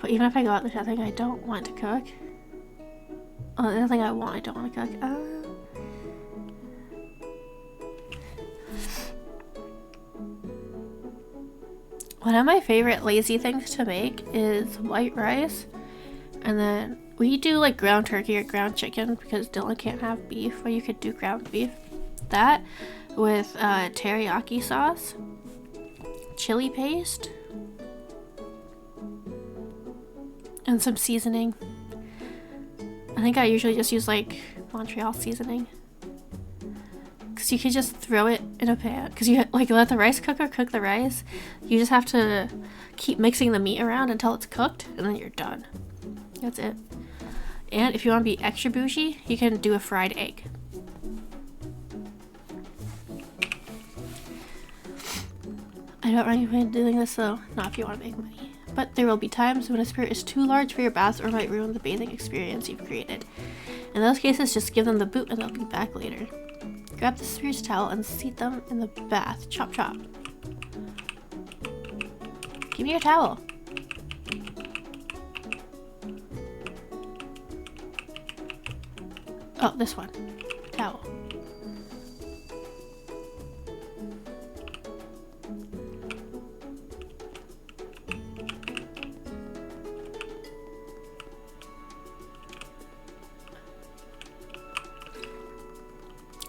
But even if I go out, there's nothing I don't want to cook. Oh, there's nothing I don't want to cook. One of my favorite lazy things to make is white rice. And then we do like ground turkey or ground chicken because Dylan can't have beef, or you could do ground beef. That with teriyaki sauce, chili paste, and some seasoning. I think I usually just use like Montreal seasoning. Because you could just throw it in a pan. Because you like let the rice cooker cook the rice. You just have to keep mixing the meat around until it's cooked, and then you're done. That's it. And if you want to be extra bougie, you can do a fried egg. I don't recommend doing this though, not if you want to make money. But there will be times when a spirit is too large for your bath or might ruin the bathing experience you've created. In those cases, just give them the boot and they'll be back later. Grab the spirit's towel and seat them in the bath. Chop chop. Give me your towel. Oh, this one. Towel.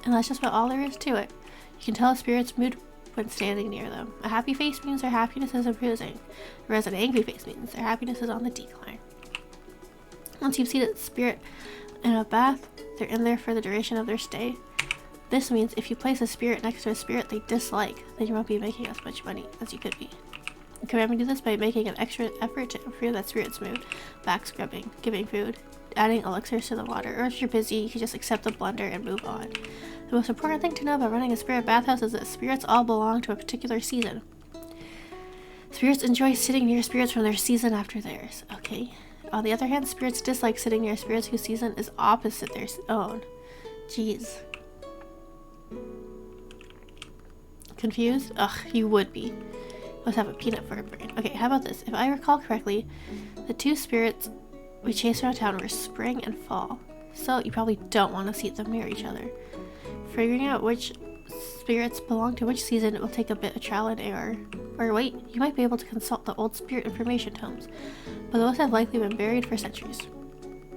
And that's just about all there is to it. You can tell a spirit's mood when standing near them. A happy face means their happiness is improving, whereas an angry face means their happiness is on the decline. Once you've seen a spirit in a bath, they're in there for the duration of their stay. This means if you place a spirit next to a spirit they dislike, then you won't be making as much money as you could be. You can remedy this by making an extra effort to improve that spirit's mood, back scrubbing, giving food, adding elixirs to the water, or if you're busy, you can just accept the blunder and move on. The most important thing to know about running a spirit bathhouse is that spirits all belong to a particular season. Spirits enjoy sitting near spirits from their season after theirs, okay? On the other hand, spirits dislike sitting near spirits whose season is opposite their own. Jeez. Confused? Ugh, you would be. Must have a peanut for a brain. Okay, how about this? If I recall correctly, the two spirits we chased around town were spring and fall. So you probably don't want to seat them near each other. Figuring out which spirits belong to which season will take a bit of trial and error. Or wait, you might be able to consult the old spirit information tomes, but those have likely been buried for centuries.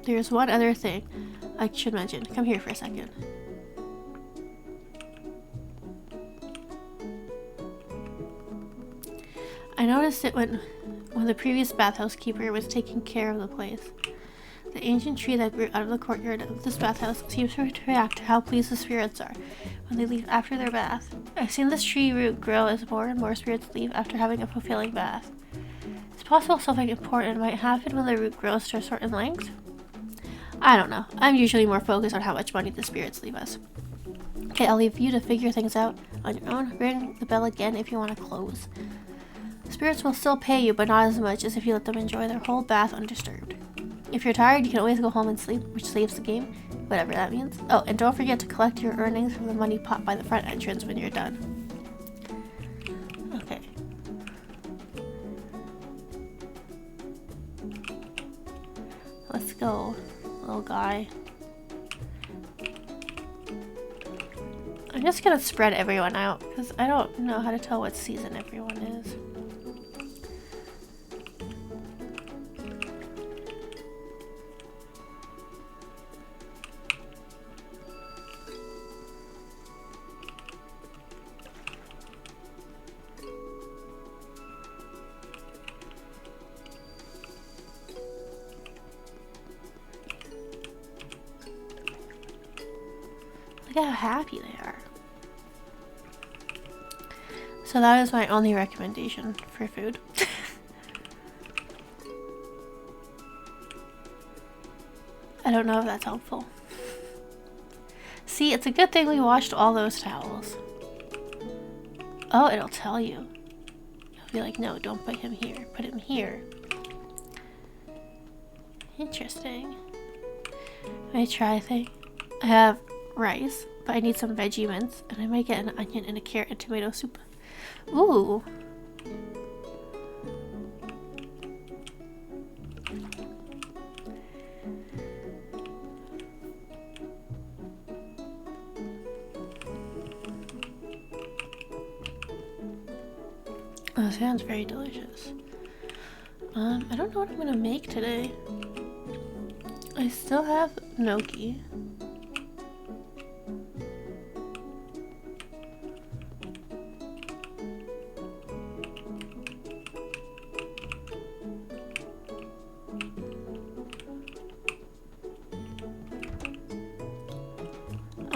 There's one other thing I should mention. Come here for a second. I noticed it when the previous bathhouse keeper was taking care of the place. The ancient tree that grew out of the courtyard of this bathhouse seems to react to how pleased the spirits are when they leave after their bath. I've seen this tree root grow as more and more spirits leave after having a fulfilling bath. It's possible something important might happen when the root grows to a certain length. I don't know. I'm usually more focused on how much money the spirits leave us. Okay, I'll leave you to figure things out on your own. Ring the bell again if you want to close. Spirits will still pay you, but not as much as if you let them enjoy their whole bath undisturbed. If you're tired, you can always go home and sleep, which saves the game, whatever that means. Oh, and don't forget to collect your earnings from the money pot by the front entrance when you're done. Okay. Let's go, little guy. I'm just gonna spread everyone out, because I don't know how to tell what season everyone is. Look how happy they are. So that is my only recommendation for food. I don't know if that's helpful. See, it's a good thing we washed all those towels. Oh, it'll tell you. It'll be like, no, don't put him here. Put him here. Interesting. Let me try a thing. I have rice, but I need some veggie mince, and I might get an onion and a carrot and tomato soup. Ooh. Oh, sounds very delicious. I don't know what I'm gonna make today. I still have gnocchi.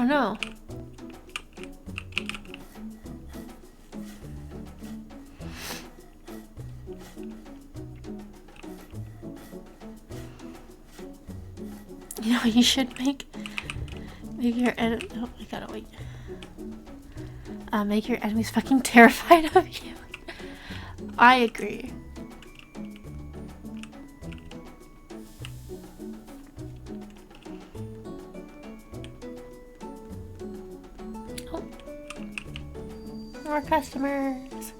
Oh no. You know, you should make your oh, I gotta wait. Make your enemies fucking terrified of you. I agree. Oh. More customers.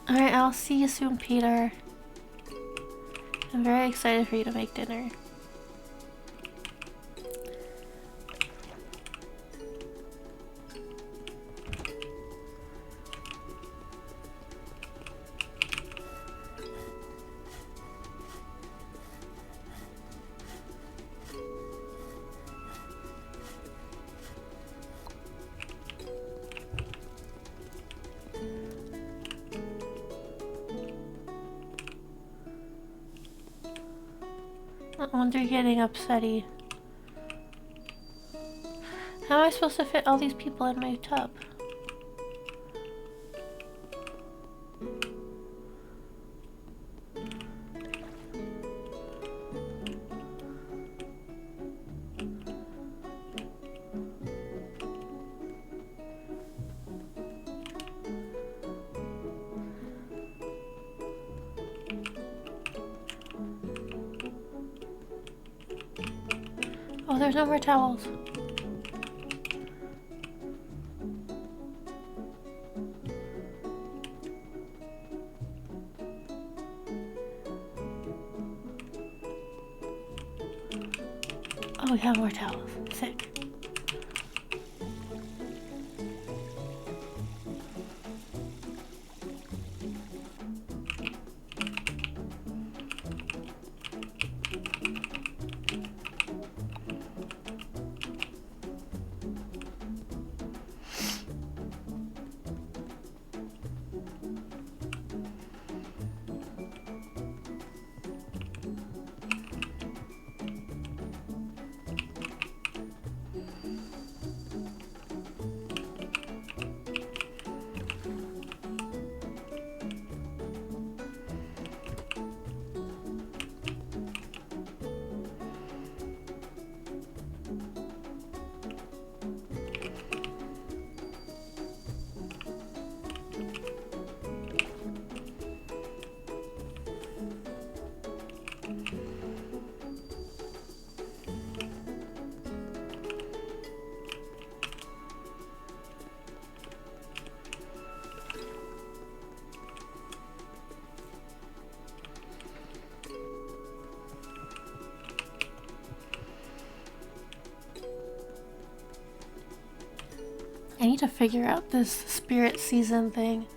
Alright, I'll see you soon, Peter. I'm very excited for you to make dinner. No wonder you're getting upsetty. How am I supposed to fit all these people in my tub? Oh, there's no more towels. Oh, we have more towels. Sick. I need to figure out this spirit season thing.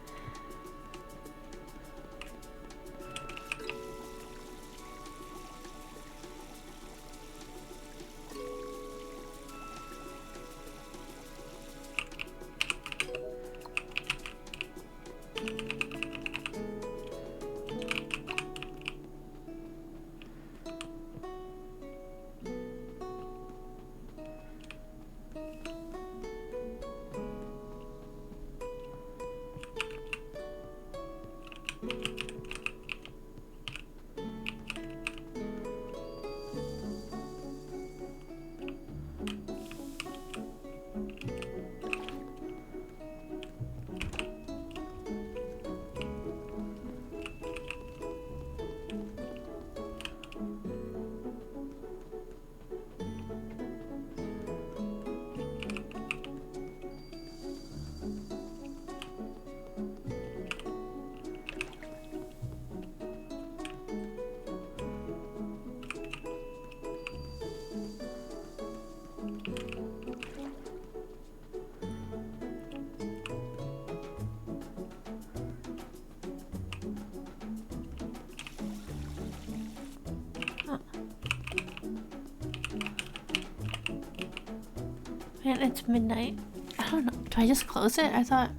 Man, it's midnight. I don't know. Do I just close it? I thought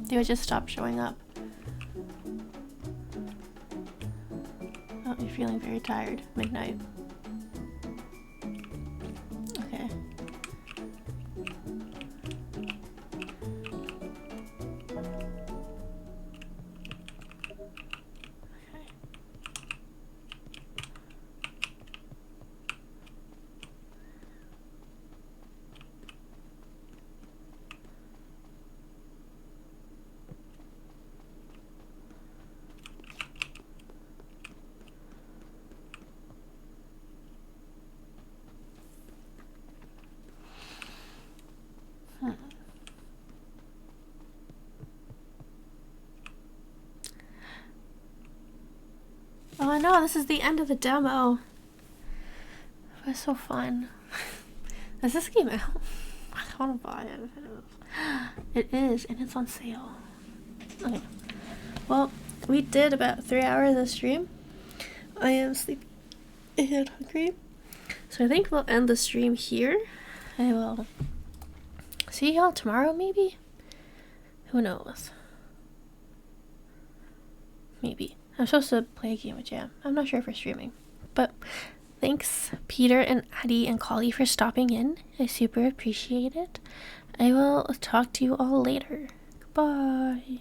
they would just stop showing up. Oh, if feeling very tired. Midnight. Okay. Oh no, this is the end of the demo. It was so fun. Does this game out? I want to buy it. It is, and it's on sale. Okay. Well, we did about 3 hours of stream. I am sleepy and hungry. So I think we'll end the stream here. I will see y'all tomorrow, maybe? Who knows? Maybe. I'm supposed to play a game with Jam. I'm not sure if we're streaming. But thanks, Peter and Addie and Collie, for stopping in. I super appreciate it. I will talk to you all later. Goodbye.